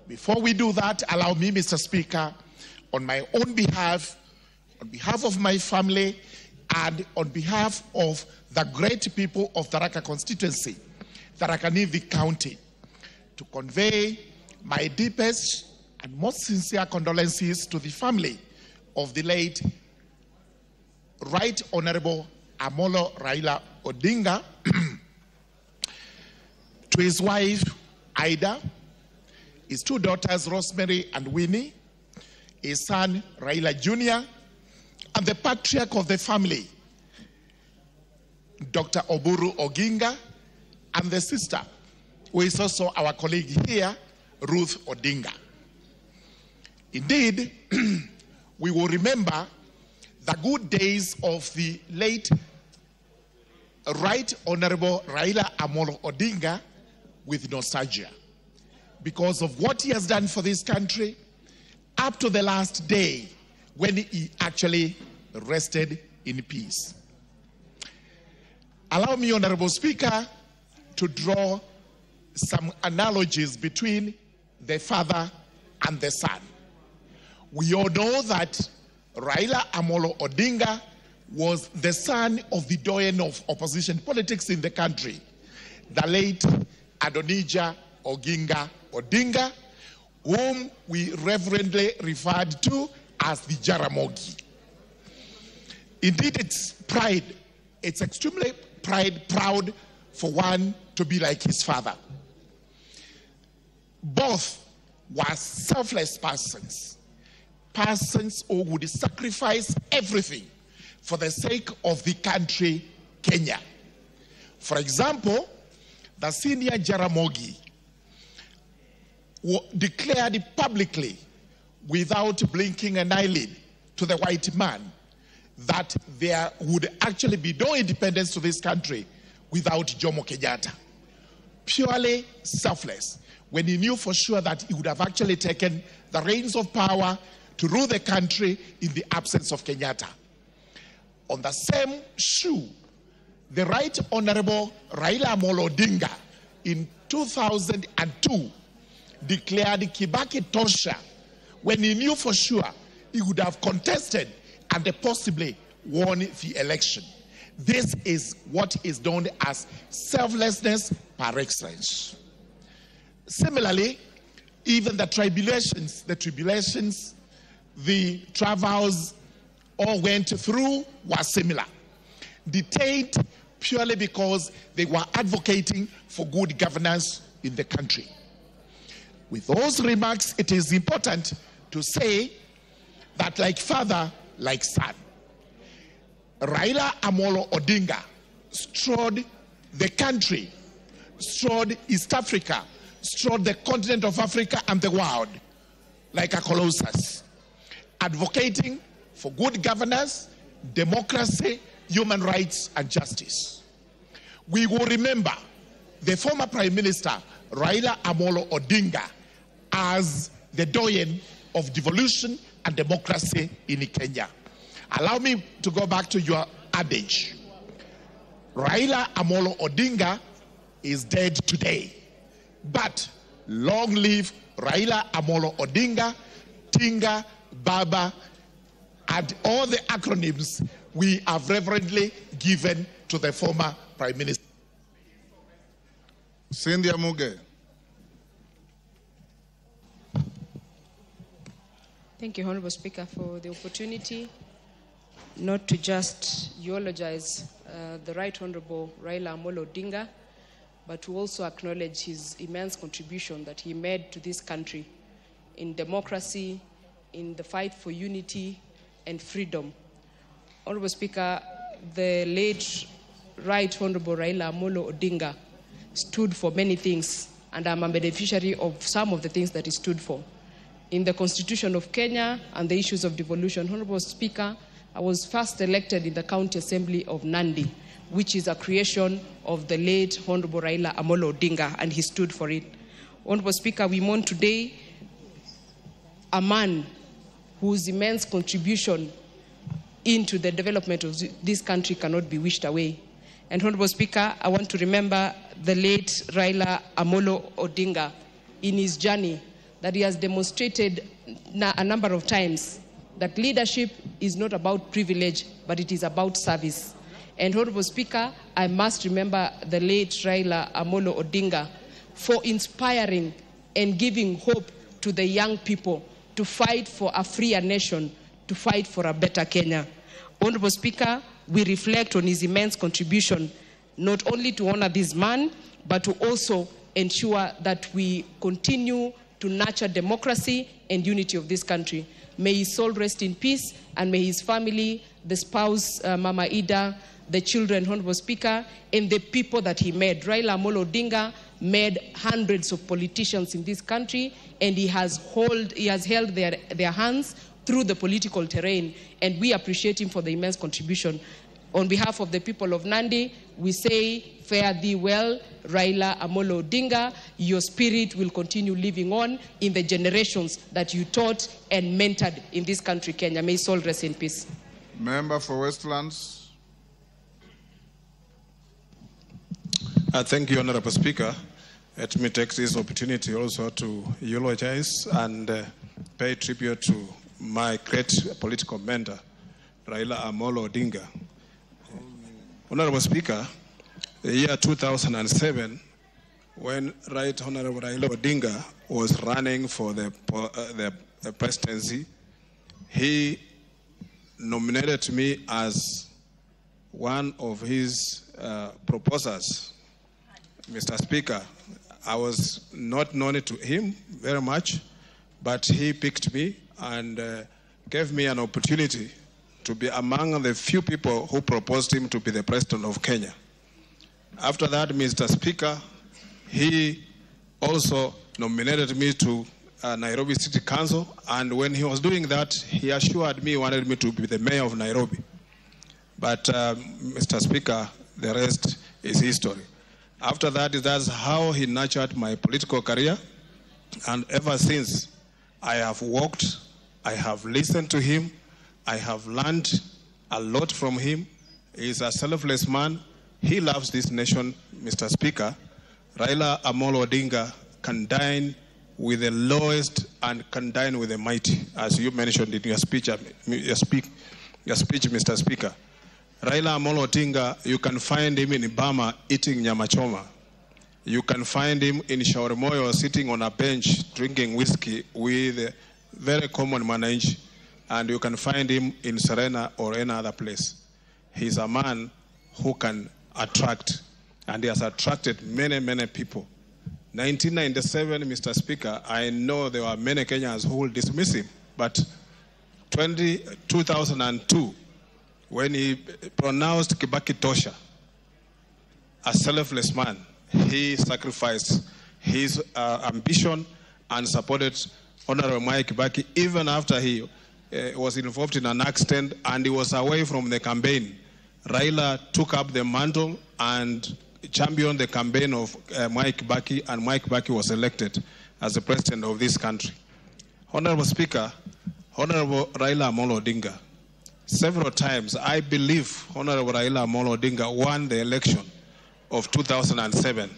Before we do that, allow me, Mr. Speaker, on my own behalf, on behalf of my family, and on behalf of the great people of Tharaka constituency, Tharaka Nithi County, to convey my deepest and most sincere condolences to the family of the late Right Honorable Amolo Raila Odinga, to his wife Ida, his two daughters Rosemary and Winnie, his son Raila Jr., and the patriarch of the family, Dr. Oburu Oginga, and the sister, who is also our colleague here, Ruth Odinga. Indeed, we will remember the good days of the late Right Honorable Raila Amolo Odinga with nostalgia because of what he has done for this country up to the last day when he actually rested in peace. Allow me, Honorable Speaker, to draw some analogies between the father and the son. We all know that Raila Amolo Odinga was the son of the doyen of opposition politics in the country, the late Adonija Oginga Odinga, whom we reverently referred to as the Jaramogi. Indeed, it's extremely proud for one to be like his father. Both were selfless persons who would sacrifice everything for the sake of the country, Kenya. For example, the senior Jaramogi declared publicly, without blinking an eyelid, to the white man that there would actually be no independence to this country without Jomo Kenyatta. Purely selfless, when he knew for sure that he would have actually taken the reins of power to rule the country in the absence of Kenyatta. On the same shoe, the Right Honorable Raila Amolo Odinga in 2002 declared Kibaki Tosha when he knew for sure he would have contested and possibly won the election. This is what is known as selflessness par excellence. Similarly, even the tribulations, the travails all went through were similar. Detained purely because they were advocating for good governance in the country. With those remarks, it is important to say that like father, like son, Raila Amolo Odinga strode the country, strode East Africa, strode the continent of Africa and the world like a colossus, advocating for good governance, democracy, human rights, and justice. We will remember the former Prime Minister, Raila Amolo Odinga, as the doyen of devolution and democracy in Kenya. Allow me to go back to your adage. Raila Amolo Odinga is dead today, but long live Raila Amolo Odinga, Tinga, Baba, and all the acronyms we have reverently given to the former Prime Minister. Cynthia Muge. Thank you, Honorable Speaker, for the opportunity not to just eulogize the Right Honorable Raila Amolo Odinga, but to also acknowledge his immense contribution that he made to this country in democracy, in the fight for unity and freedom. Honorable Speaker, the late Right Honorable Raila Amolo Odinga stood for many things, and I'm a beneficiary of some of the things that he stood for. In the Constitution of Kenya and the issues of devolution, Honorable Speaker, I was first elected in the County Assembly of Nandi, which is a creation of the late Honorable Raila Amolo Odinga, and he stood for it. Honorable Speaker, we mourn today a man whose immense contribution into the development of this country cannot be wished away. And Honorable Speaker, I want to remember the late Raila Amolo Odinga in his journey that he has demonstrated a number of times that leadership is not about privilege, but it is about service. And Honorable Speaker, I must remember the late Raila Amolo Odinga for inspiring and giving hope to the young people to fight for a freer nation, to fight for a better Kenya. Honorable Speaker, we reflect on his immense contribution, not only to honor this man, but to also ensure that we continue to nurture democracy and unity of this country. May his soul rest in peace, and may his family, the spouse, Mama Ida, the children, Honorable Speaker, and the people that he made. Raila Amolo Odinga made hundreds of politicians in this country, and he has held their hands through the political terrain, and we appreciate him for the immense contribution. On behalf of the people of Nandi, we say, fare thee well, Raila Amolo Odinga. Your spirit will continue living on in the generations that you taught and mentored in this country, Kenya. May his soul rest in peace. Member for Westlands. Thank you, Honorable Speaker. Let me take this opportunity also to eulogize and pay tribute to my great political mentor, Raila Amolo Odinga. Honorable Speaker, the year 2007, when Right Honorable Raila Odinga was running for the presidency, he nominated me as one of his proposers. Mr. Speaker, I was not known to him very much, but he picked me and gave me an opportunity to be among the few people who proposed him to be the president of Kenya. After that, Mr. Speaker, he also nominated me to Nairobi City Council, and when he was doing that, he assured me he wanted me to be the mayor of Nairobi. But Mr. Speaker, the rest is history. After that, that's how he nurtured my political career, and ever since, I have walked, I have listened to him, I have learned a lot from him. He's a selfless man. He loves this nation, Mr. Speaker. Raila Amolo Odinga can dine with the lowest and can dine with the mighty, as you mentioned in your speech, Mr. Speaker. Raila Amolo Odinga, you can find him in Ibama eating nyama choma. You can find him in Shaurimoyo sitting on a bench drinking whiskey with a very common manage. And you can find him in Serena or any other place. He's a man who can attract, and he has attracted many, many people. 1997, Mr. Speaker, I know there were many Kenyans who will dismiss him, but 2002, when he pronounced Kibaki Tosha, a selfless man, he sacrificed his ambition and supported Honorable Mwai Kibaki even after he was involved in an accident and he was away from the campaign. Raila took up the mantle and championed the campaign of Mwai Kibaki, and Mwai Kibaki was elected as the president of this country. Honorable Speaker, Honorable Raila Amolo Odinga, several times I believe Honorable Raila Amolo Odinga won the election of 2007,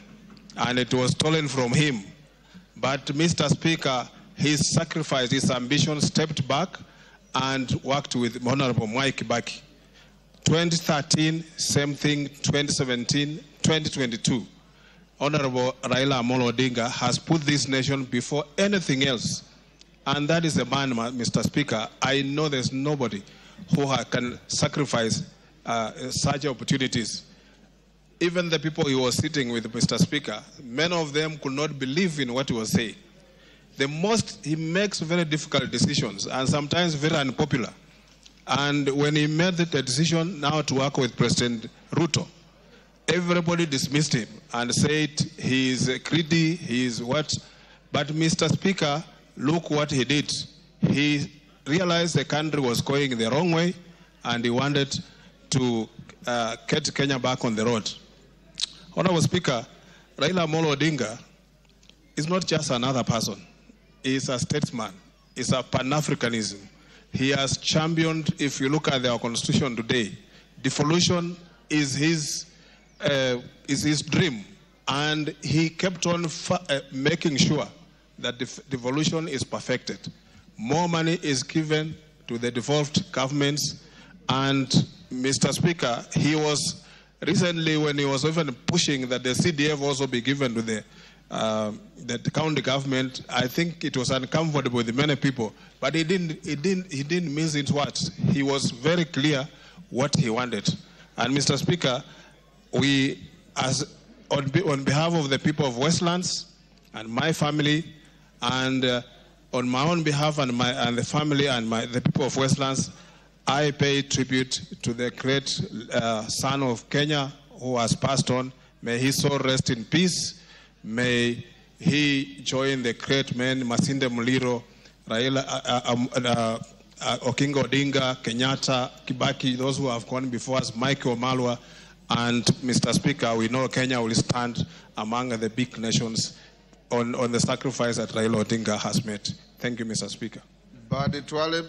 and it was stolen from him. But Mr. Speaker, he sacrificed his ambition, stepped back, and worked with Honorable Mwai Kibaki. 2013, same thing, 2017, 2022. Honorable Raila Amolo Odinga has put this nation before anything else. And that is the man, Mr. Speaker. I know there's nobody who can sacrifice such opportunities. Even the people he was sitting with, Mr. Speaker, many of them could not believe in what he was saying. He makes very difficult decisions and sometimes very unpopular. And when he made the decision now to work with President Ruto, everybody dismissed him and said he is greedy, he is what. But Mr. Speaker, look what he did. He realized the country was going the wrong way and he wanted to get Kenya back on the road. Honorable Speaker, Raila Amolo Odinga is not just another person. He is a statesman. He's a Pan-Africanism. He has championed, if you look at our constitution today, devolution is his dream. And he kept on making sure that devolution is perfected. More money is given to the devolved governments. And Mr. Speaker, he was recently, when he was even pushing that the CDF also be given to the the county government, I think it was uncomfortable with many people, but he didn't mince his words. He was very clear what he wanted. And Mr. Speaker, we, on behalf of the people of Westlands and my family, and on my own behalf and the family and the people of Westlands, I pay tribute to the great son of Kenya who has passed on. May his soul rest in peace. May he join the great men, Masinde Muliro, Raila, Odinga, Kenyatta, Kibaki, those who have gone before us, Michael Malwa, and Mr. Speaker, we know Kenya will stand among the big nations on the sacrifice that Raila Odinga has made. Thank you, Mr. Speaker. Badi Twalib.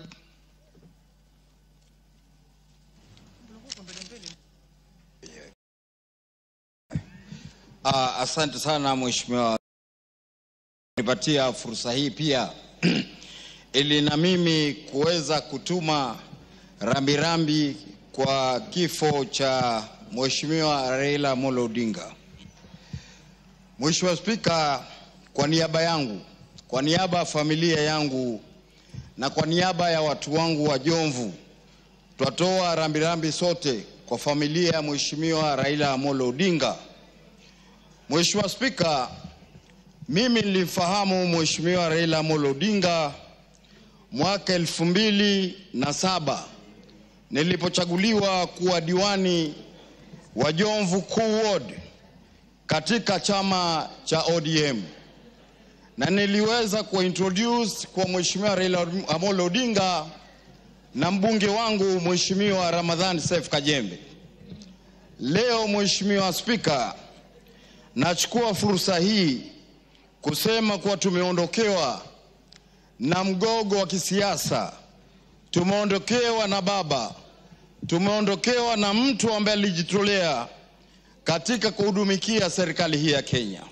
Asante sana mheshimiwa nipatia fursa hii pia ili na mimi kuweza kutuma rambirambi kwa kifo cha mheshimiwa Raila Amolo Odinga. Mheshimiwa Spika, kwa niaba yangu, kwa niaba ya familia yangu na kwa niaba ya watu wangu wa Jomvu, twatoa rambirambi sote kwa familia ya mheshimiwa Raila Amolo Odinga. Mheshimiwa Spika, mimi nilifahamu mheshimiwa Raila Amolo Odinga mwaka 2007 nilipochaguliwa kuwa diwani wa Jomvu Kuu Ward katika chama cha ODM, na niliweza kuintroduce kwa mheshimiwa Raila Amolo Odinga na mbunge wangu mheshimiwa Ramadhan Seif Kajembe. Leo mheshimiwa Spika, nachukua fursa hii kusema kuwa tumeondokewa na mgogo wa kisiasa, tumeondokewa na baba, tumeondokewa na mtu ambaye alijitolea katika kuhudumikia serikali hii ya Kenya.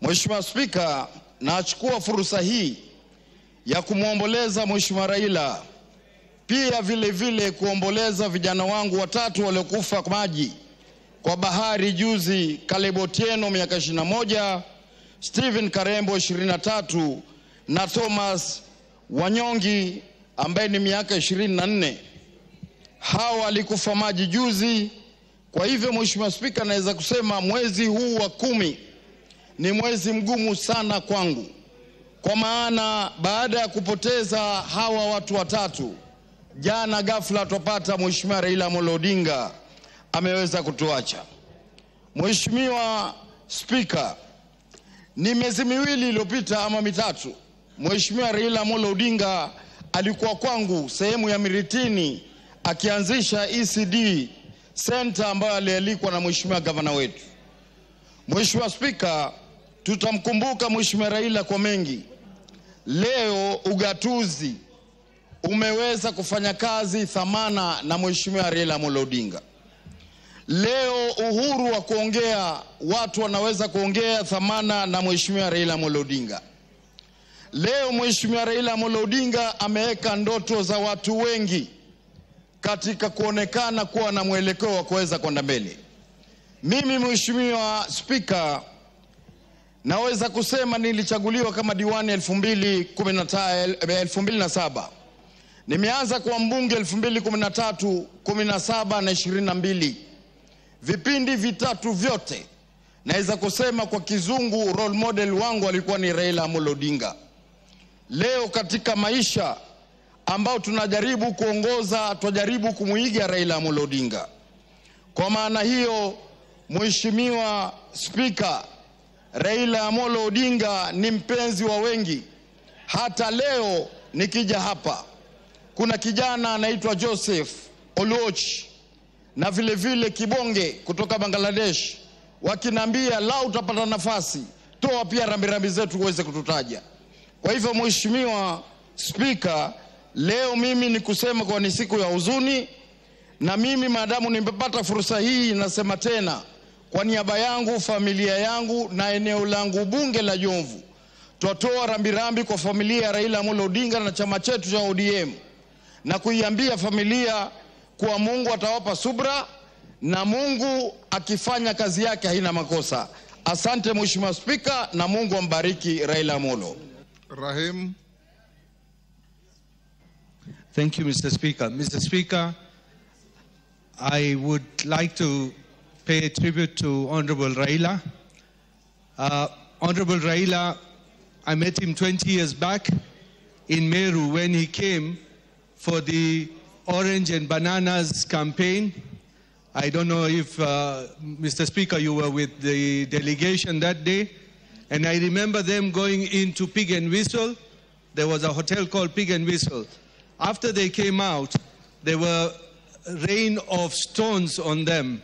Mheshimiwa Spika, nachukua fursa hii ya kumwomboleza mheshimiwa Raila, pia vile vile kuomboleza vijana wangu watatu waliokufa kwa maji kwa bahari juzi, Caleb Otieno miaka 21, Stephen Karembo 23 na Thomas Wanyongi ambaye ni miaka 24. Hawa walikufa maji juzi. Kwa hivyo Mheshimiwa Spika, naweza kusema mwezi huu wa 10 ni mwezi mgumu sana kwangu, kwa maana baada ya kupoteza hawa watu watatu, jana ghafla tupata mheshimiwa Raila Amolo Odinga ameweza kutuacha. Mheshimiwa Spika, ni miezi miwili iliyopita ama mitatu, mheshimiwa Raila Amolo Odinga alikuwa kwangu sehemu ya Miritini akianzisha ECD Center ambayo alialikwa na mheshimiwa gavana wetu. Mheshimiwa Spika, tutamkumbuka mheshimiwa Raila kwa mengi. Leo ugatuzi umeweza kufanya kazi thamana na mheshimiwa Raila Amolo Odinga. Leo uhuru wa kuongea, watu wanaweza kuongea thamana na mheshimiwa Raila Amolo Odinga. Leo mheshimiwa Raila Amolo Odinga ameweka ndoto za watu wengi katika kuonekana kuwa na mwelekeo wa kuweza kwenda mbele. Mimi mheshimiwa Spika, naweza kusema nilichaguliwa kama diwani 2007. Nimeanza kuwa mbunge 2013, 17 na 22. Vipindi vitatu vyote naweza kusema kwa kizungu role model wangu alikuwa ni Raila Amolo Odinga. Leo katika maisha ambao tunajaribu kuongoza, tunajaribu kumuiga Raila Amolo Odinga. Kwa maana hiyo mheshimiwa Spika, Raila Amolo Odinga ni mpenzi wa wengi. Hata leo nikija hapa, kuna kijana anaitwa Joseph Oluoch na vile vile Kibonge kutoka Bangladesh wakinambia la utapata nafasi, toa pia rambirambi zetu uweze kututaja. Kwa hivyo mheshimiwa Spika, leo mimi ni kusema kwa ni siku ya huzuni, na mimi maadamu nimepata fursa hii nasema tena kwa niaba yangu, familia yangu na eneo langu bunge la Jomvu, tutoa rambirambi kwa familia ya Raila Amolo Odinga na chama chetu cha ODM, na kuiambia familia kuwa Mungu atawapa subra na Mungu akifanya kazi yake haina makosa. Asante Mheshimiwa Spika, na Mungu ambariki Raila Amolo. Rahim. Thank you, Mr. Speaker. Mr. Speaker, I would like to pay tribute to Honorable Raila. Honorable Raila, I met him 20 years back in Meru when he came for the Orange and Bananas campaign. I don't know if, Mr. Speaker, you were with the delegation that day. And I remember them going into Pig and Whistle. There was a hotel called Pig and Whistle. After they came out, there were rain of stones on them.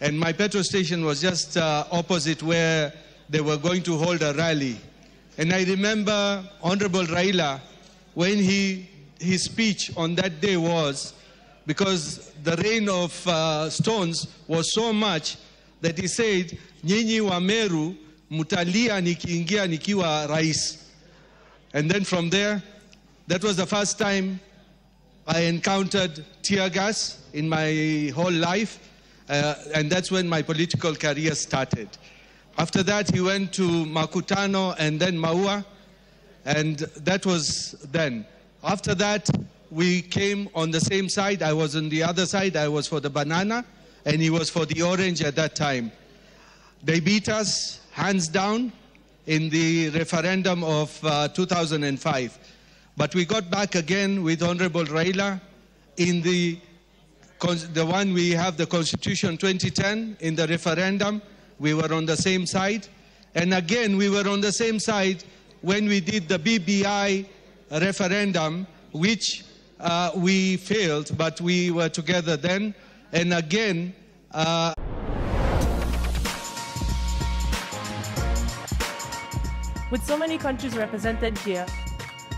And my petrol station was just opposite where they were going to hold a rally. And I remember Honorable Raila, when his speech on that day was, because the rain of stones was so much that he said, Nyinyi wa Meru mutalia nikiingia nikiwa rais. And then from there, that was the first time I encountered tear gas in my whole life. And that's when my political career started. After that, he went to Makutano and then Maua. And that was then. After that, we came on the same side. I was on the other side. I was for the banana, and he was for the orange at that time. They beat us hands down in the referendum of 2005. But we got back again with Honorable Raila in the one we have, the Constitution 2010, in the referendum. We were on the same side. And again, we were on the same side when we did the BBI referendum, which we failed, but we were together then. And again, with so many countries represented here,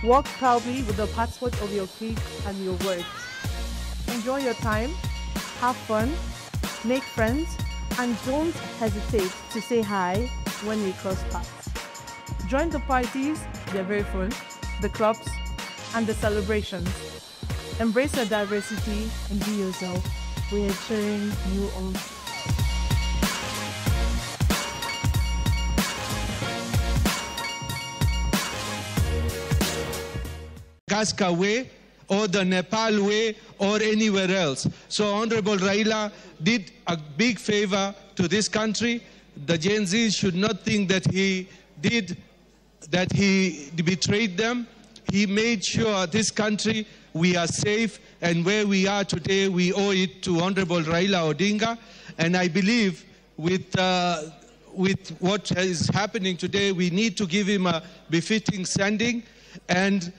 walk proudly with the passport of your creed and your words. Enjoy your time, have fun, make friends, and don't hesitate to say hi when we cross paths. Join the parties, they're very fun, the clubs, and the celebrations. Embrace your diversity and be yourself. We are cheering you on. Madagascar way, or the Nepal way, or anywhere else. So Honorable Raila did a big favor to this country. The Gen Zs should not think that he betrayed them. He made sure this country, we are safe, and where we are today, we owe it to Honorable Raila Odinga. And I believe with what is happening today, we need to give him a befitting standing. And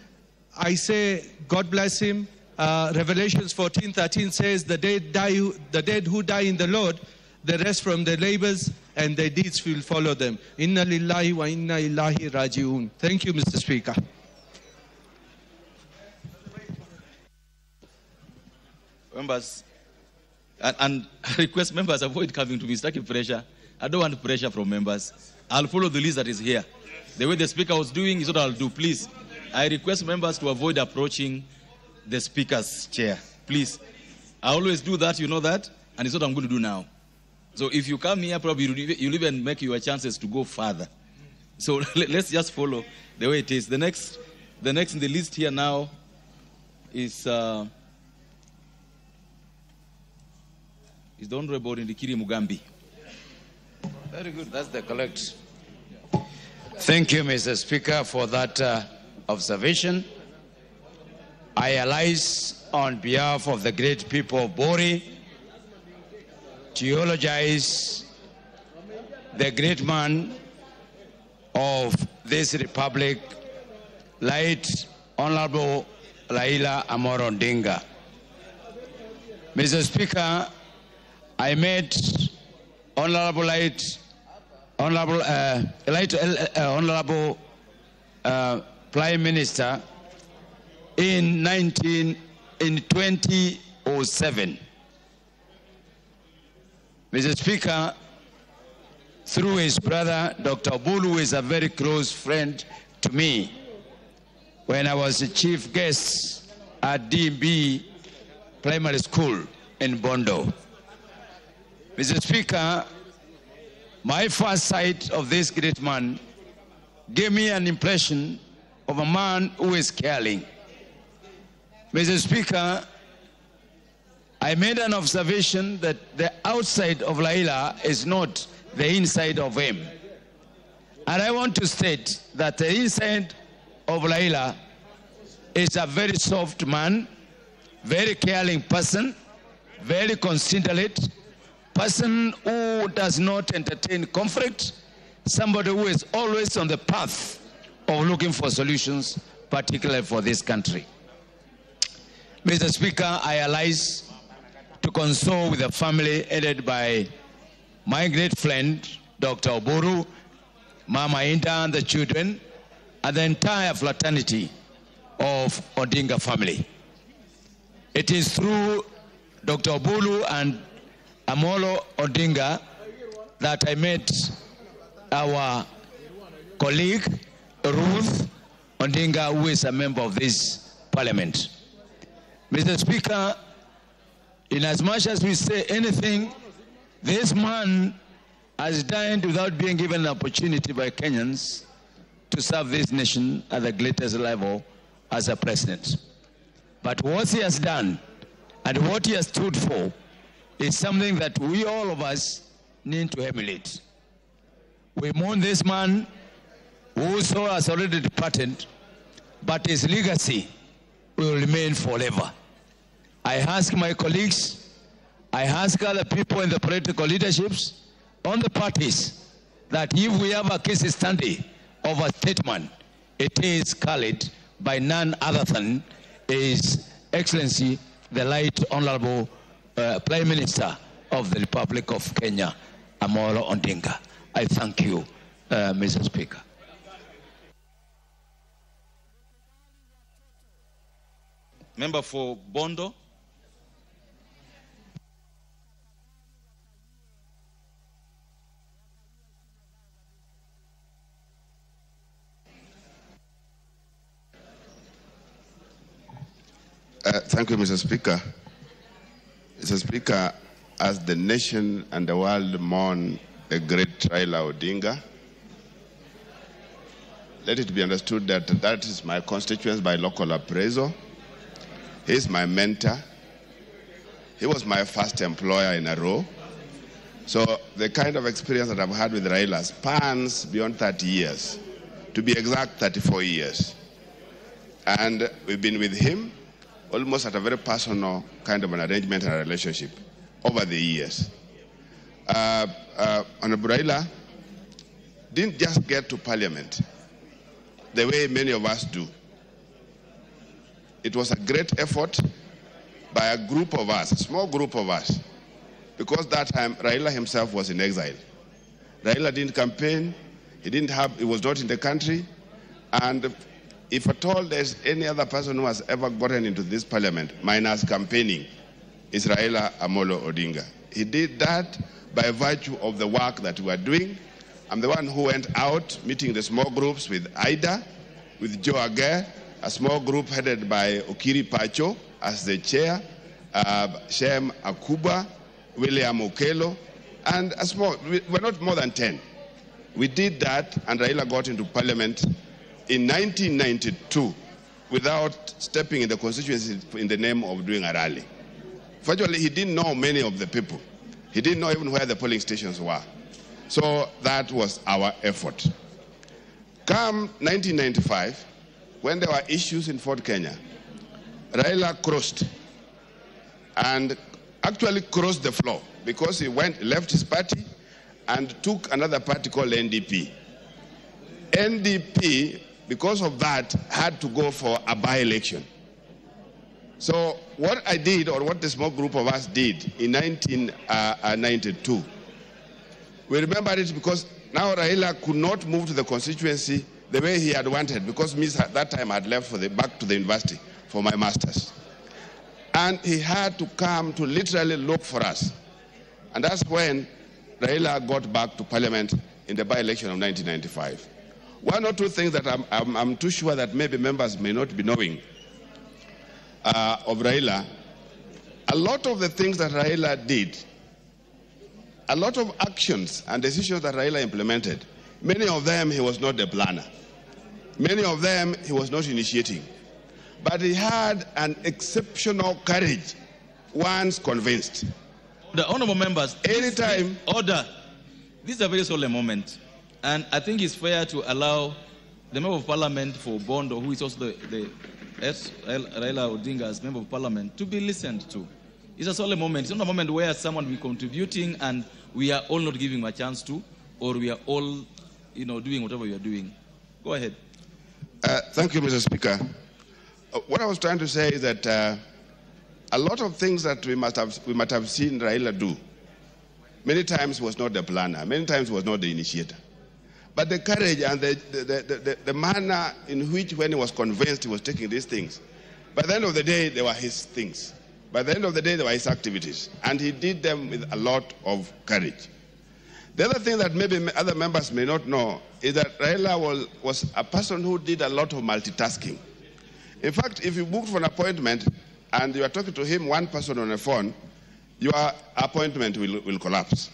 I say, God bless him. Revelations 14:13 says, the dead who die in the Lord, they rest from their labors, and their deeds will follow them. Inna lillahi wa inna ilahi raji'un. Thank you, Mr. Speaker. Members, and I request members avoid coming to me, stacking pressure. I don't want pressure from members. I'll follow the list that is here. The way the speaker was doing is what I'll do, please. I request members to avoid approaching the speaker's chair, please. I always do that, you know that, and it's what I'm going to do now. So if you come here, probably you'll even make your chances to go further. So let's just follow the way it is. The next in the list here now is the Honorable Ndikiri Mugambi. Very good, that's the correct. Thank you, Mr. Speaker, for that observation. I arise on behalf of the great people of Bori to eulogize the great man of this republic, late Honorable Raila Amolo Odinga. Mr. Speaker, I met Honorable Prime Minister in 2007. Mr. Speaker, through his brother, Dr. Bulu, who is a very close friend to me, when I was a chief guest at DB Primary School in Bondo. Mr. Speaker, my first sight of this great man gave me an impression of a man who is caring. Mr. Speaker, I made an observation that the outside of Raila is not the inside of him. And I want to state that the inside of Raila is a very soft man, very caring person, very considerate, person who does not entertain conflict, somebody who is always on the path of looking for solutions, particularly for this country. Mr. Speaker, I arise to console with the family headed by my great friend, Dr. Oburu, Mama Inda and the children, and the entire fraternity of Odinga family. It is through Dr. Oburu and Amolo Odinga that I met our colleague, Ruth Odinga, who is a member of this parliament. Mr. Speaker, in as much as we say anything, this man has died without being given an opportunity by Kenyans to serve this nation at the greatest level as a president. But what he has done and what he has stood for is something that we, all of us, need to emulate. We mourn this man who soul has already departed, but his legacy will remain forever. I ask my colleagues, I ask other people in the political leaderships on the parties that if we have a case study of a statement, it is carried by none other than His Excellency, the Right Honorable Prime Minister of the Republic of Kenya, Amolo Odinga. I thank you, Mr. Speaker. Member for Bondo. Thank you, Mr. Speaker. Mr. Speaker, as the nation and the world mourn the great Raila Odinga, let it be understood that that is my constituents by local appraisal. He is my mentor. He was my first employer in a row. So the kind of experience that I've had with Raila spans beyond 30 years, to be exact, 34 years. And we've been with him almost at a very personal kind of an arrangement and a relationship over the years. Honorable Raila didn't just get to Parliament the way many of us do. It was a great effort by a group of us, a small group of us, because that time Raila himself was in exile. Raila didn't campaign, he was not in the country, and if at all there's any other person who has ever gotten into this parliament, minus campaigning, is Raila Amolo Odinga. He did that by virtue of the work that we are doing. I'm the one who went out meeting the small groups with Ida, with Joe Aguirre, a small group headed by Okiri Pacho as the chair, Shem Akuba, William Okelo, and we're not more than 10. We did that, and Raila got into parliament in 1992 without stepping in the constituency in the name of doing a rally. Fortunately, he didn't know many of the people. He didn't know even where the polling stations were. So that was our effort. Come 1995, when there were issues in Fort Kenya, Raila crossed and actually crossed the floor because he left his party and took another party called NDP. NDP, because of that, had to go for a by-election. So what I did, or what the small group of us did in 1992, we remember it because now Raila could not move to the constituency the way he had wanted, because me at that time had left back to the university for my master's. And he had to come to literally look for us. And that's when Raila got back to parliament in the by-election of 1995. One or two things that I'm too sure that maybe members may not be knowing of Raila. A lot of the things that Raila did a lot of actions and decisions that Raila implemented, many of them he was not the planner. Many of them he was not initiating. But he had an exceptional courage once convinced. The honorable members, anytime. Order. This is a very solemn moment. And I think it's fair to allow the member of parliament for Bondo, who is also the Raila Odinga as member of parliament, to be listened to. It's a solemn moment. It's not a moment where someone will be contributing and we are all not giving him a chance to, or we are all, doing whatever we are doing. Go ahead. Thank you, Mr. Speaker. What I was trying to say is that a lot of things that we might have seen Raila do, many times was not the planner, many times was not the initiator. But the courage and the manner in which, when he was convinced, he was taking these things, by the end of the day, they were his things. By the end of the day, they were his activities. And he did them with a lot of courage. The other thing that maybe other members may not know is that Raila was a person who did a lot of multitasking. In fact, if you booked for an appointment and you are talking to him, one person on the phone, your appointment will collapse.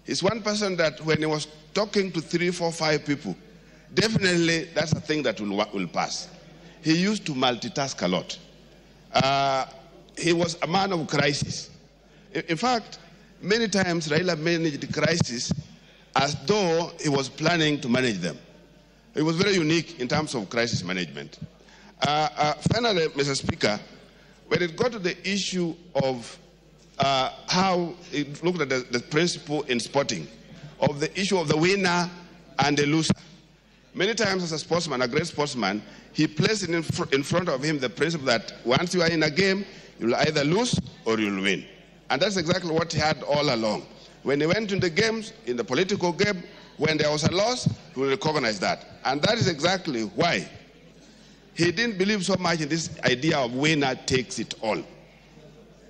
He's one person that when he was talking to 3, 4, 5 people, definitely that's a thing that will pass. He used to multitask a lot. He was a man of crisis. In fact, many times Raila managed the crisis as though he was planning to manage them. He was very unique in terms of crisis management. Finally, Mr. Speaker, when it got to the issue of how it looked at the principle in sporting, of the issue of the winner and the loser. Many times as a sportsman, a great sportsman, he placed in front of him the principle that once you are in a game, you'll either lose or you'll win. And that's exactly what he had all along. When he went in the games, in the political game, when there was a loss, he will recognize that. And that is exactly why he didn't believe so much in this idea of winner takes it all.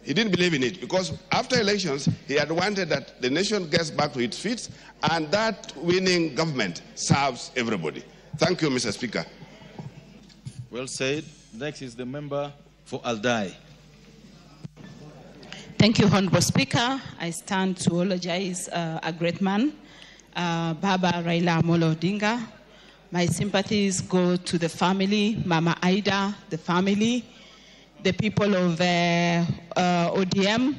He didn't believe in it because after elections, he had wanted that the nation gets back to its feet and that winning government serves everybody. Thank you, Mr. Speaker. Well said. Next is the member for Aldai. Thank you, Honorable Speaker. I stand to eulogize a great man, Baba Raila Amolo Odinga. My sympathies go to the family, Mama Aida, the family, the people of ODM,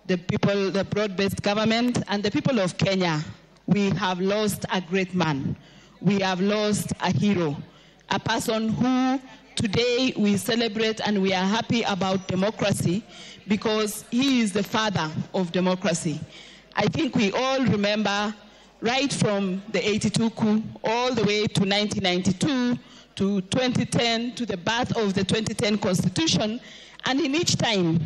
the people, the broad-based government, and the people of Kenya. We have lost a great man. We have lost a hero, a person who today we celebrate and we are happy about democracy because he is the father of democracy. I think we all remember right from the 82 coup all the way to 1992 to 2010 to the birth of the 2010 Constitution, and in each time,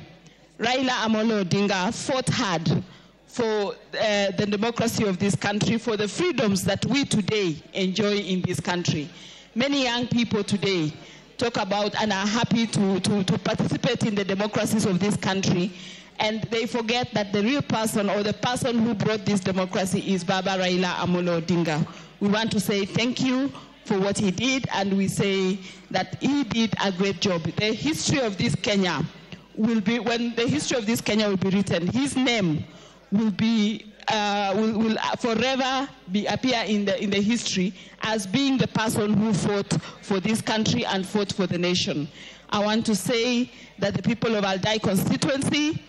Raila Amolo Odinga fought hard for the democracy of this country, for the freedoms that we today enjoy in this country. Many young people today talk about and are happy to participate in the democracies of this country, and they forget that the real person or the person who brought this democracy is Baba Raila Amolo Odinga. We want to say thank you for what he did, and we say that he did a great job. The history of this Kenya will be, when the history of this Kenya will be written, his name will be will forever appear in the history as being the person who fought for this country and fought for the nation. I want to say that the people of Aldai constituency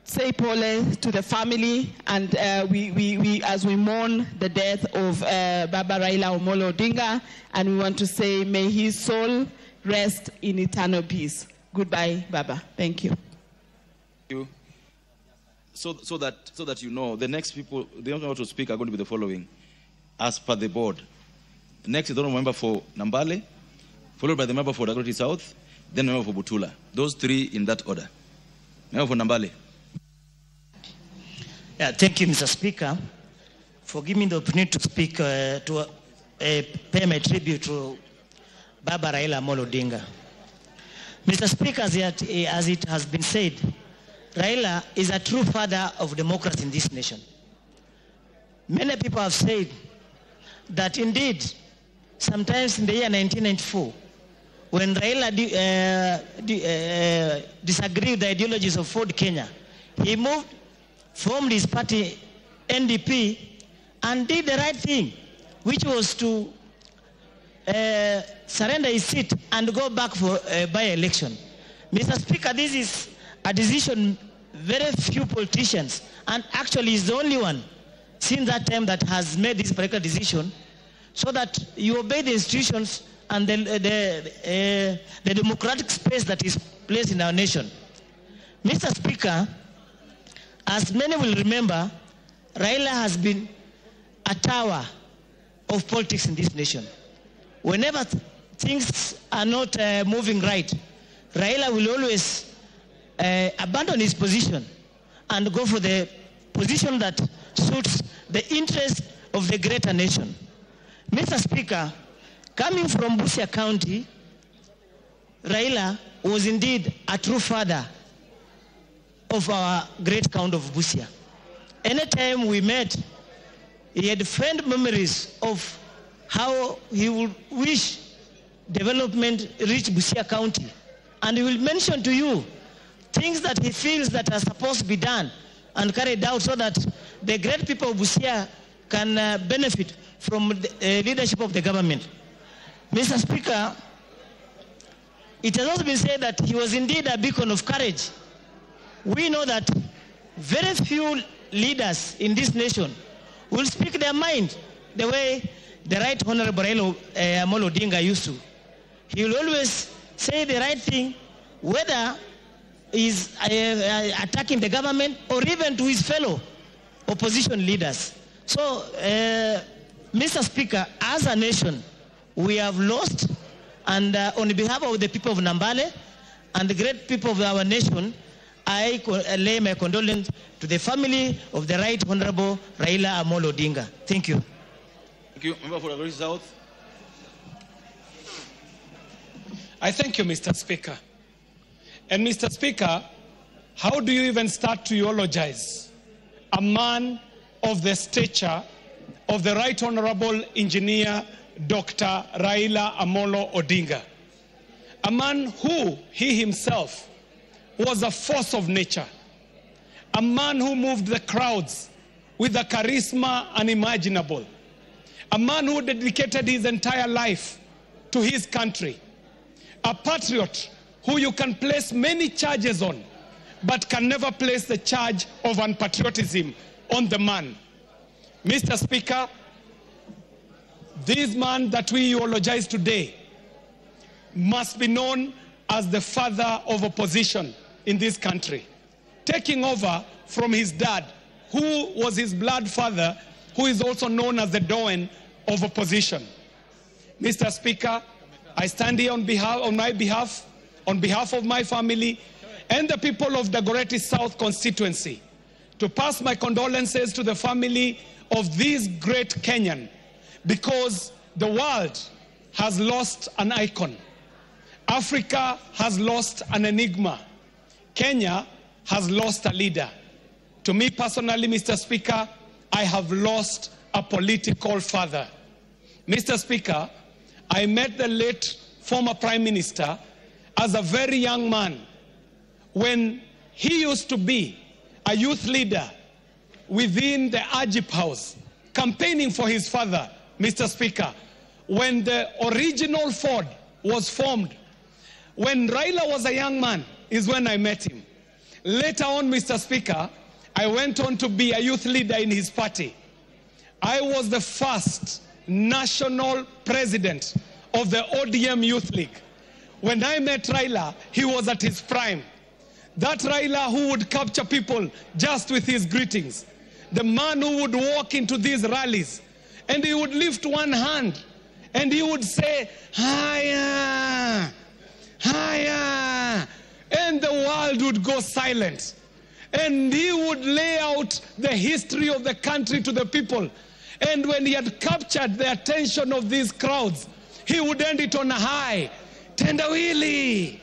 say pole to the family, and we as we mourn the death of Baba Raila Amolo Odinga, and we want to say may his soul rest in eternal peace. Goodbye, Baba. Thank you. Thank you. So that you know, the next people, the only one to speak are going to be the following, as per the board. Next is the member for Nambale, followed by the member for Dagoretti South, then the member for Butula. Those three in that order. Member for Nambale. Yeah, thank you, Mr. Speaker, for giving me the opportunity to speak, pay my tribute to Baba Raila Amolo Odinga. Mr. Speaker, as it has been said, Raila is a true father of democracy in this nation. Many people have said that indeed, sometimes in the year 1994, when Raila disagreed with the ideologies of Ford Kenya, he formed his party NDP and did the right thing, which was to surrender his seat and go back for a by-election. Mr. Speaker, this is a decision very few politicians, and actually is the only one since that time that has made this particular decision, so that you obey the institutions and the democratic space that is placed in our nation. Mr. Speaker, as many will remember, Raila has been a tower of politics in this nation. Whenever things are not moving right, Raila will always abandon his position and go for the position that suits the interest of the greater nation. Mr. Speaker, coming from Busia County, Raila was indeed a true father of our great county of Busia. Anytime we met, he had fond memories of how he would wish development reach Busia County. And he will mention to you things that he feels that are supposed to be done and carried out so that the great people of Busia can benefit from the leadership of the government. Mr. Speaker, it has also been said that he was indeed a beacon of courage. We know that very few leaders in this nation will speak their mind the way the Right Honorable Raila Amolo Odinga used to. He will always say the right thing, whether he's attacking the government or even to his fellow opposition leaders. So, Mr. Speaker, as a nation, we have lost, and on behalf of the people of Nambale and the great people of our nation, I lay my condolence to the family of the Right Honorable Raila Amolo Odinga. Thank you. Thank you. Member for the South. I thank you, Mr. Speaker. And Mr. Speaker, how do you even start to eulogize a man of the stature of the Right Honorable Engineer Dr. Raila Amolo Odinga? A man who, he himself, was a force of nature. A man who moved the crowds with a charisma unimaginable. A man who dedicated his entire life to his country. A patriot who you can place many charges on, but can never place the charge of unpatriotism on the man. Mr. Speaker, this man that we eulogize today must be known as the father of opposition in this country, taking over from his dad, who was his blood father, who is also known as the Doyen of opposition. Mr. Speaker, I stand here on behalf of my family and the people of the Dagoretti South constituency to pass my condolences to the family of this great Kenyan, because the world has lost an icon. Africa has lost an enigma. Kenya has lost a leader. To me personally, Mr. Speaker, I have lost a political father. Mr. Speaker, I met the late former Prime Minister as a very young man when he used to be a youth leader within the Ajip House, campaigning for his father, Mr. Speaker, when the original Ford was formed. When Raila was a young man is when I met him. Later on, Mr. Speaker, I went on to be a youth leader in his party. I was the first national president of the ODM Youth League. When I met Raila, he was at his prime. That Raila who would capture people just with his greetings. The man who would walk into these rallies and he would lift one hand and he would say, "Higher, higher," and the world would go silent. And he would lay out the history of the country to the people. And when he had captured the attention of these crowds, he would end it on a high. Tendawili,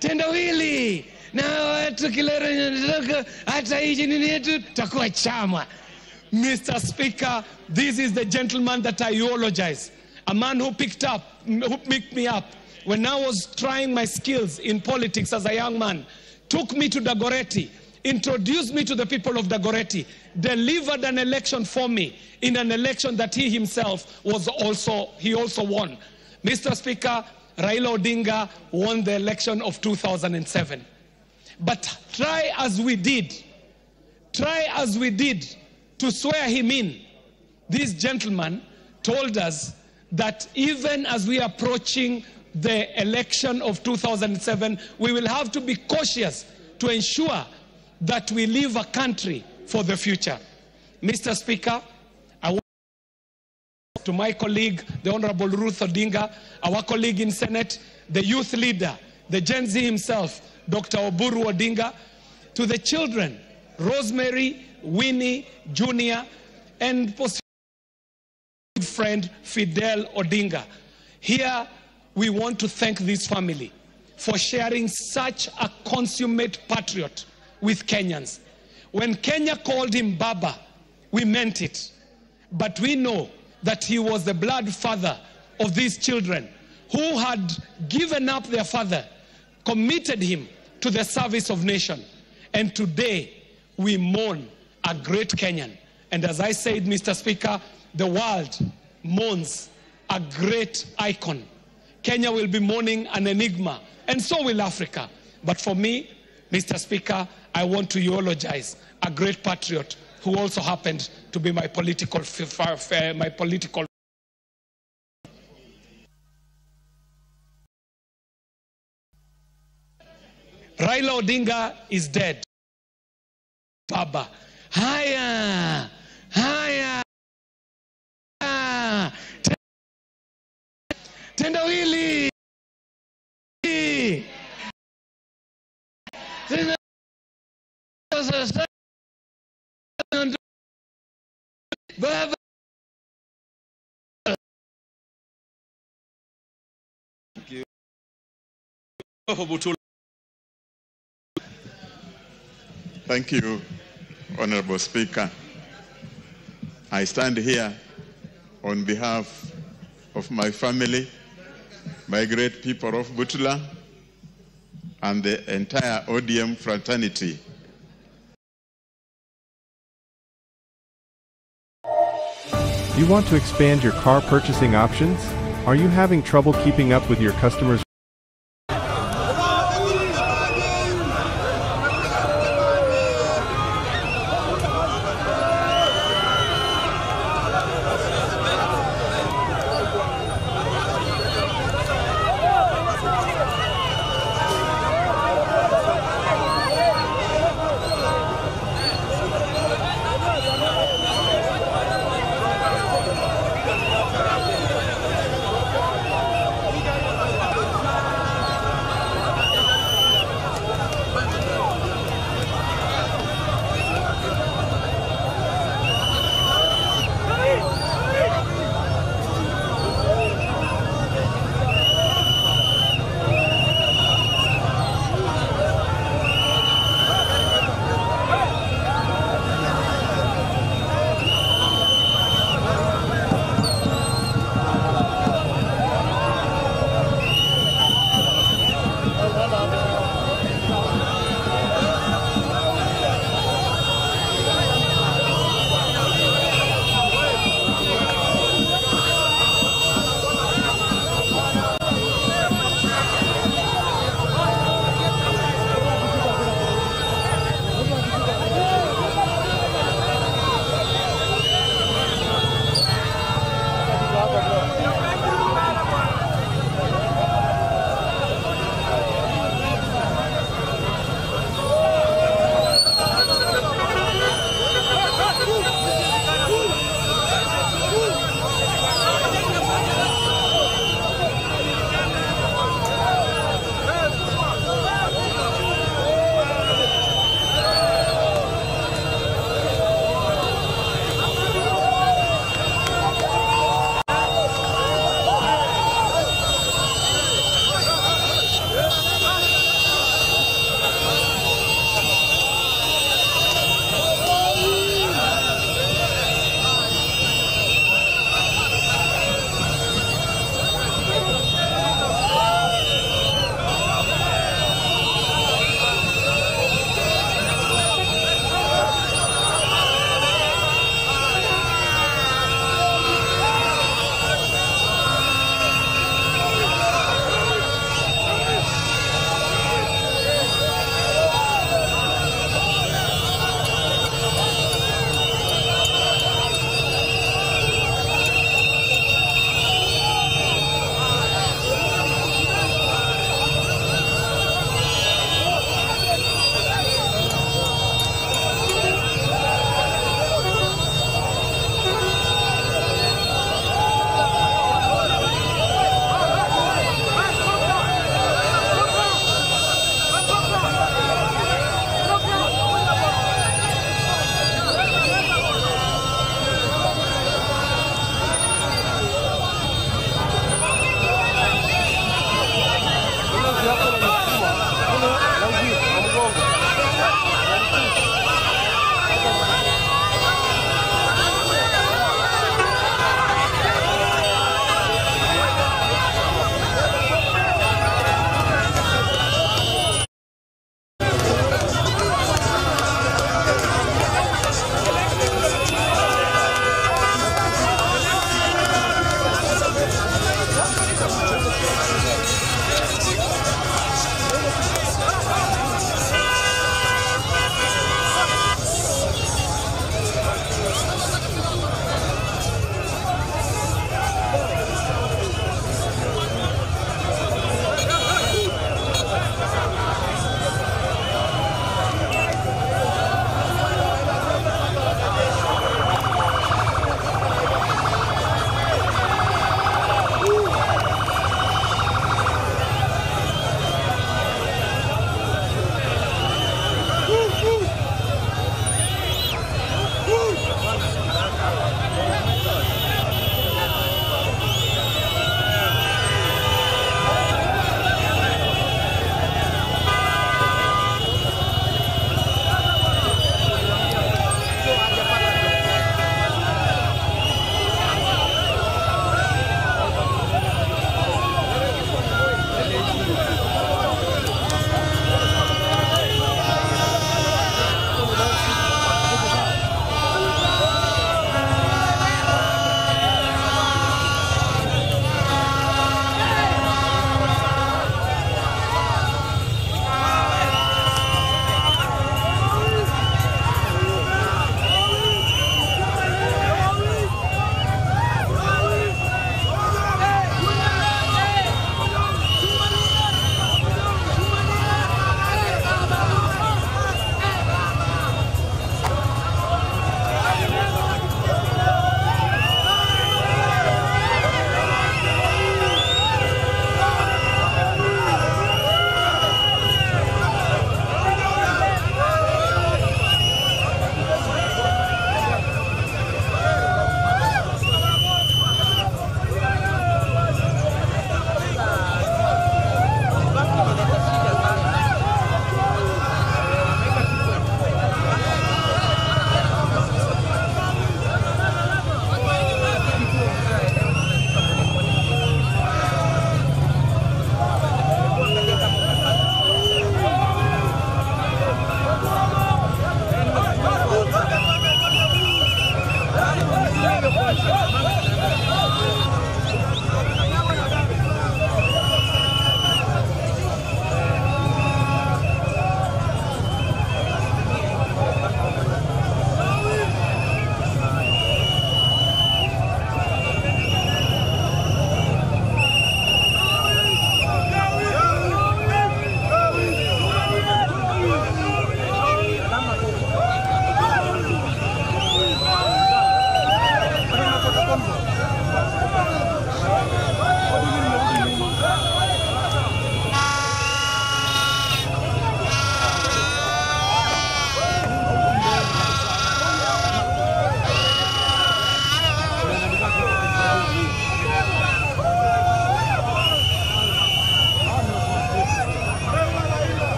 tendawili. Na tukilera hata hii nini yetu takuwa chama. Mr. Speaker, this is the gentleman that I eulogize. A man who picked me up when I was trying my skills in politics as a young man, took me to Dagoretti, introduced me to the people of Dagoretti, delivered an election for me in an election that he himself also won. Mr. Speaker, Raila Odinga won the election of 2007. But try as we did to swear him in, this gentleman told us that even as we are approaching the election of 2007, we will have to be cautious to ensure that we leave a country for the future. Mr. Speaker, I want to my colleague, the Honorable Ruth Odinga, our colleague in Senate, the youth leader, the Gen Z himself, Dr. Oburu Odinga, to the children, Rosemary, Winnie, Junior, and friend Fidel Odinga. Here we want to thank this family for sharing such a consummate patriot with Kenyans. When Kenya called him Baba, we meant it. But we know that he was the blood father of these children who had given up their father, committed him to the service of nation. And today we mourn a great Kenyan. And as I said, Mr. Speaker, the world mourns a great icon. Kenya will be mourning an enigma, and so will Africa. But for me, Mr. Speaker, I want to eulogize a great patriot who also happened to be my political Raila Odinga is dead. Baba. Haya. Haya. Tendawili. Baba. Thank you, Honorable Speaker. I stand here on behalf of my family, my great people of Butula, and the entire ODM fraternity. You want to expand your car purchasing options? Are you having trouble keeping up with your customers?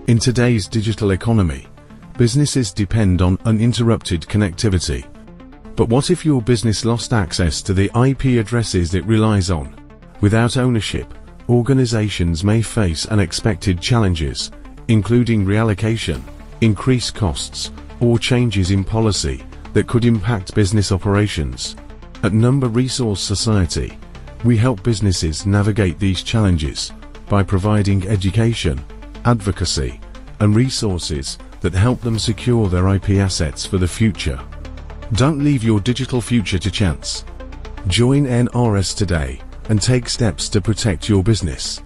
In today's digital economy, businesses depend on uninterrupted connectivity. But what if your business lost access to the IP addresses it relies on? Without ownership, organizations may face unexpected challenges, including reallocation, increased costs, or changes in policy that could impact business operations. At Number Resource Society, we help businesses navigate these challenges by providing education, advocacy, and resources that help them secure their IP assets for the future. Don't leave your digital future to chance. Join NRS today and take steps to protect your business.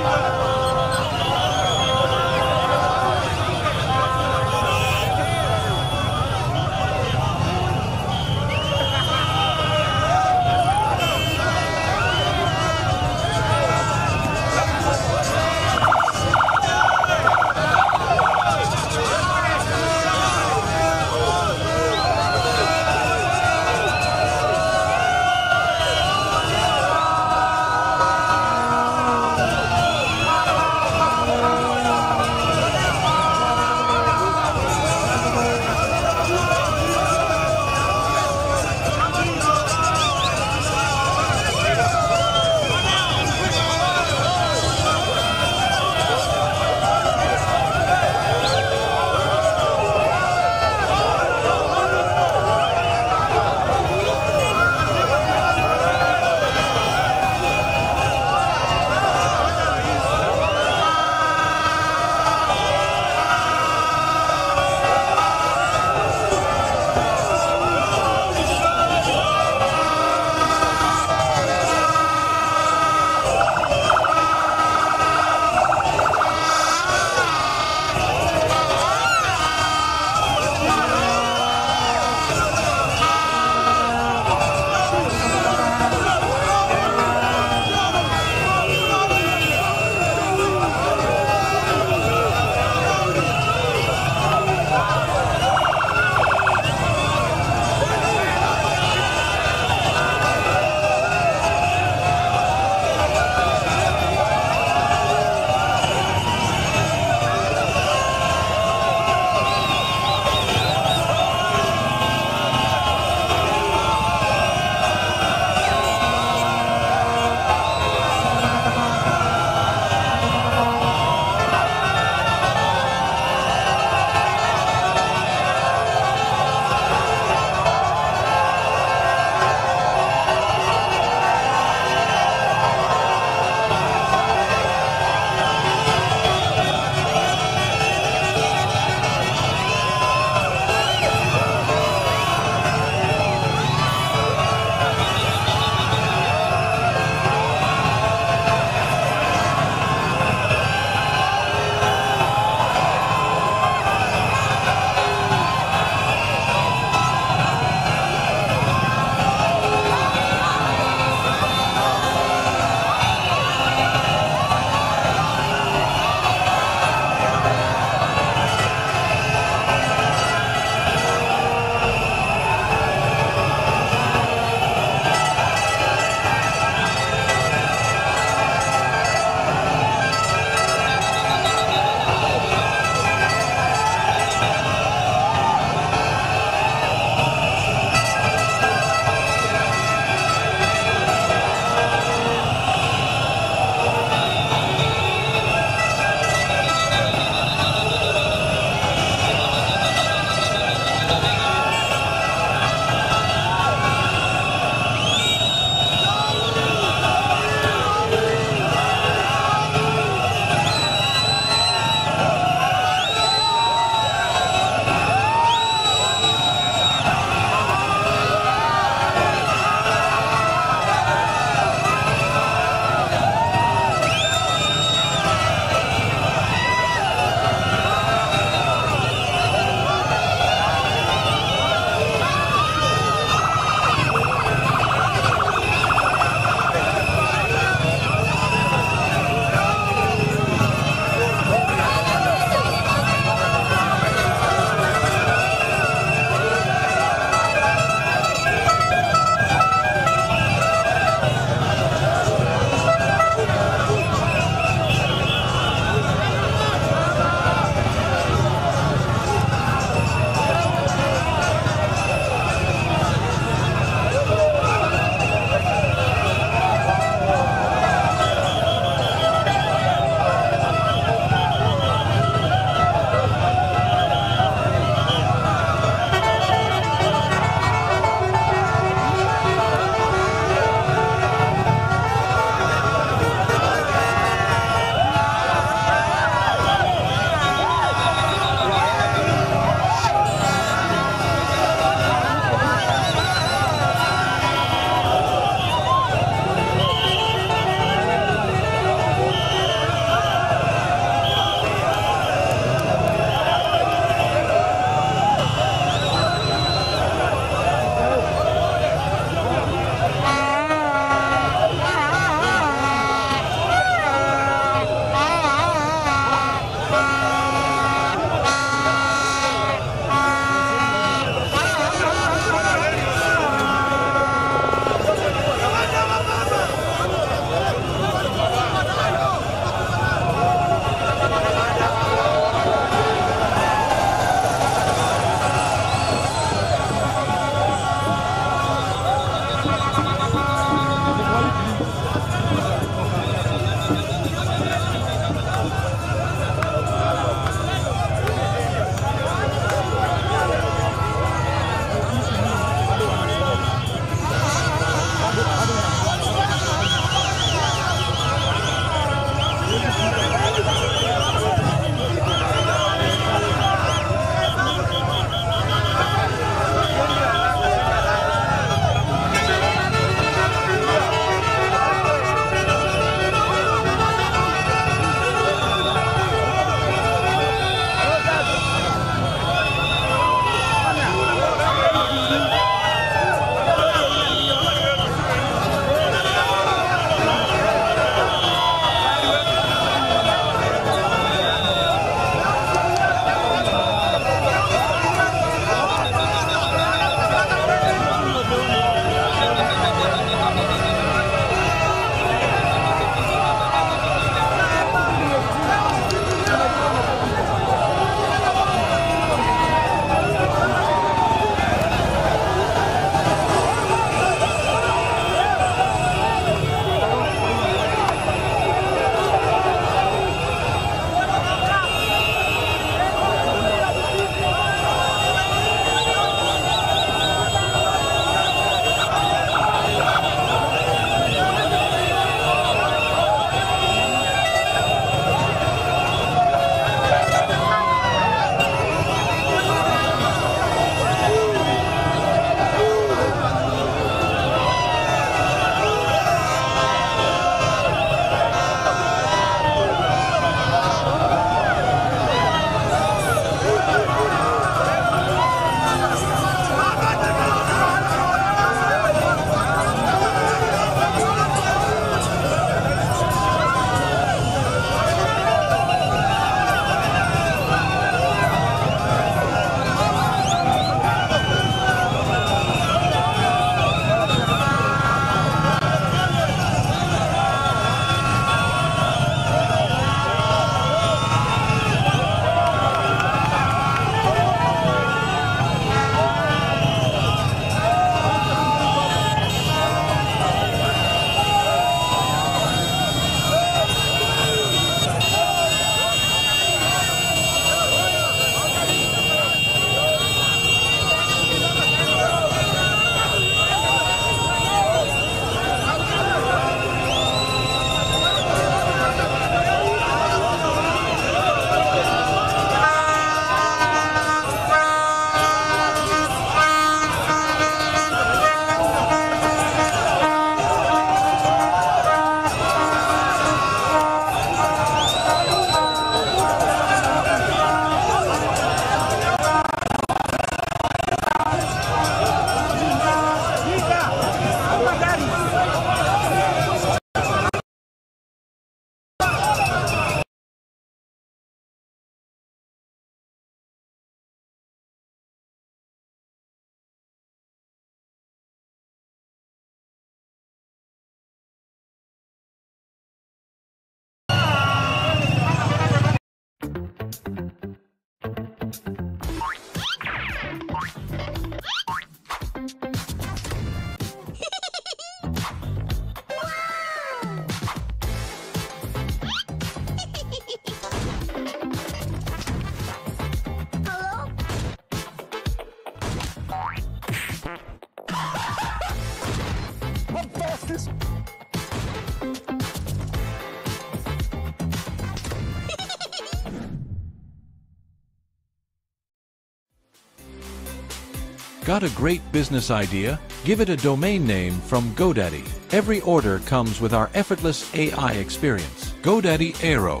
Got a great business idea? Give it a domain name from GoDaddy. Every order comes with our effortless AI experience. GoDaddy Aero.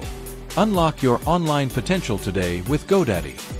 Unlock your online potential today with GoDaddy.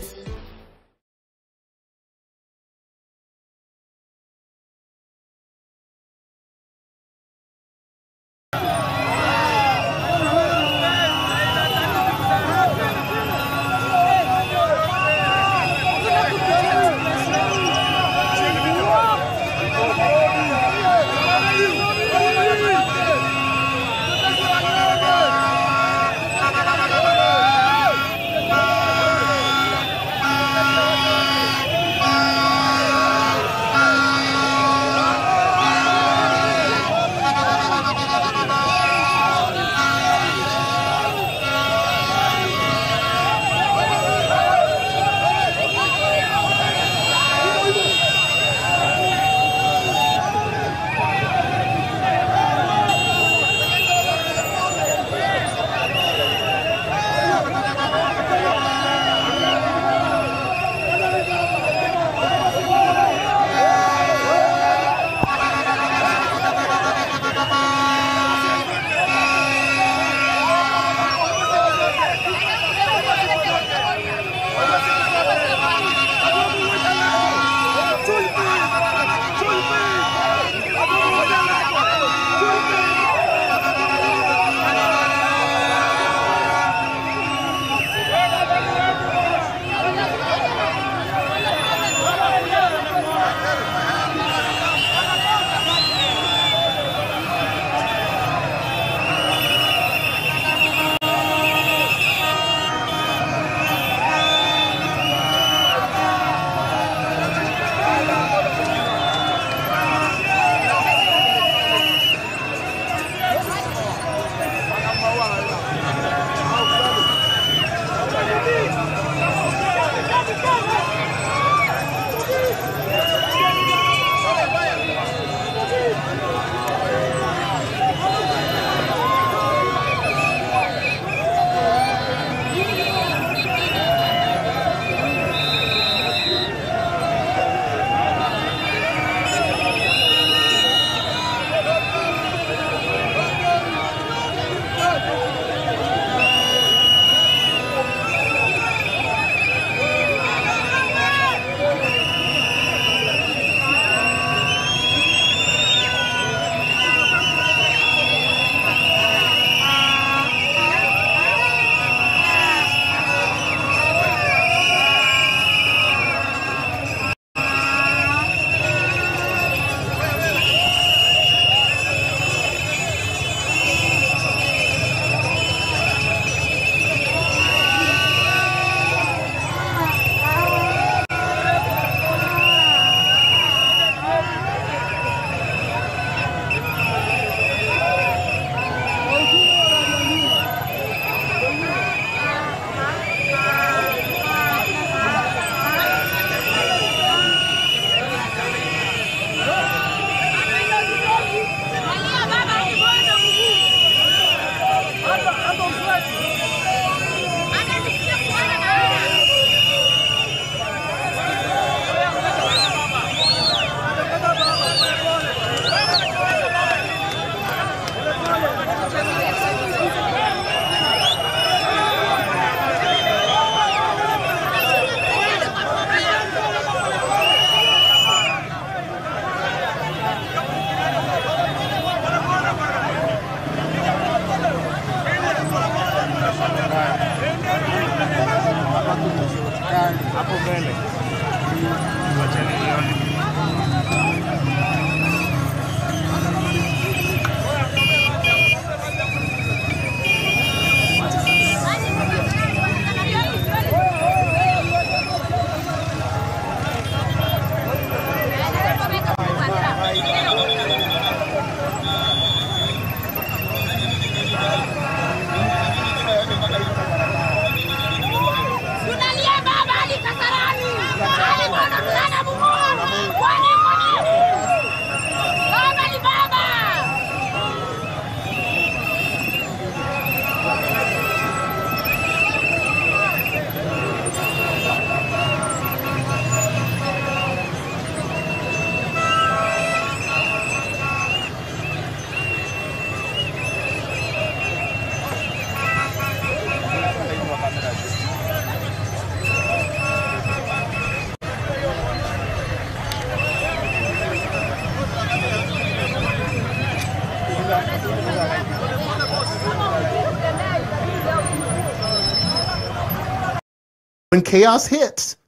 When chaos hits,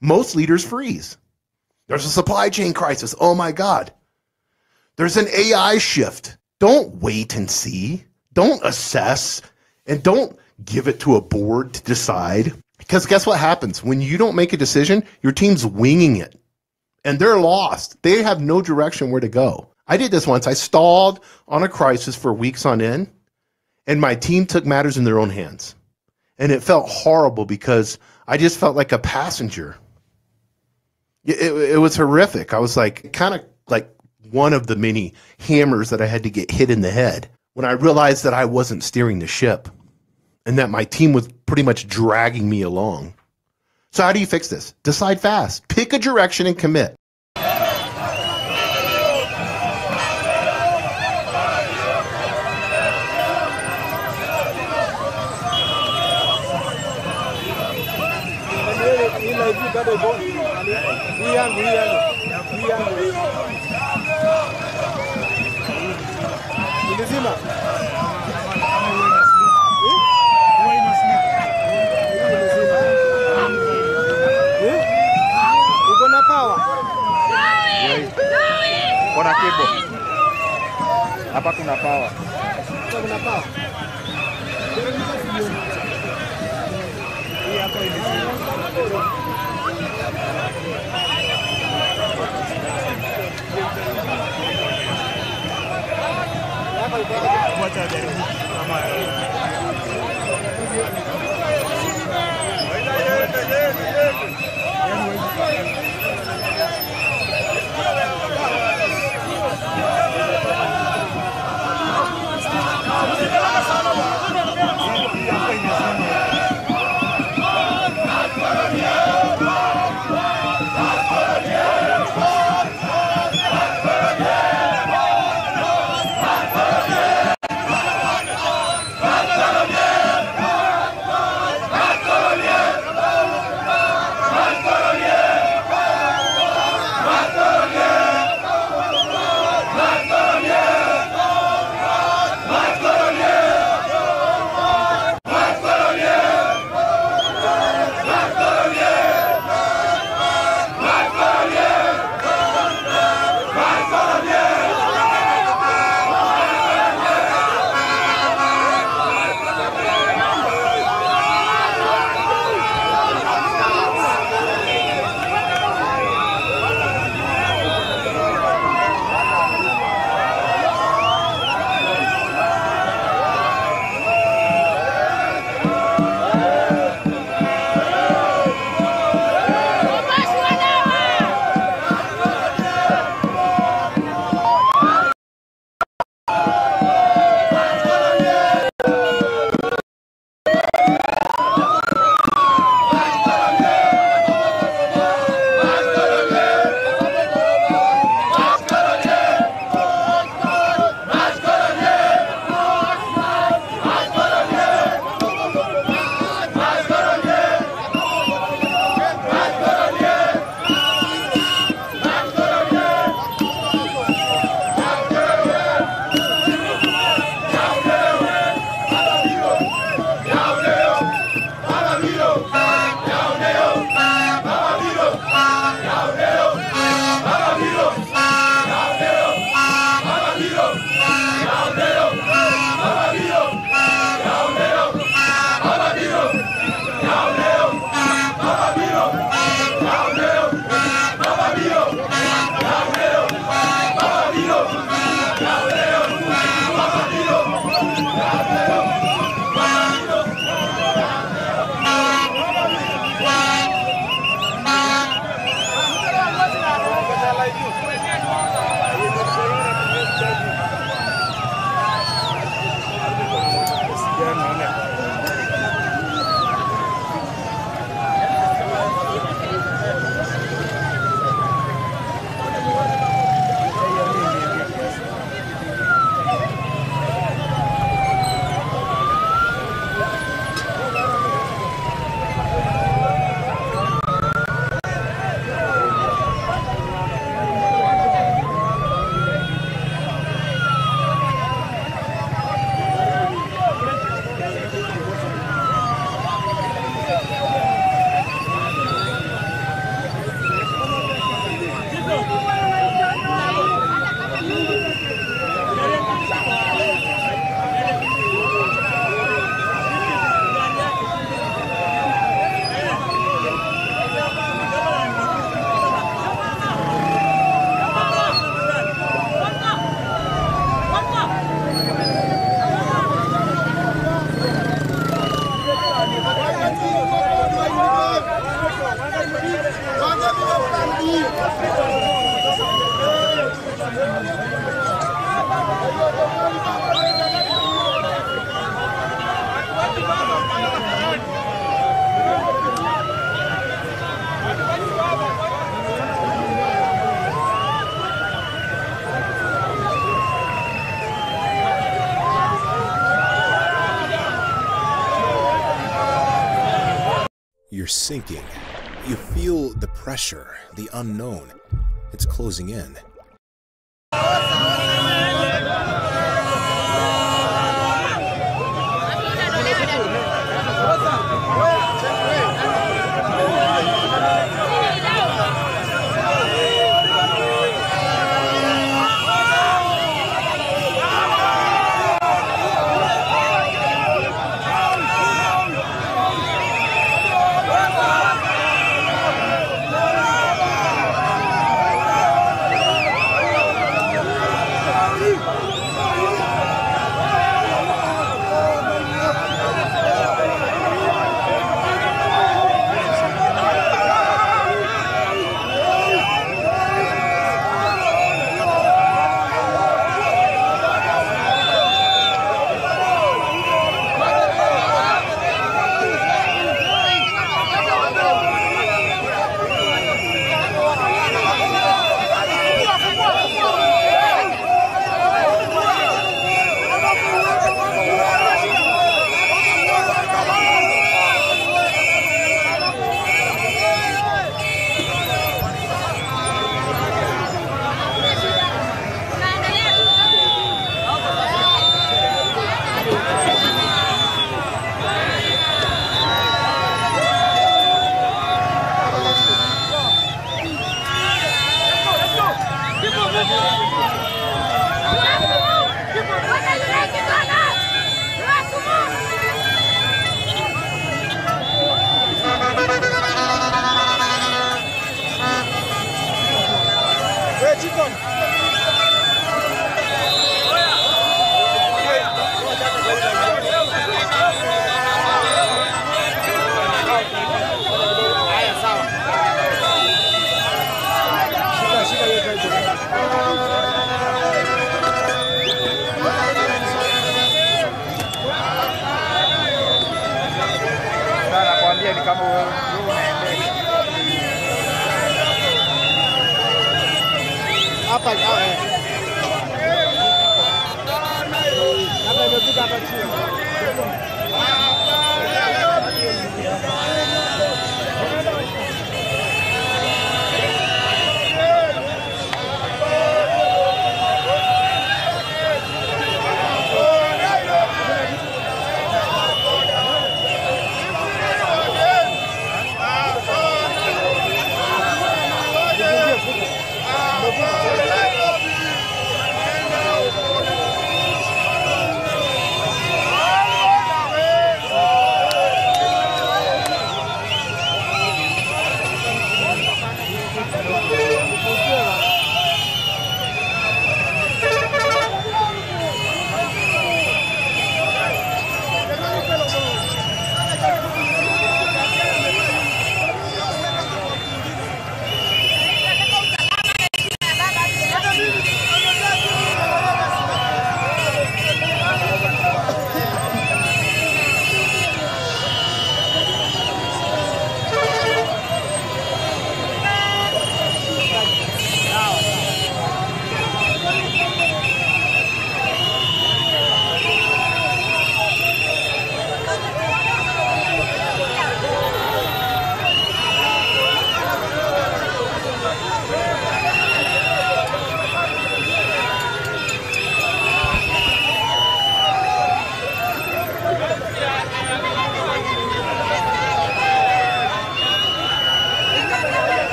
most leaders freeze. There's a supply chain crisis. Oh my God. There's an AI shift. Don't wait and see. Don't assess. And don't give it to a board to decide. Because guess what happens? When you don't make a decision, your team's winging it. And they're lost. They have no direction where to go. I did this once. I stalled on a crisis for weeks on end. And my team took matters in their own hands. And it felt horrible because I just felt like a passenger. It was horrific. I was like, kind of like one of the many hammers that I had to get hit in the head when I realized that I wasn't steering the ship and that my team was pretty much dragging me along. So how do you fix this? Decide fast. Pick a direction and commit. Kuna kibo. Hapa kuna power. Kuna power. Hii hapo You're sinking. You feel the pressure, the unknown. It's closing in.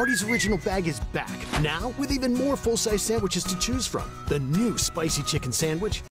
Marty's Original Bag is back, now with even more full-size sandwiches to choose from. The new spicy chicken sandwich,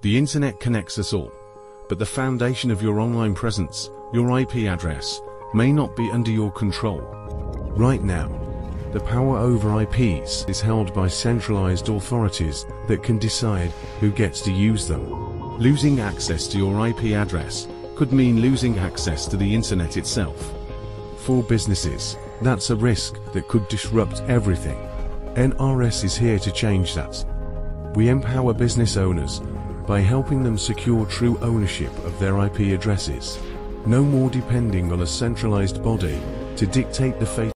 The internet connects us all, but the foundation of your online presence, your IP address, may not be under your control. Right now, the power over IPs is held by centralized authorities that can decide who gets to use them. Losing access to your IP address could mean losing access to the internet itself. For businesses, that's a risk that could disrupt everything. NRS is here to change that. We empower business owners by helping them secure true ownership of their IP addresses. No more depending on a centralized body to dictate the fate.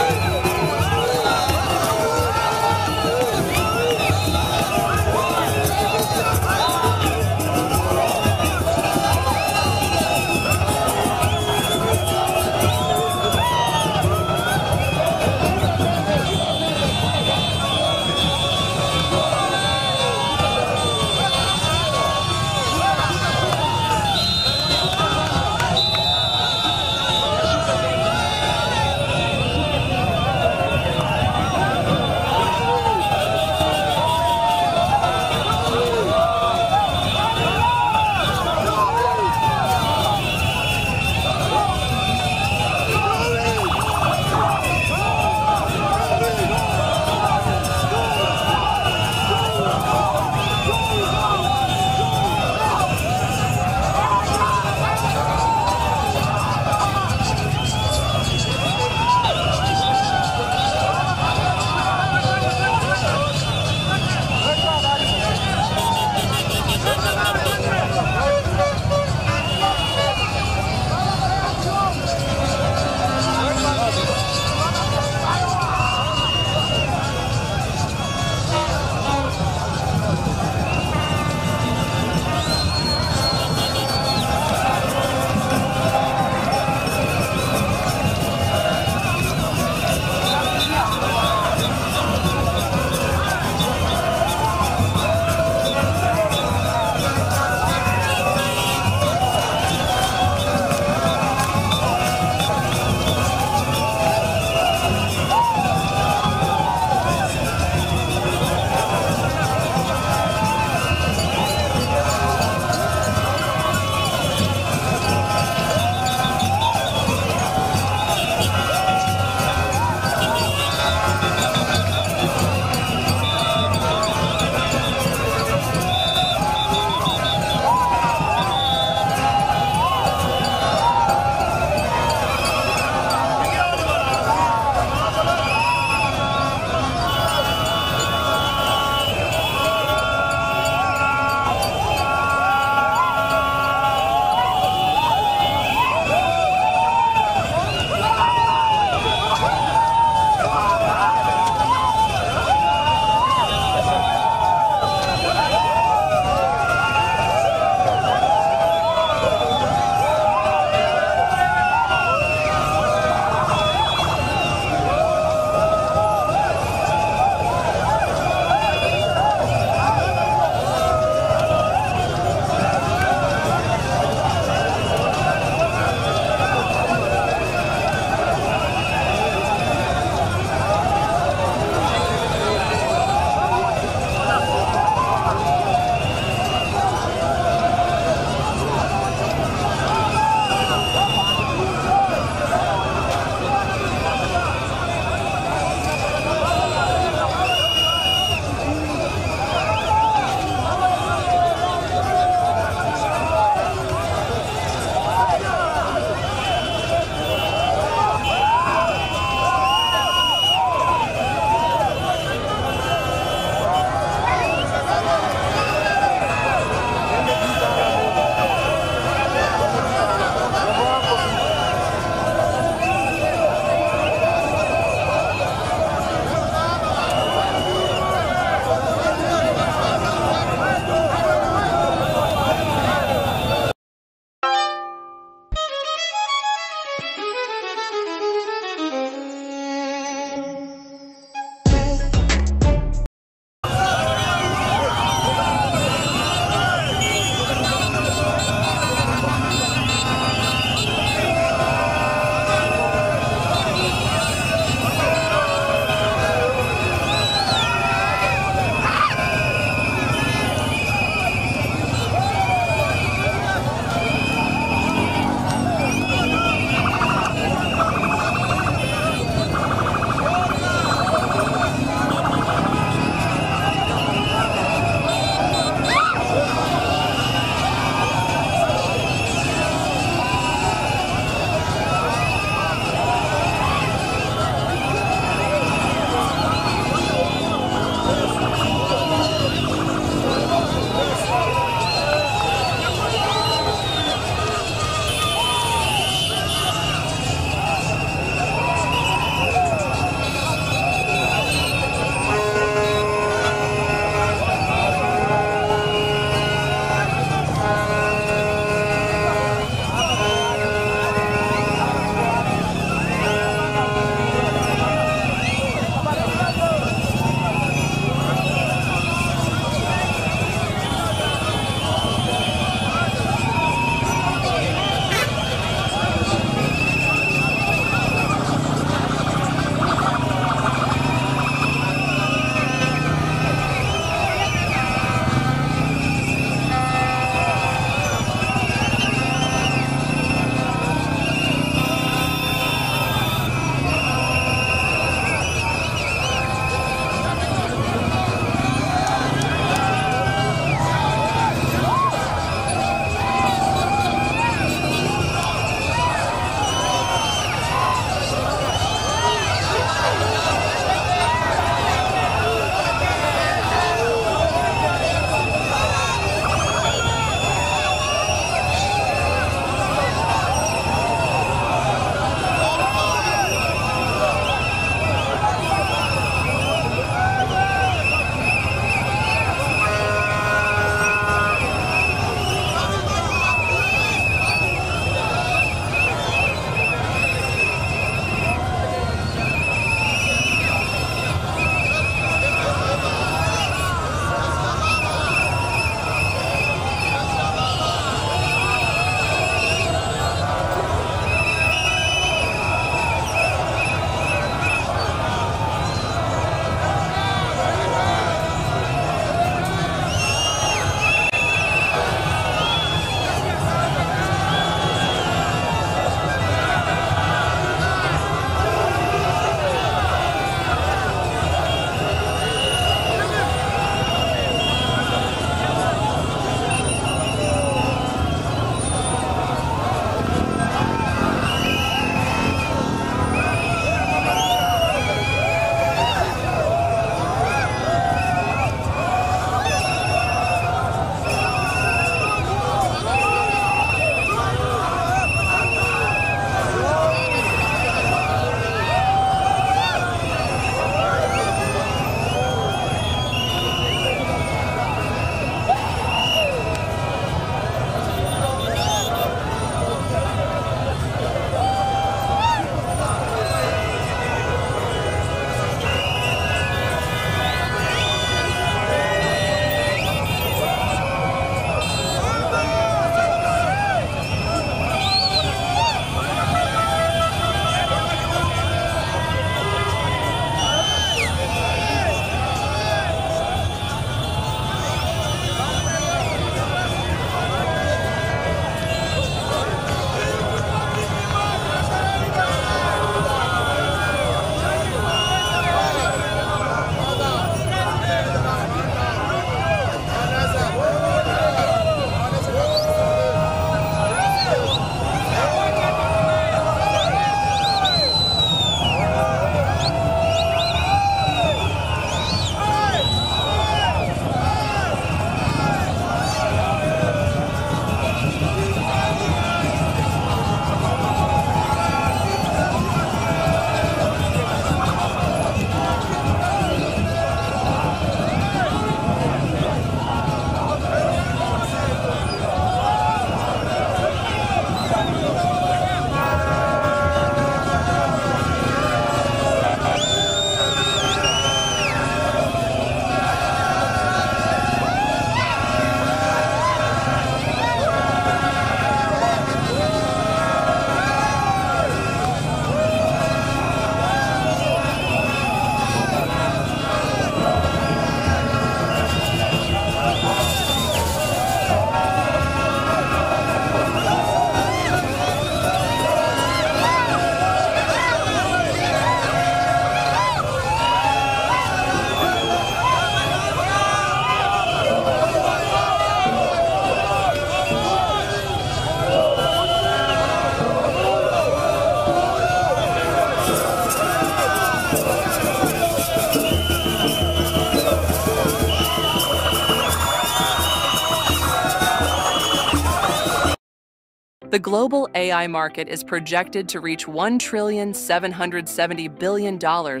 The global AI market is projected to reach $1,770 billion by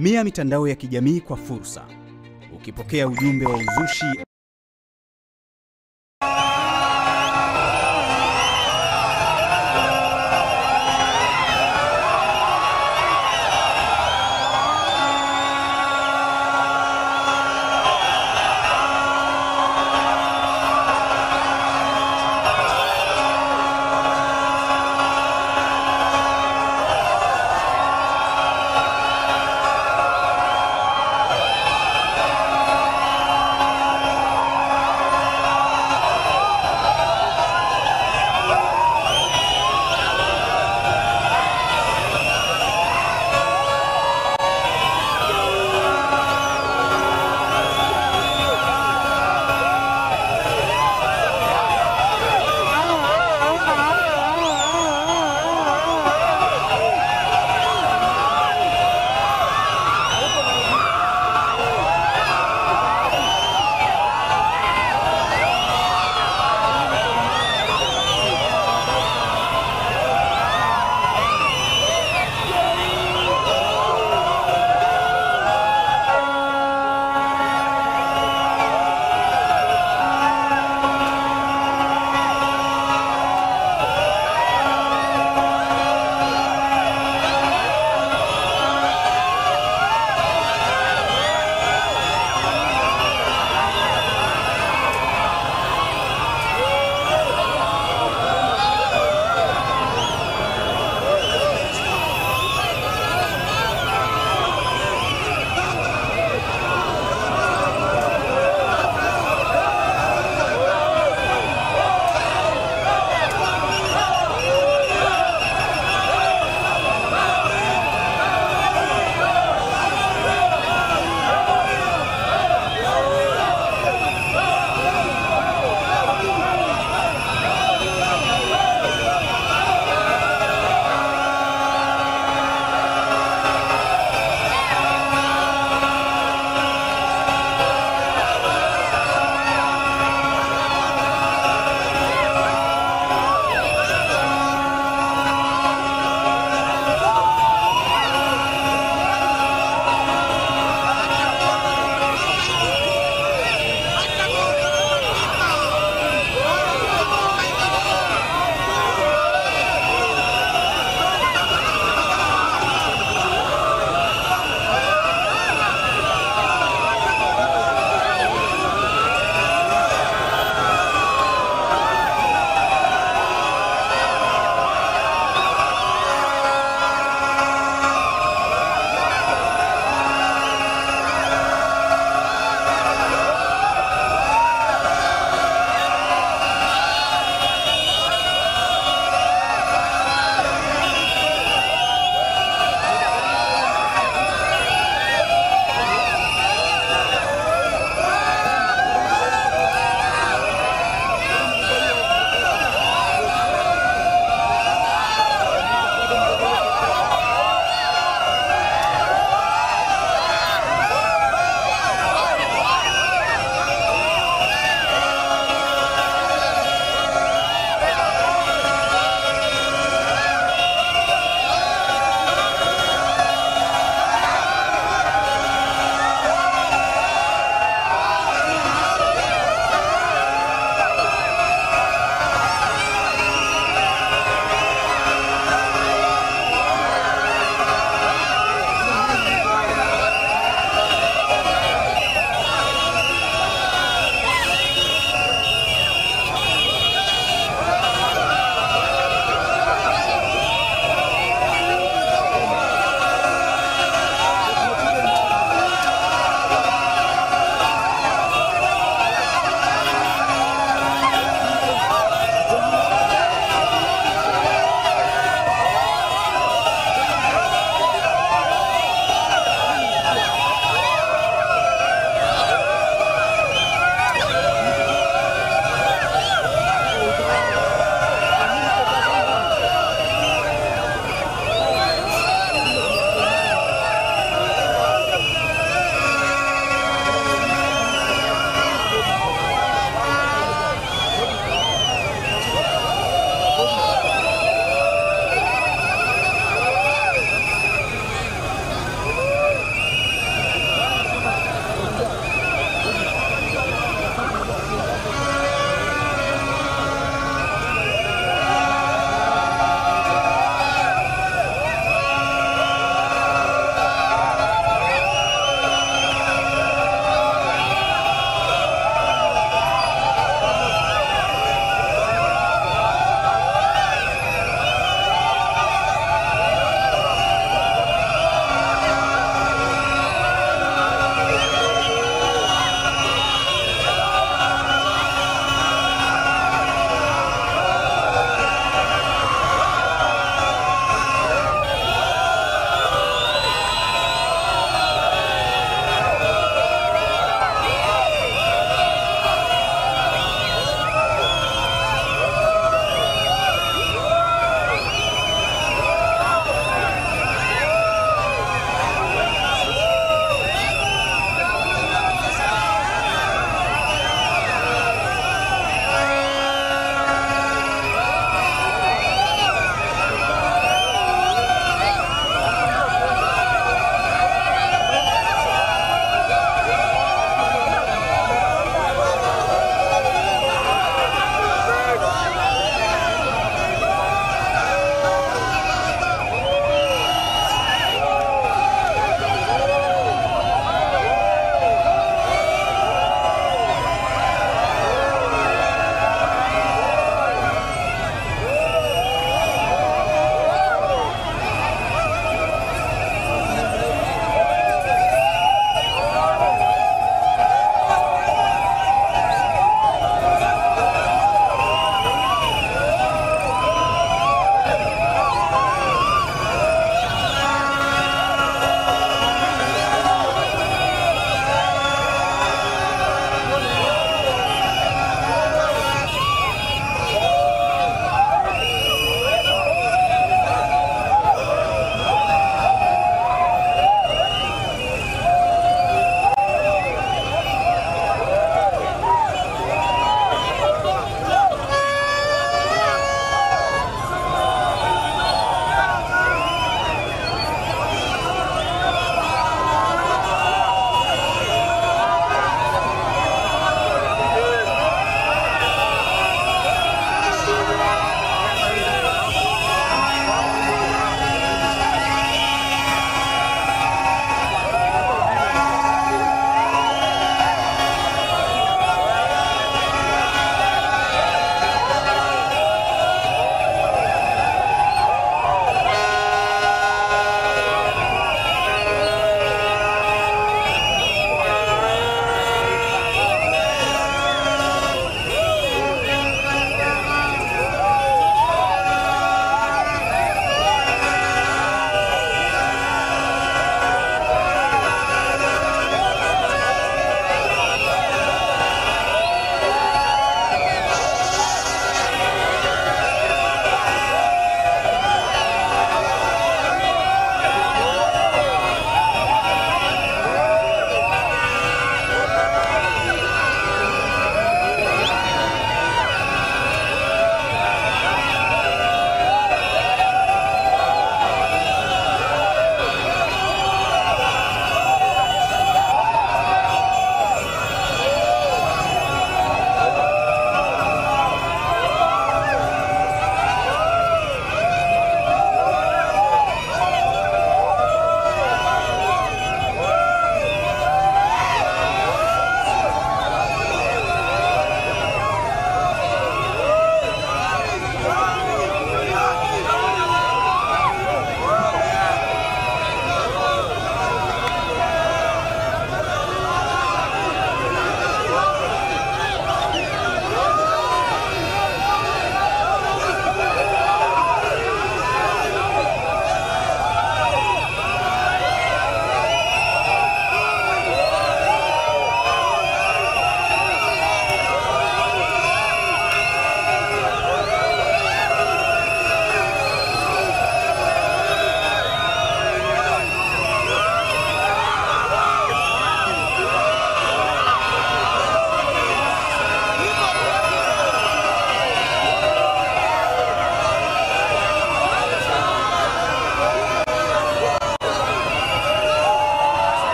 Tumia mitandao ya kijamii kwa fursa. Ukipokea ujumbe wa uzushi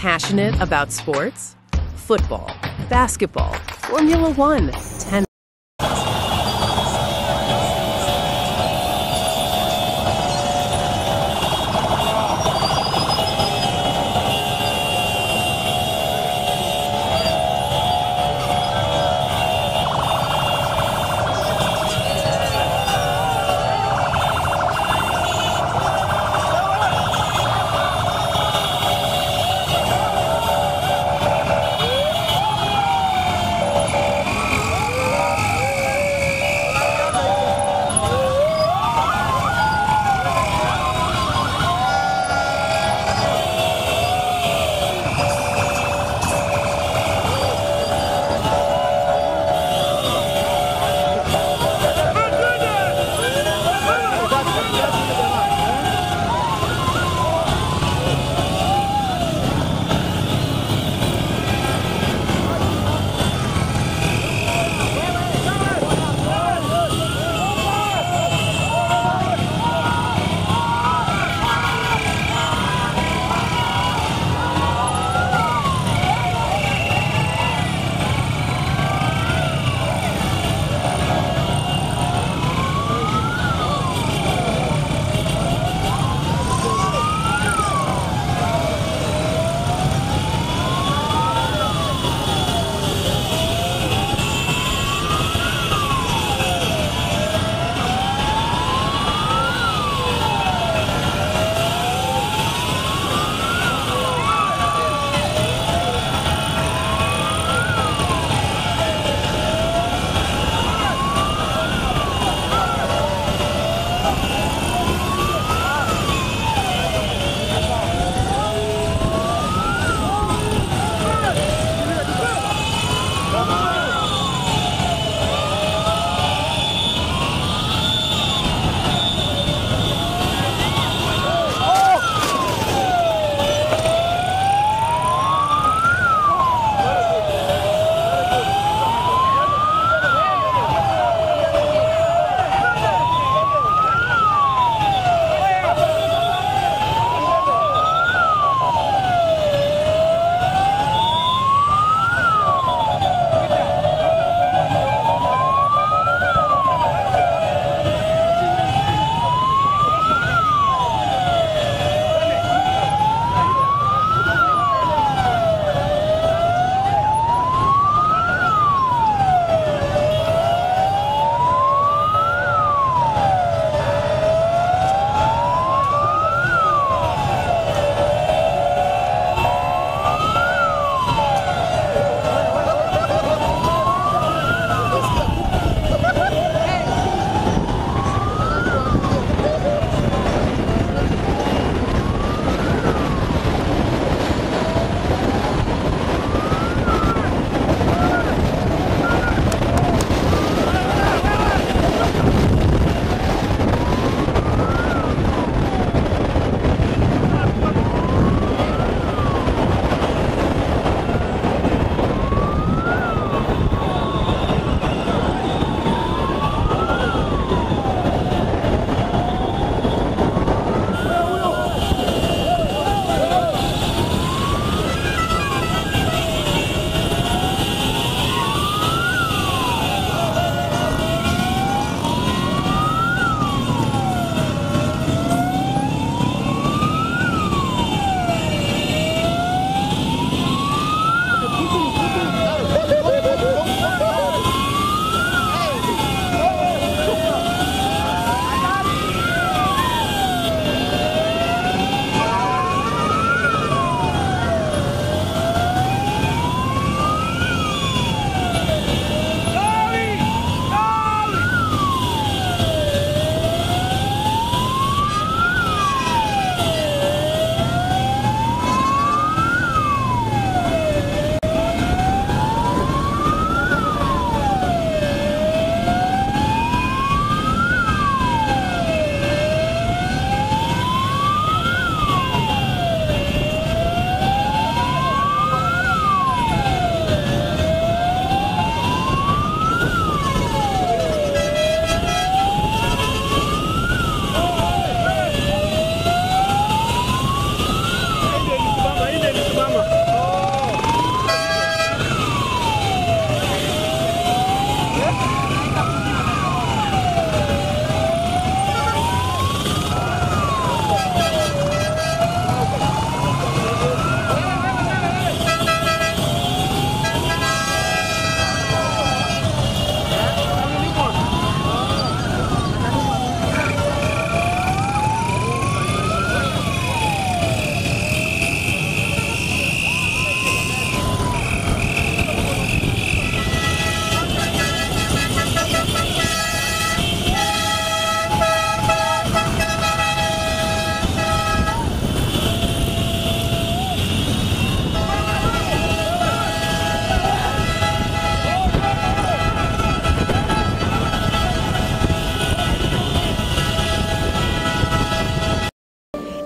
Passionate about sports? Football, basketball, Formula One, tennis.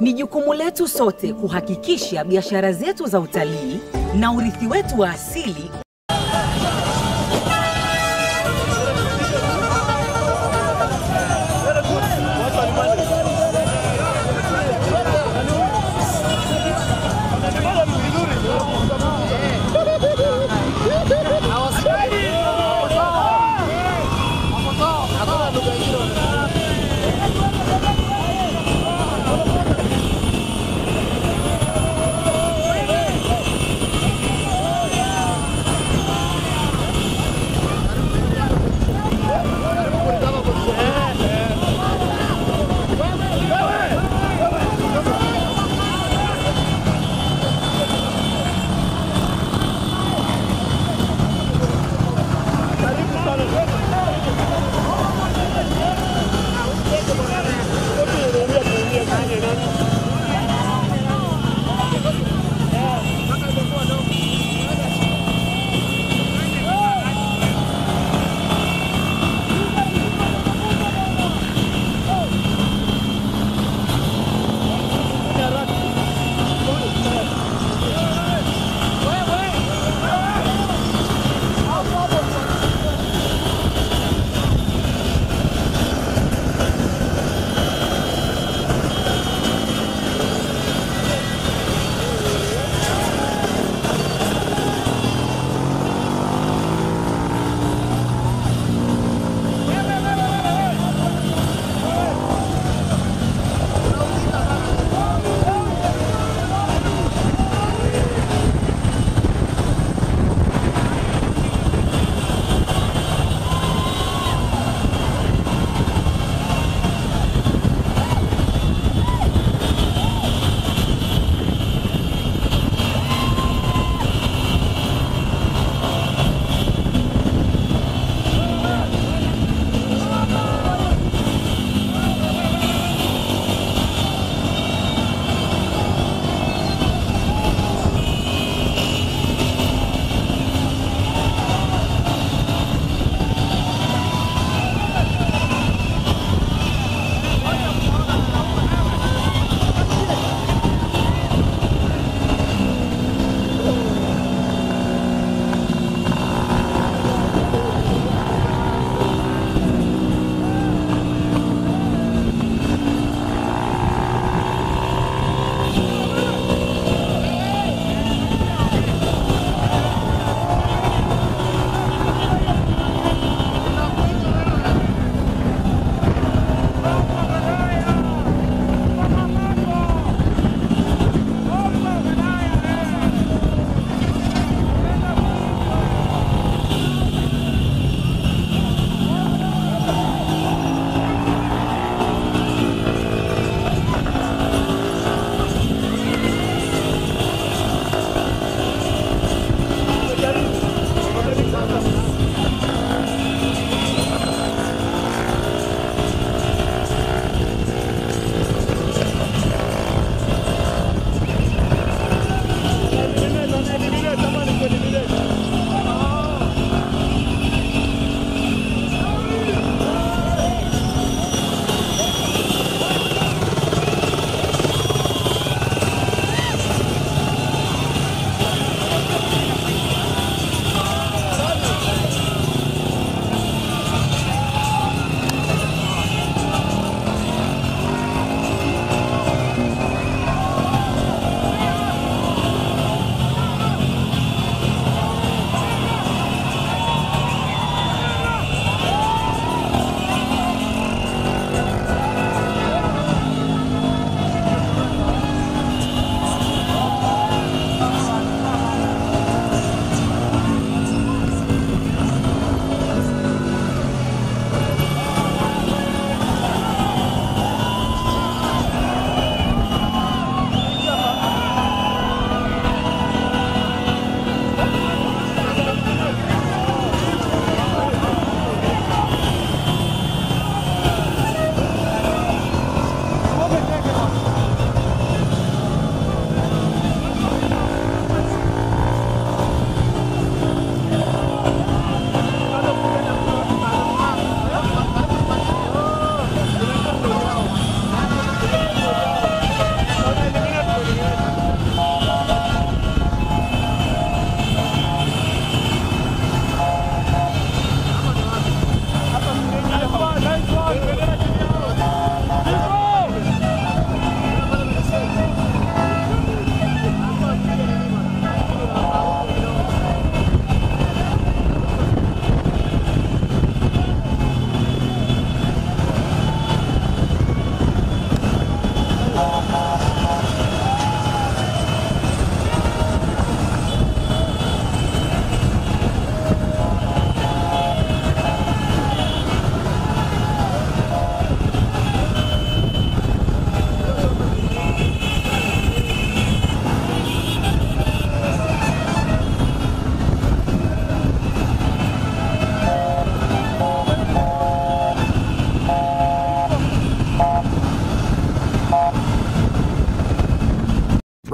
Ni jukumu letu sote kuhakikisha biashara zetu za utalii na urithi wetu wa asili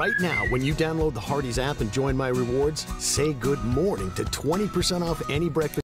Right now, when you download the Hardee's app and join My Rewards, say good morning to 20% off any breakfast.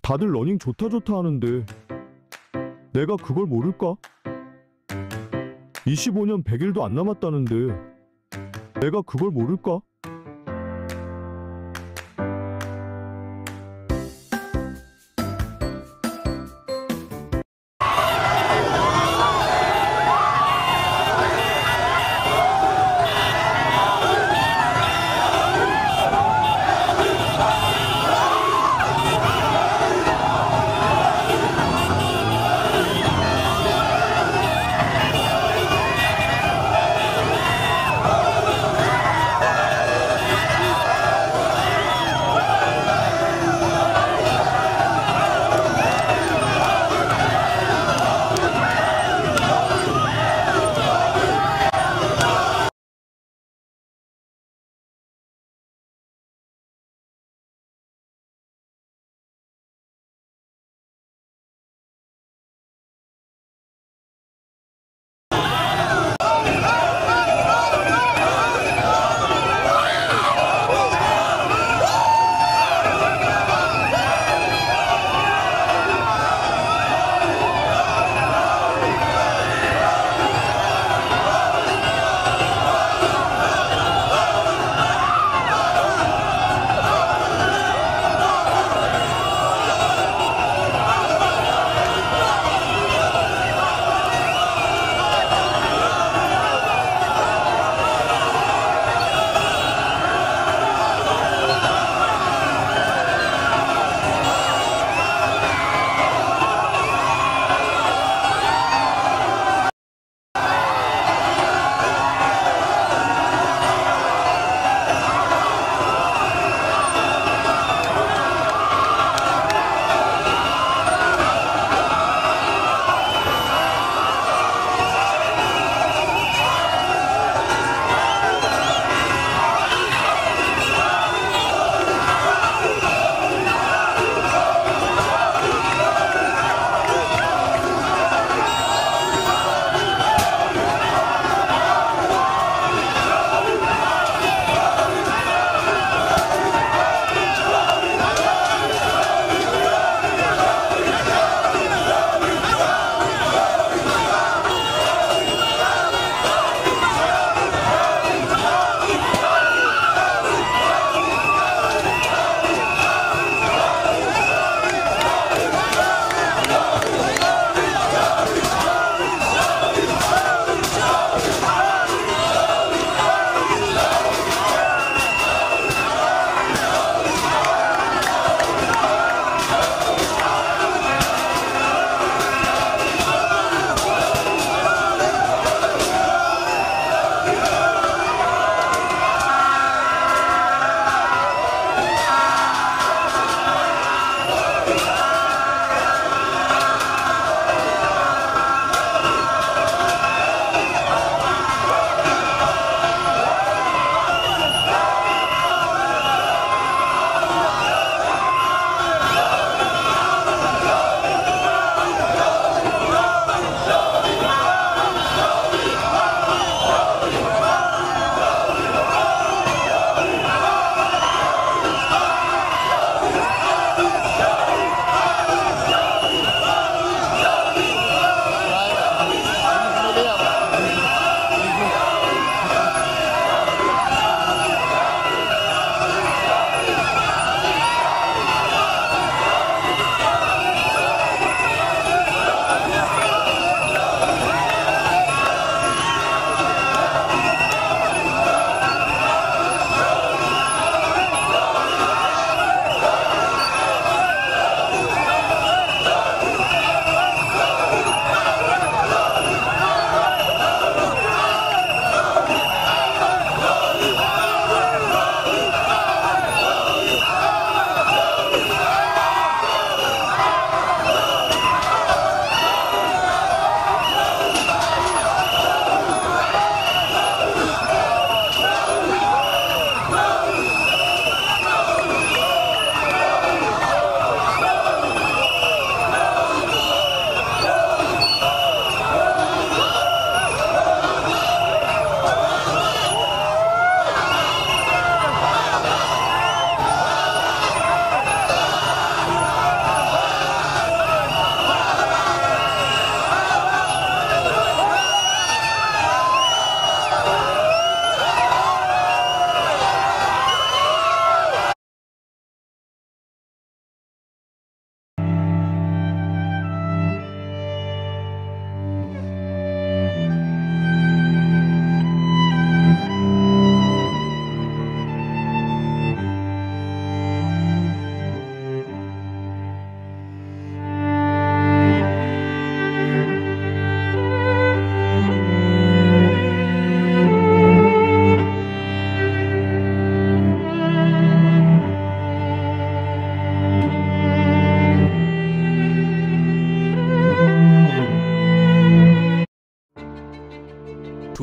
다들 러닝 좋다 하는데 내가 그걸 모를까? 25년 100일도 안 남았다는데 내가 그걸 모를까?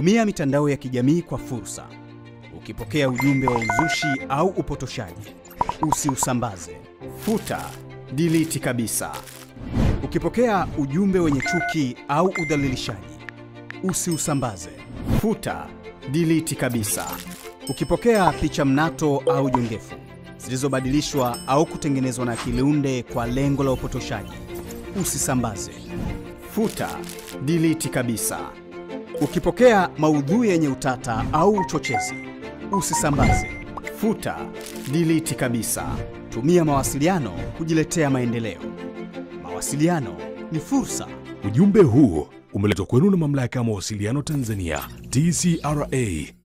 Tumia mitandao ya kijamii kwa fursa. Ukipokea ujumbe wa uzushi au upotoshaji, usiusambaze. Futa, delete kabisa. Ukipokea ujumbe wenye chuki au udhalilishaji, usiusambaze. Futa, delete kabisa. Ukipokea picha mnato au jongefu zilizobadilishwa au kutengenezwa na akili unde kwa lengo la upotoshaji, usisambaze. Futa, delete kabisa. Ukipokea maudhui yenye utata au uchochezi, usisambaze. Futa, delete kabisa. Tumia mawasiliano kujiletea maendeleo. Mawasiliano ni fursa. Ujumbe huu umeletwa kwenu na Mamlaka ya Mawasiliano Tanzania, TCRA.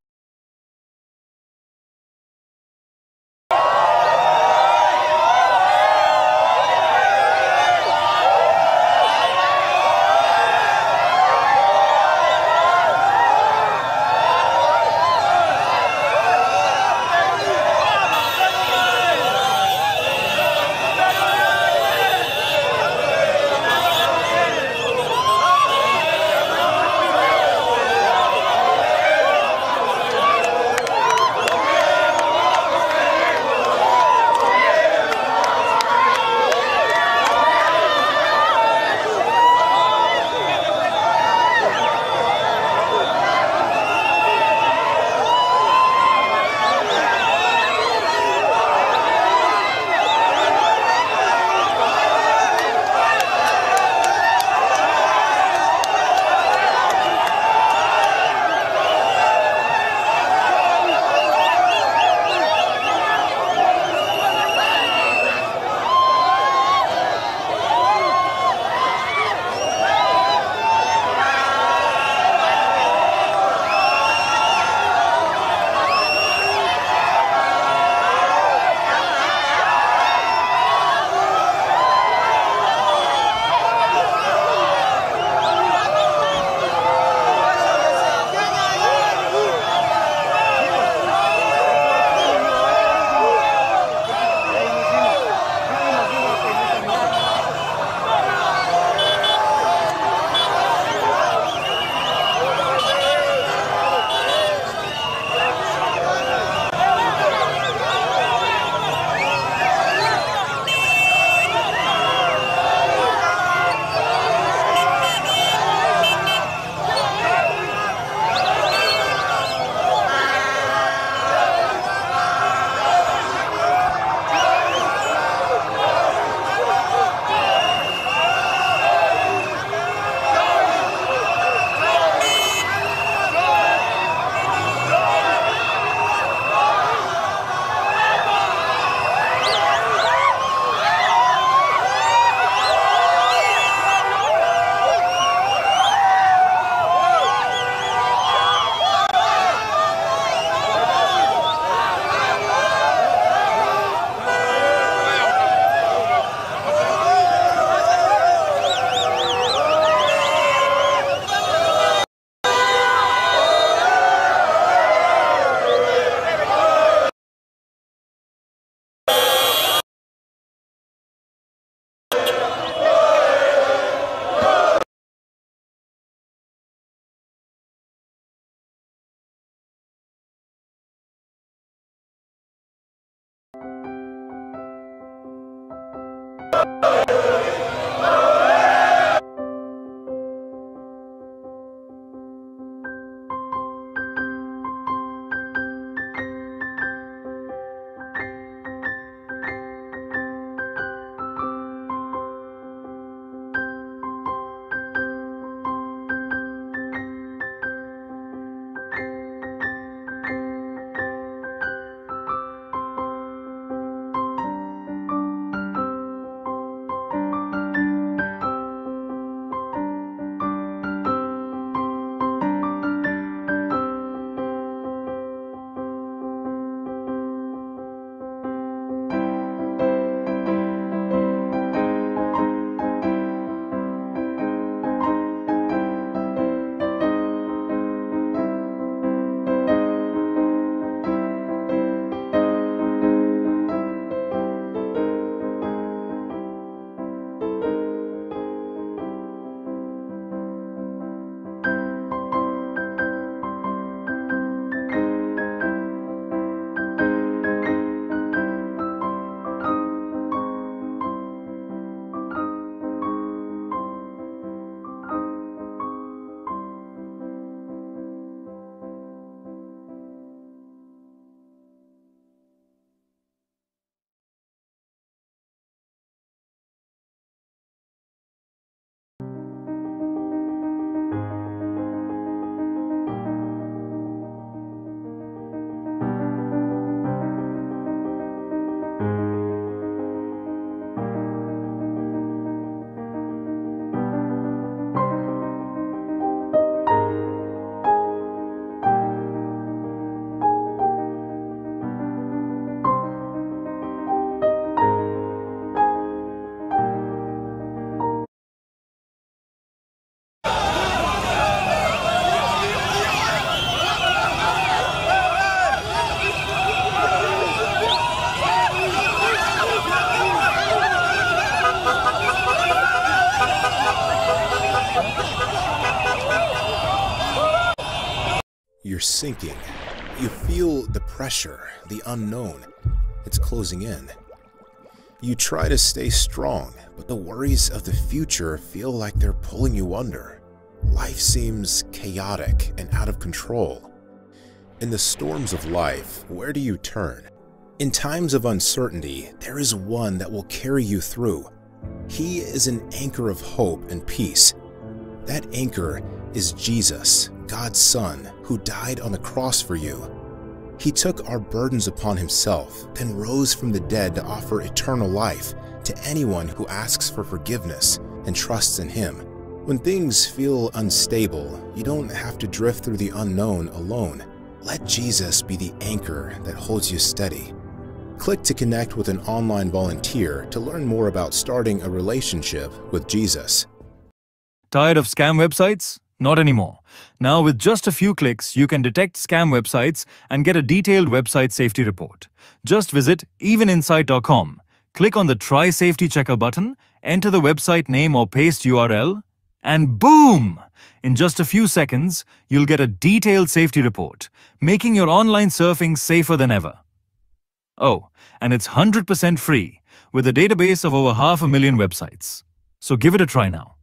sinking. You feel the pressure, the unknown. It's closing in. You try to stay strong, but the worries of the future feel like they're pulling you under. Life seems chaotic and out of control. In the storms of life, where do you turn? In times of uncertainty, there is one that will carry you through. He is an anchor of hope and peace. That anchor is Jesus, God's Son, who died on the cross for you. He took our burdens upon himself, then rose from the dead to offer eternal life to anyone who asks for forgiveness and trusts in him. When things feel unstable, you don't have to drift through the unknown alone. Let Jesus be the anchor that holds you steady. Click to connect with an online volunteer to learn more about starting a relationship with Jesus. Tired of scam websites? Not anymore. Now with just a few clicks, you can detect scam websites and get a detailed website safety report. Just visit eveninsight.com, click on the Try Safety Checker button, enter the website name or paste URL, and boom! In just a few seconds, you'll get a detailed safety report, making your online surfing safer than ever. Oh, and it's 100% free, with a database of over 500,000 websites. So give it a try now.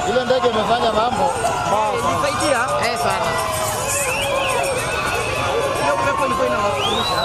Ile ndege imefanya mambo. Ilisaidia? Sana. Hiyo pepo ilikuwa inawafunisha.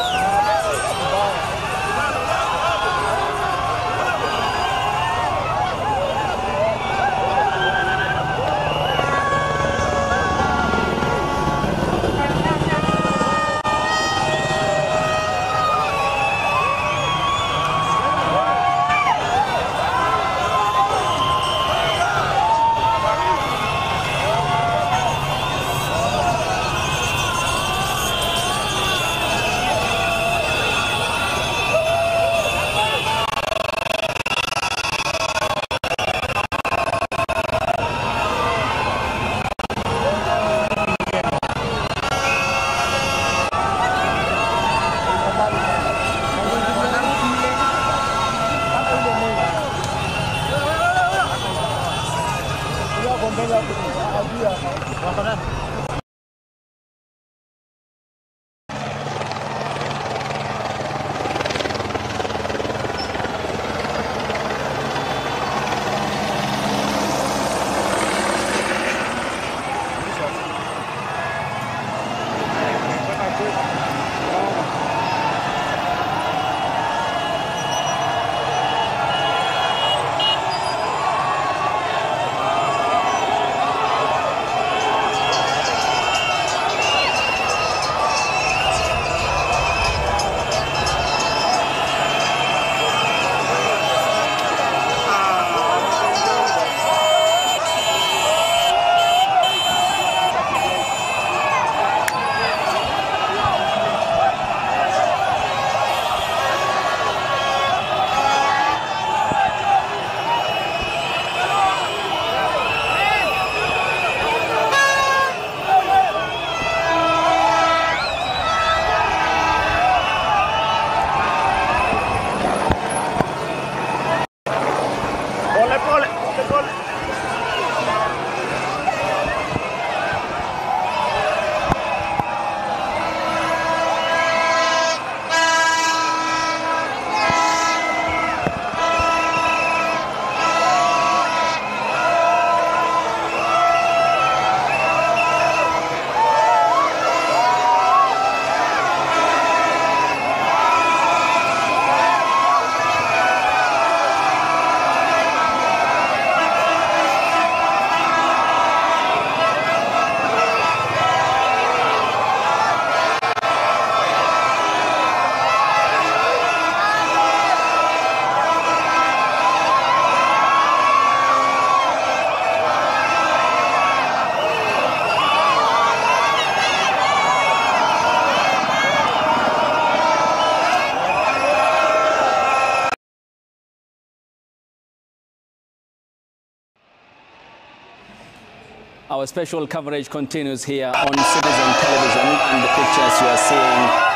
Our special coverage continues here on Citizen Television, and the pictures you are seeing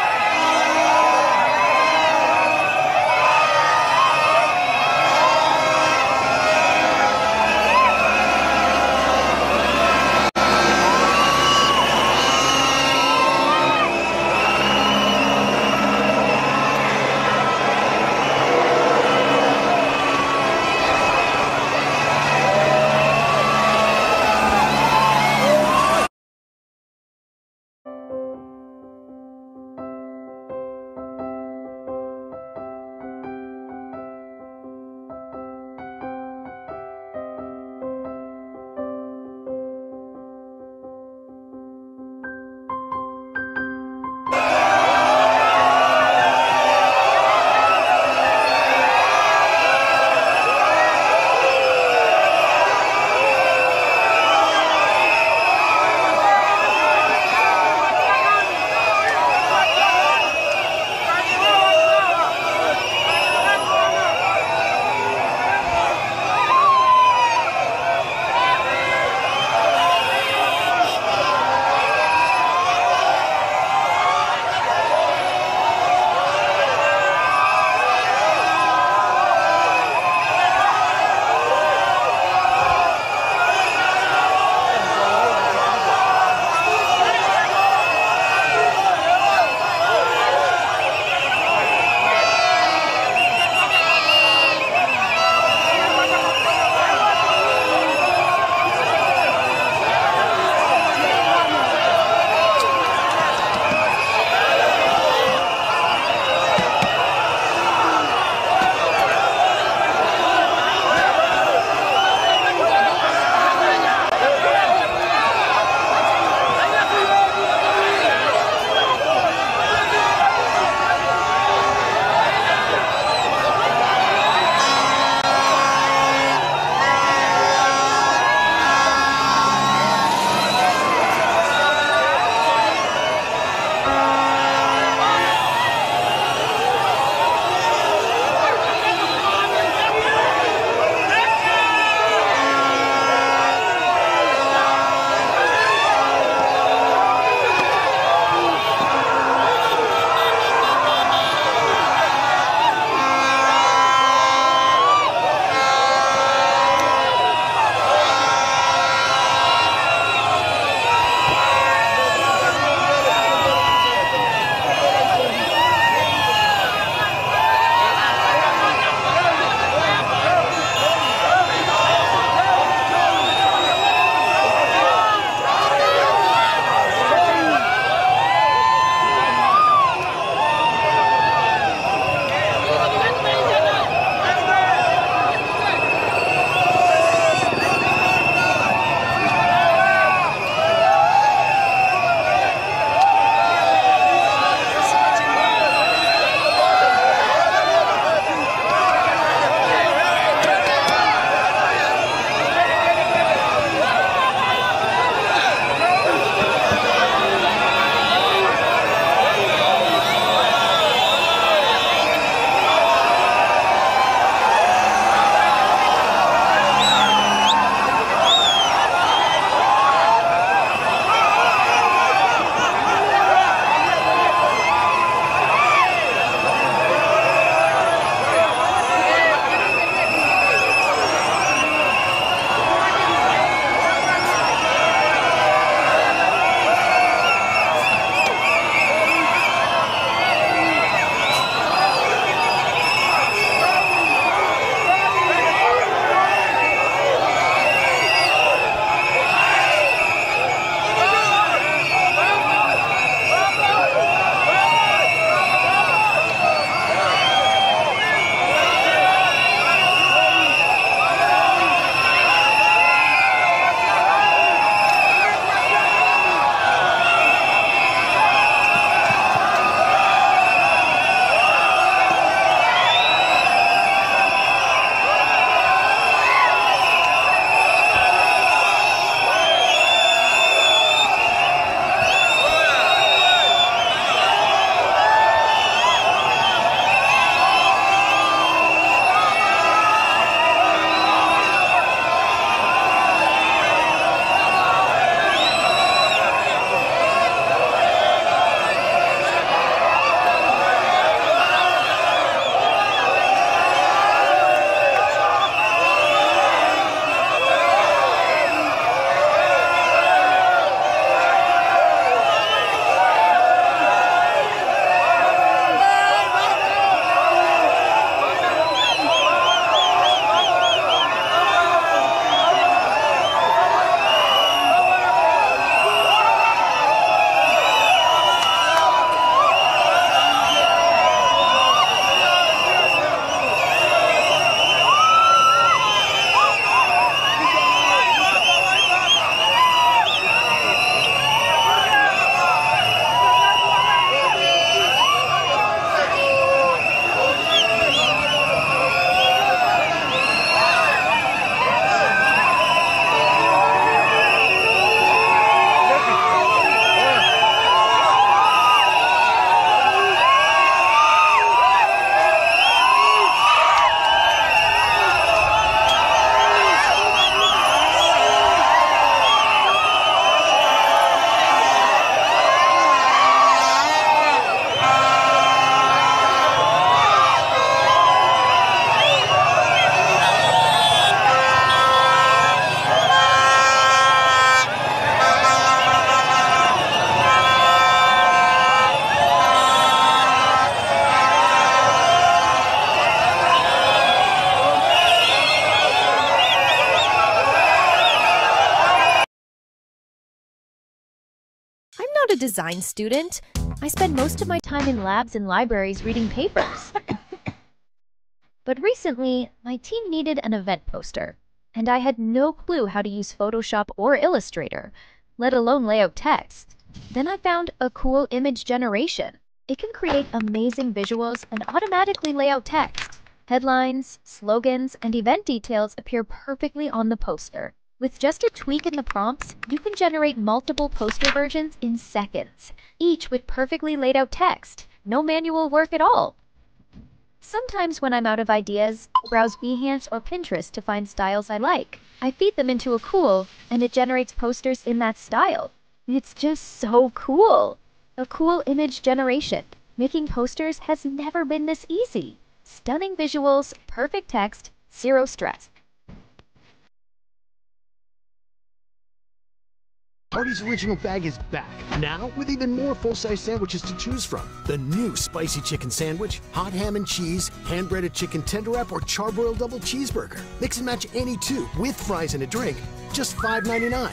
I'm not a design student. I spend most of my time in labs and libraries reading papers. But recently, my team needed an event poster, and I had no clue how to use Photoshop or Illustrator, let alone lay out text. Then I found a cool image generation. It can create amazing visuals and automatically lay out text. Headlines, slogans, and event details appear perfectly on the poster. With just a tweak in the prompts, you can generate multiple poster versions in seconds, each with perfectly laid out text. No manual work at all. Sometimes when I'm out of ideas, I browse Behance or Pinterest to find styles I like. I feed them into a cool, and it generates posters in that style. It's just so cool. A cool image generation. Making posters has never been this easy. Stunning visuals, perfect text, zero stress. Artie's original bag is back, now with even more full-size sandwiches to choose from. The new spicy chicken sandwich, hot ham and cheese, hand-breaded chicken tender wrap, or charbroiled double cheeseburger. Mix and match any two with fries and a drink, just $5.99.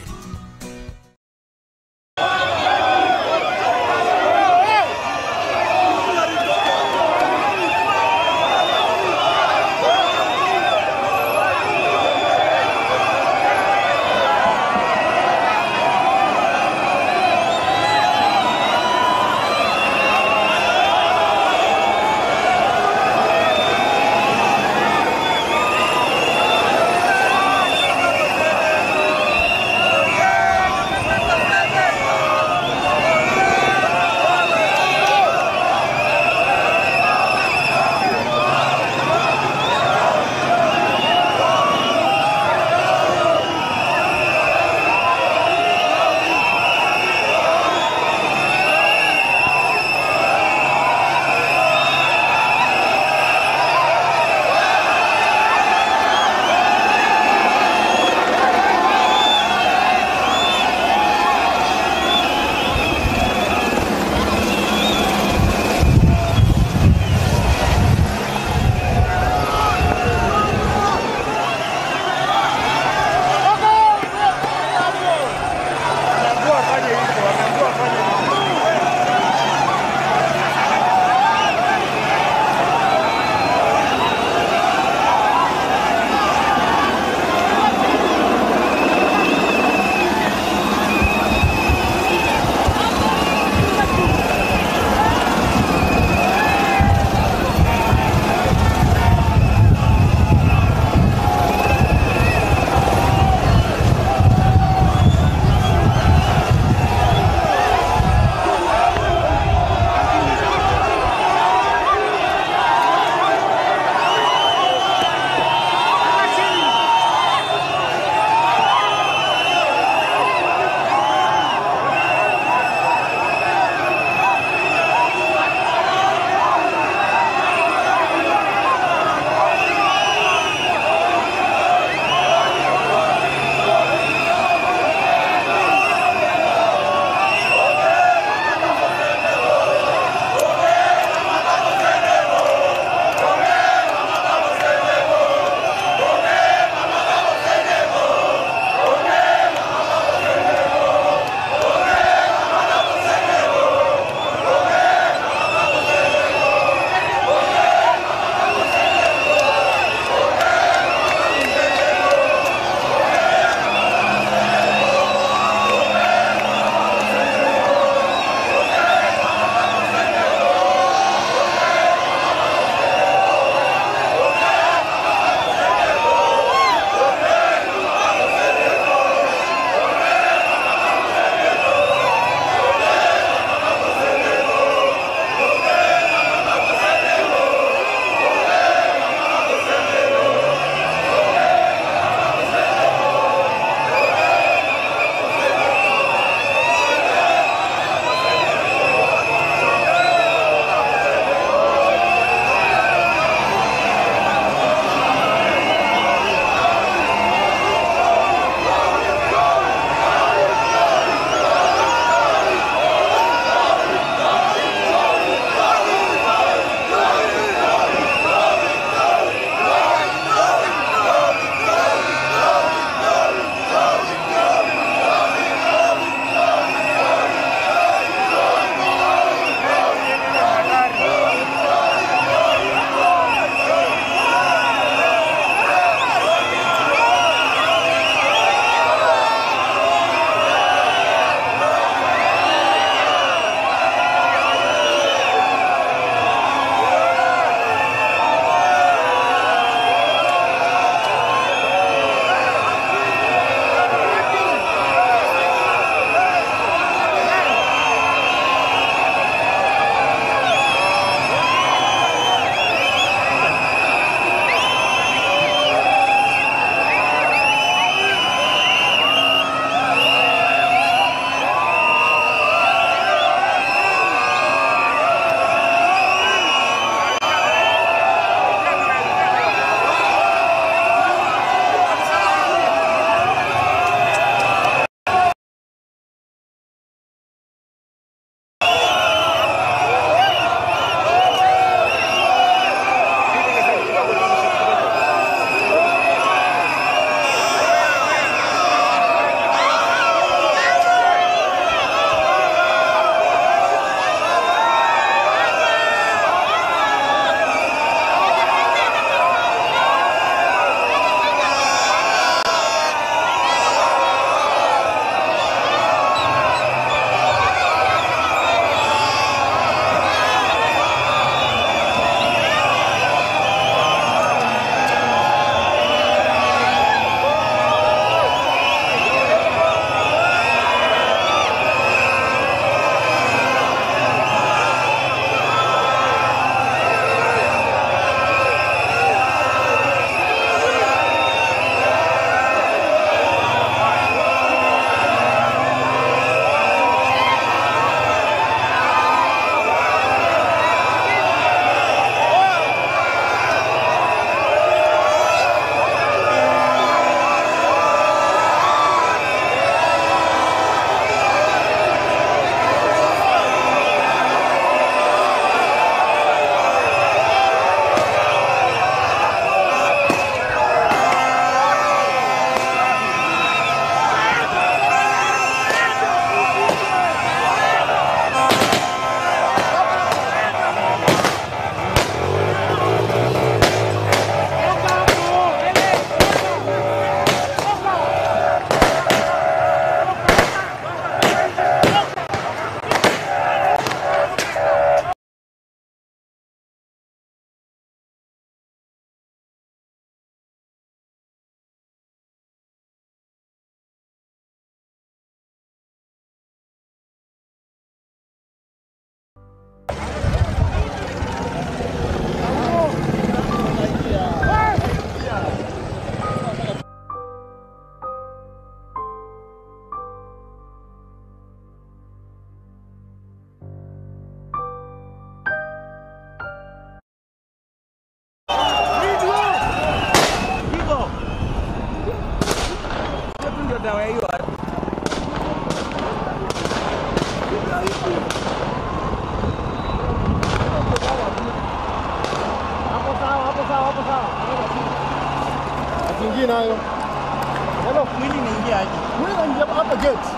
Wewe ndio hapa gate.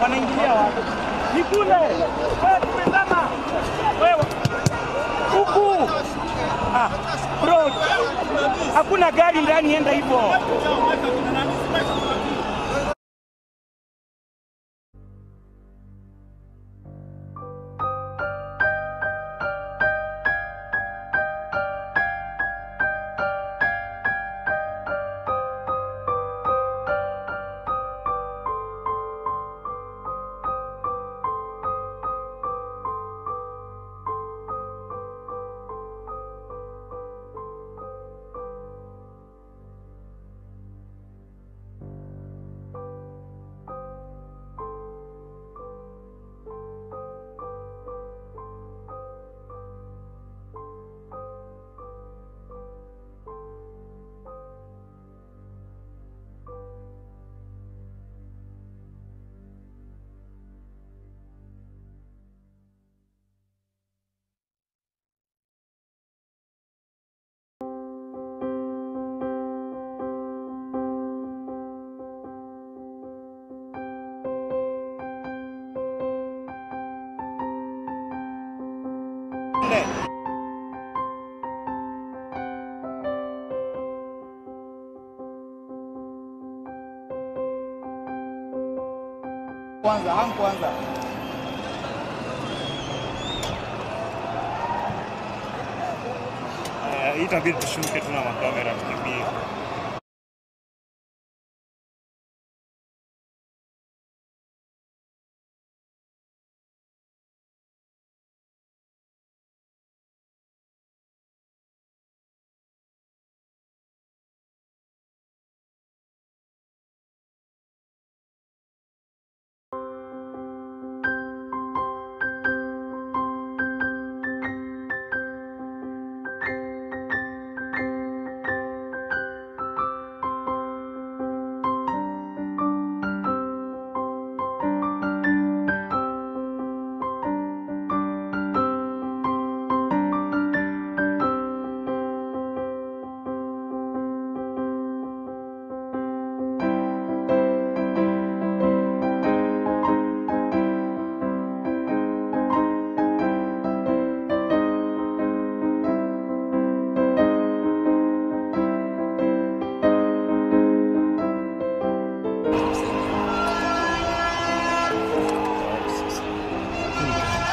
Wanaingilia wapi? Ni kule. Wewe tumezama. Wewe. Huku. Ah, bro. Hakuna gari ndani, enda hivyo. Kwanza. Itabidi tushuke tuna makamera tukimbie.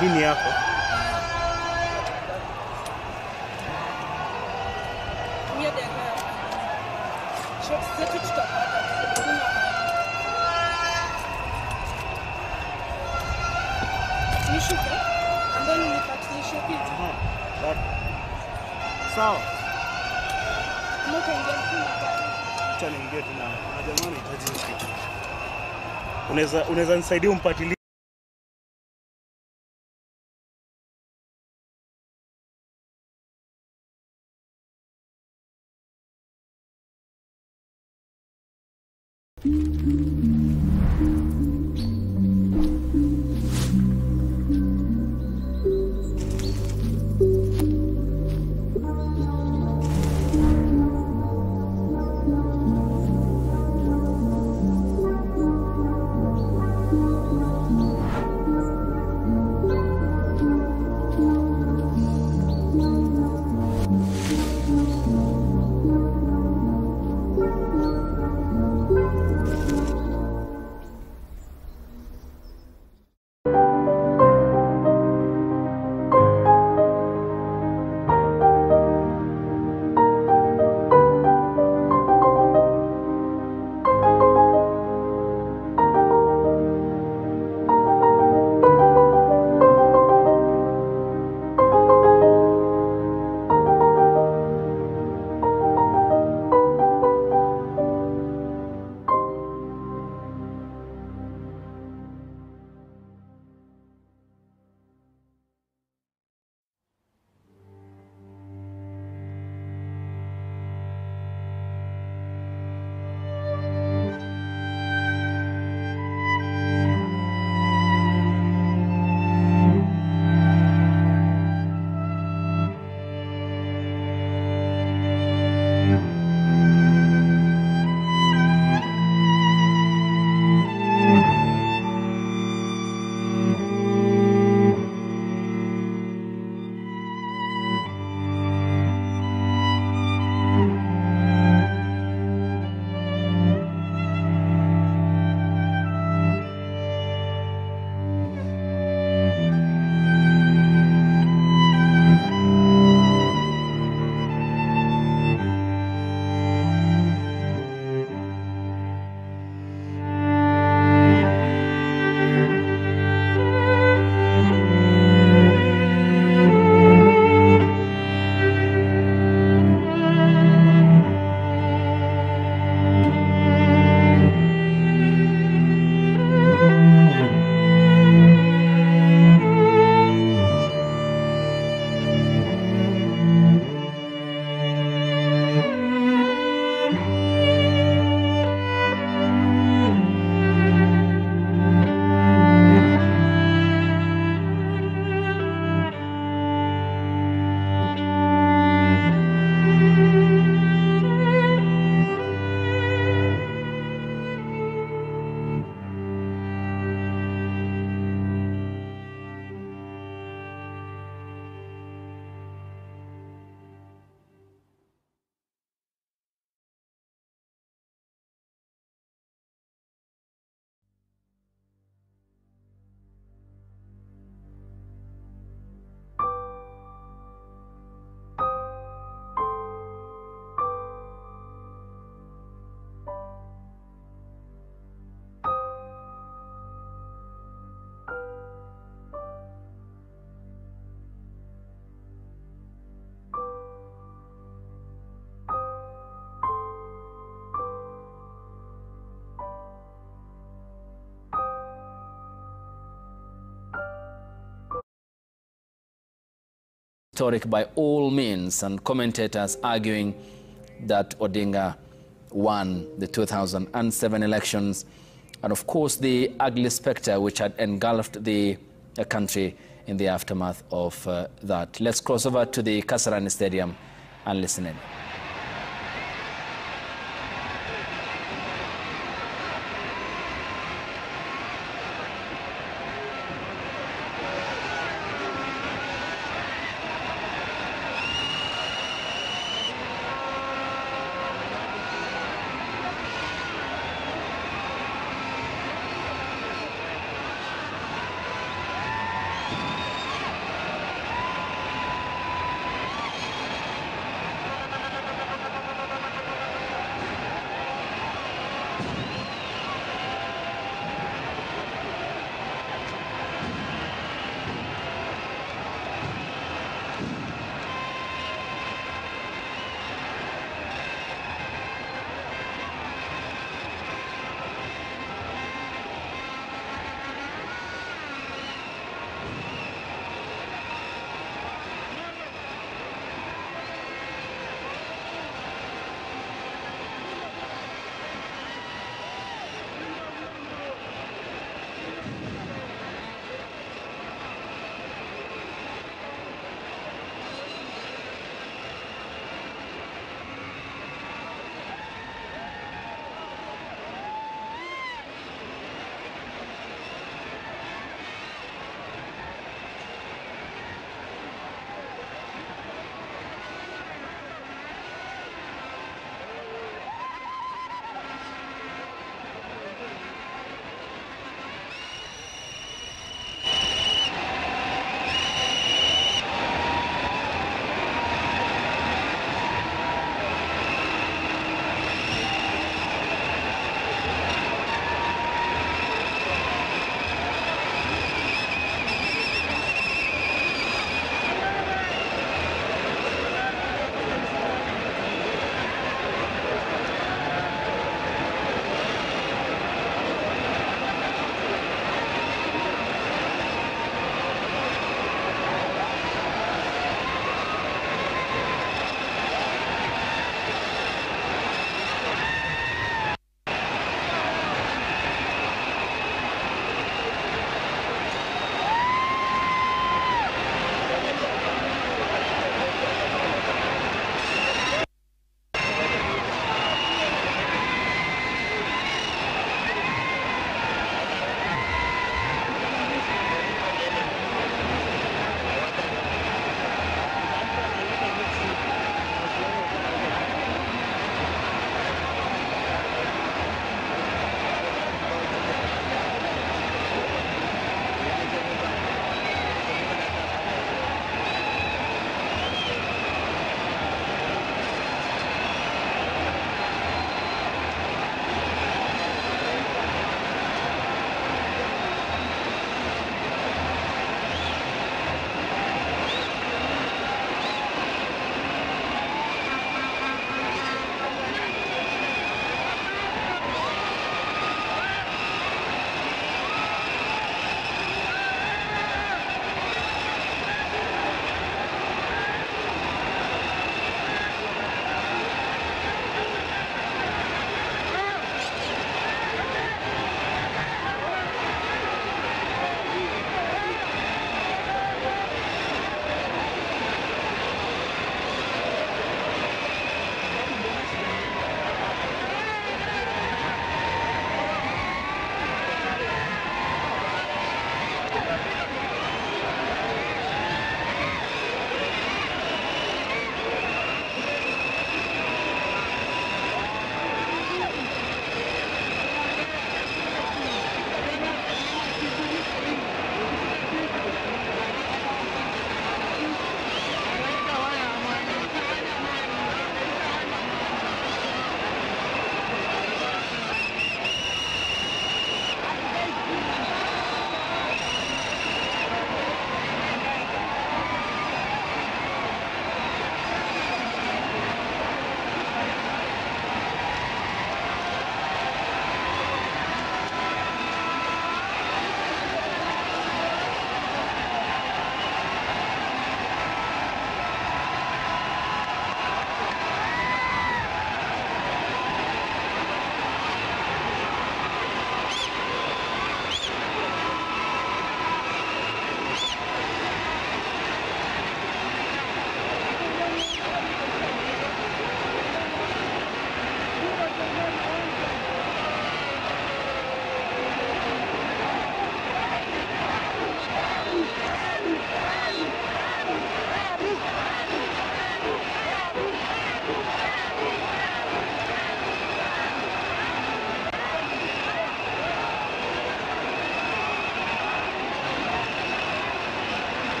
Nini yako? Sawa. Acha niingie tena. Na jamani hitaji. Unaweza nisaidia umpatilie Historic by all means, and commentators arguing that Odinga won the 2007 elections, and of course the ugly spectre which had engulfed the country in the aftermath of that. Let's cross over to the Kasarani Stadium and listen in.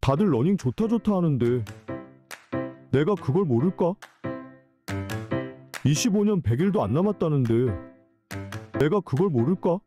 다들 러닝 좋다 하는데 내가 그걸 모를까? 25년 100일도 안 남았다는데 내가 그걸 모를까?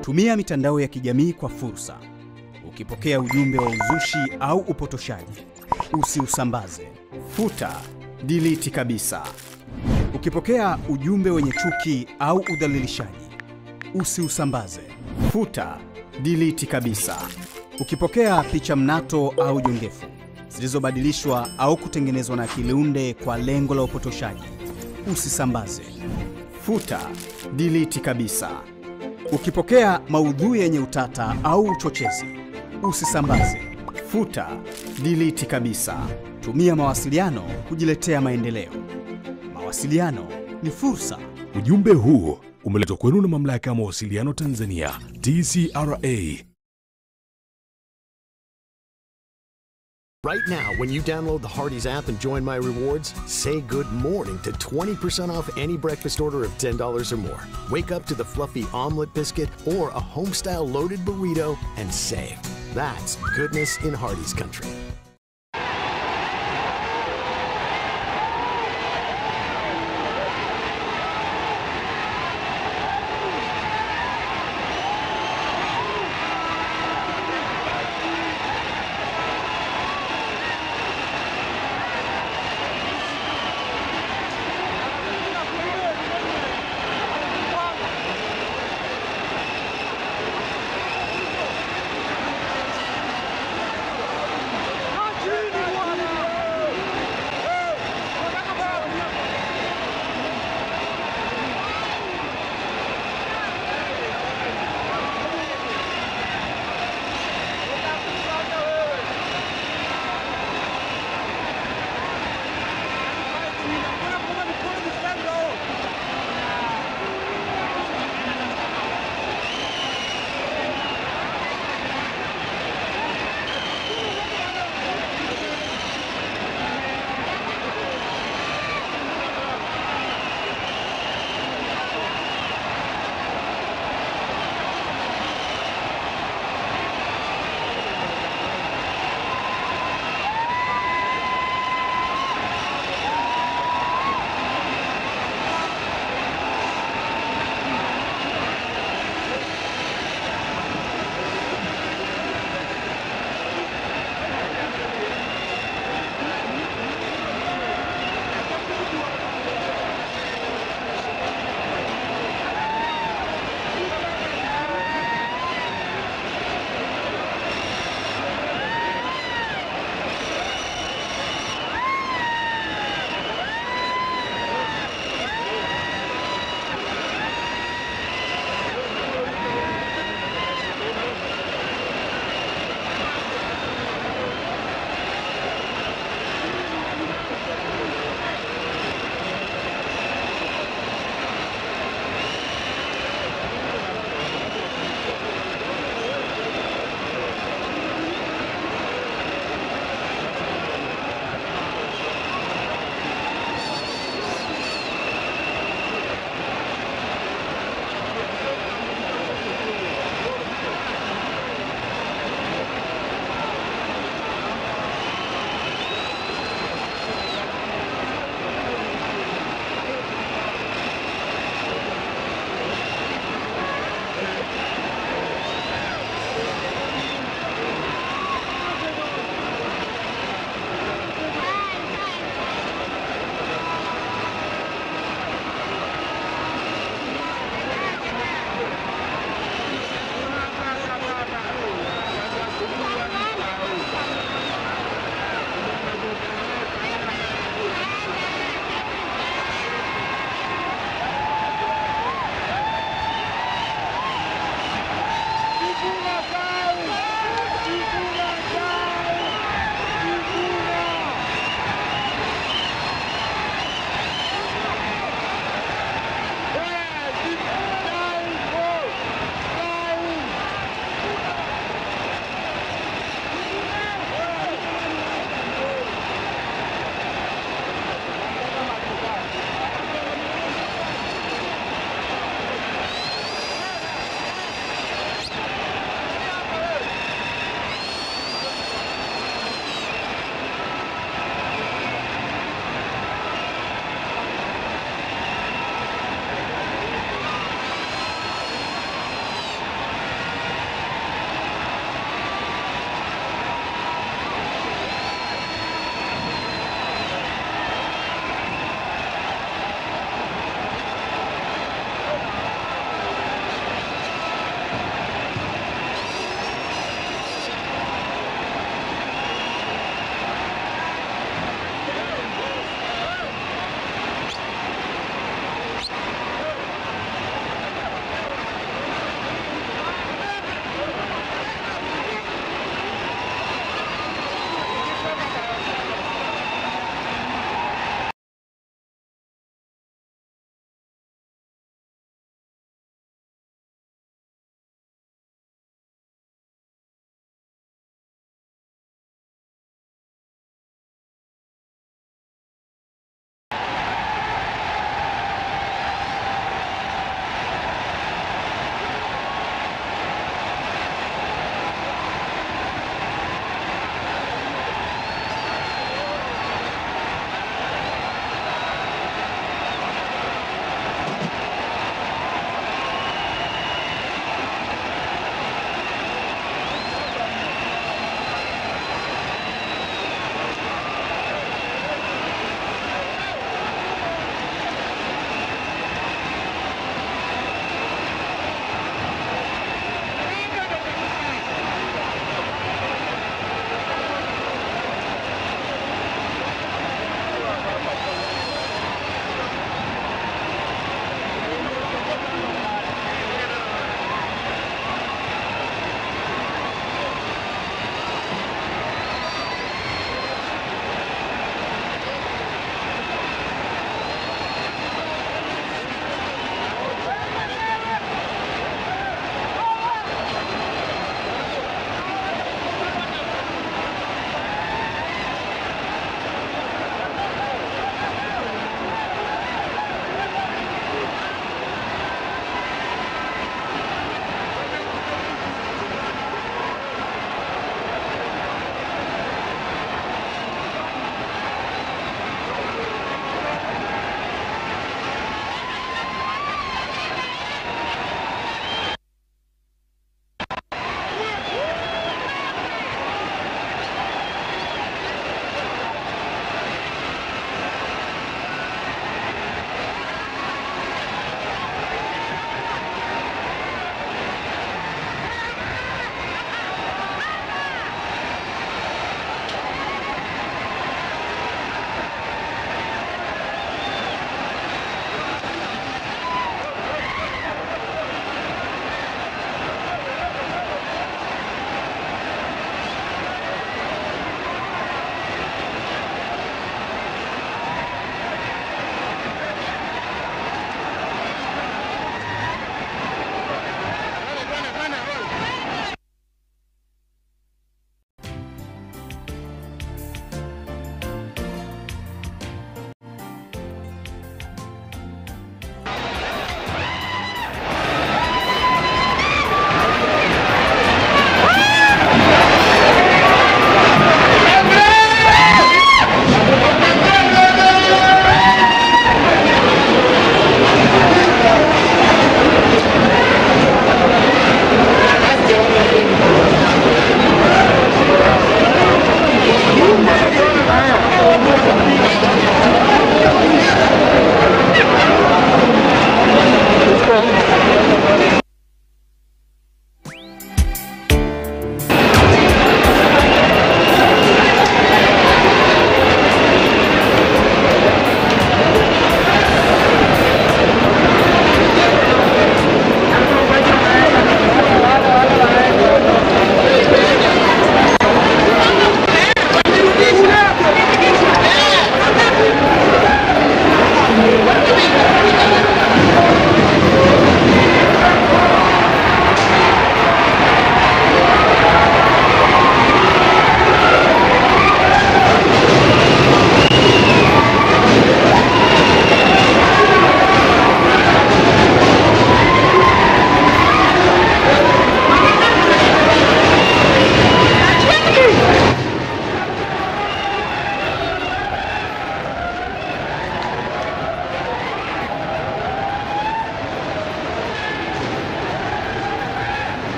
Tumia mitandao ya kijamii kwa fursa. Ukipokea ujumbe wa uzushi au upotoshaji, usiusambaze. Futa, delete kabisa. Ukipokea ujumbe wenye chuki au udhalilishaji, usiusambaze. Futa, delete kabisa. Ukipokea picha mnato au jongefu zilizobadilishwa au kutengenezwa na akili unde kwa lengo la upotoshaji, usisambaze. Futa, delete kabisa. Ukipokea maudhui yenye utata au uchochezi, usisambaze. Futa, delete kabisa. Tumia mawasiliano kujiletea maendeleo. Mawasiliano ni fursa. Ujumbe huu umeletwa kwenu na Mamlaka ya Mawasiliano Tanzania, TCRA. Right now, when you download the Hardee's app and join My Rewards, say good morning to 20% off any breakfast order of $10 or more. Wake up to the fluffy omelet biscuit or a home-style loaded burrito and save. That's goodness in Hardee's country.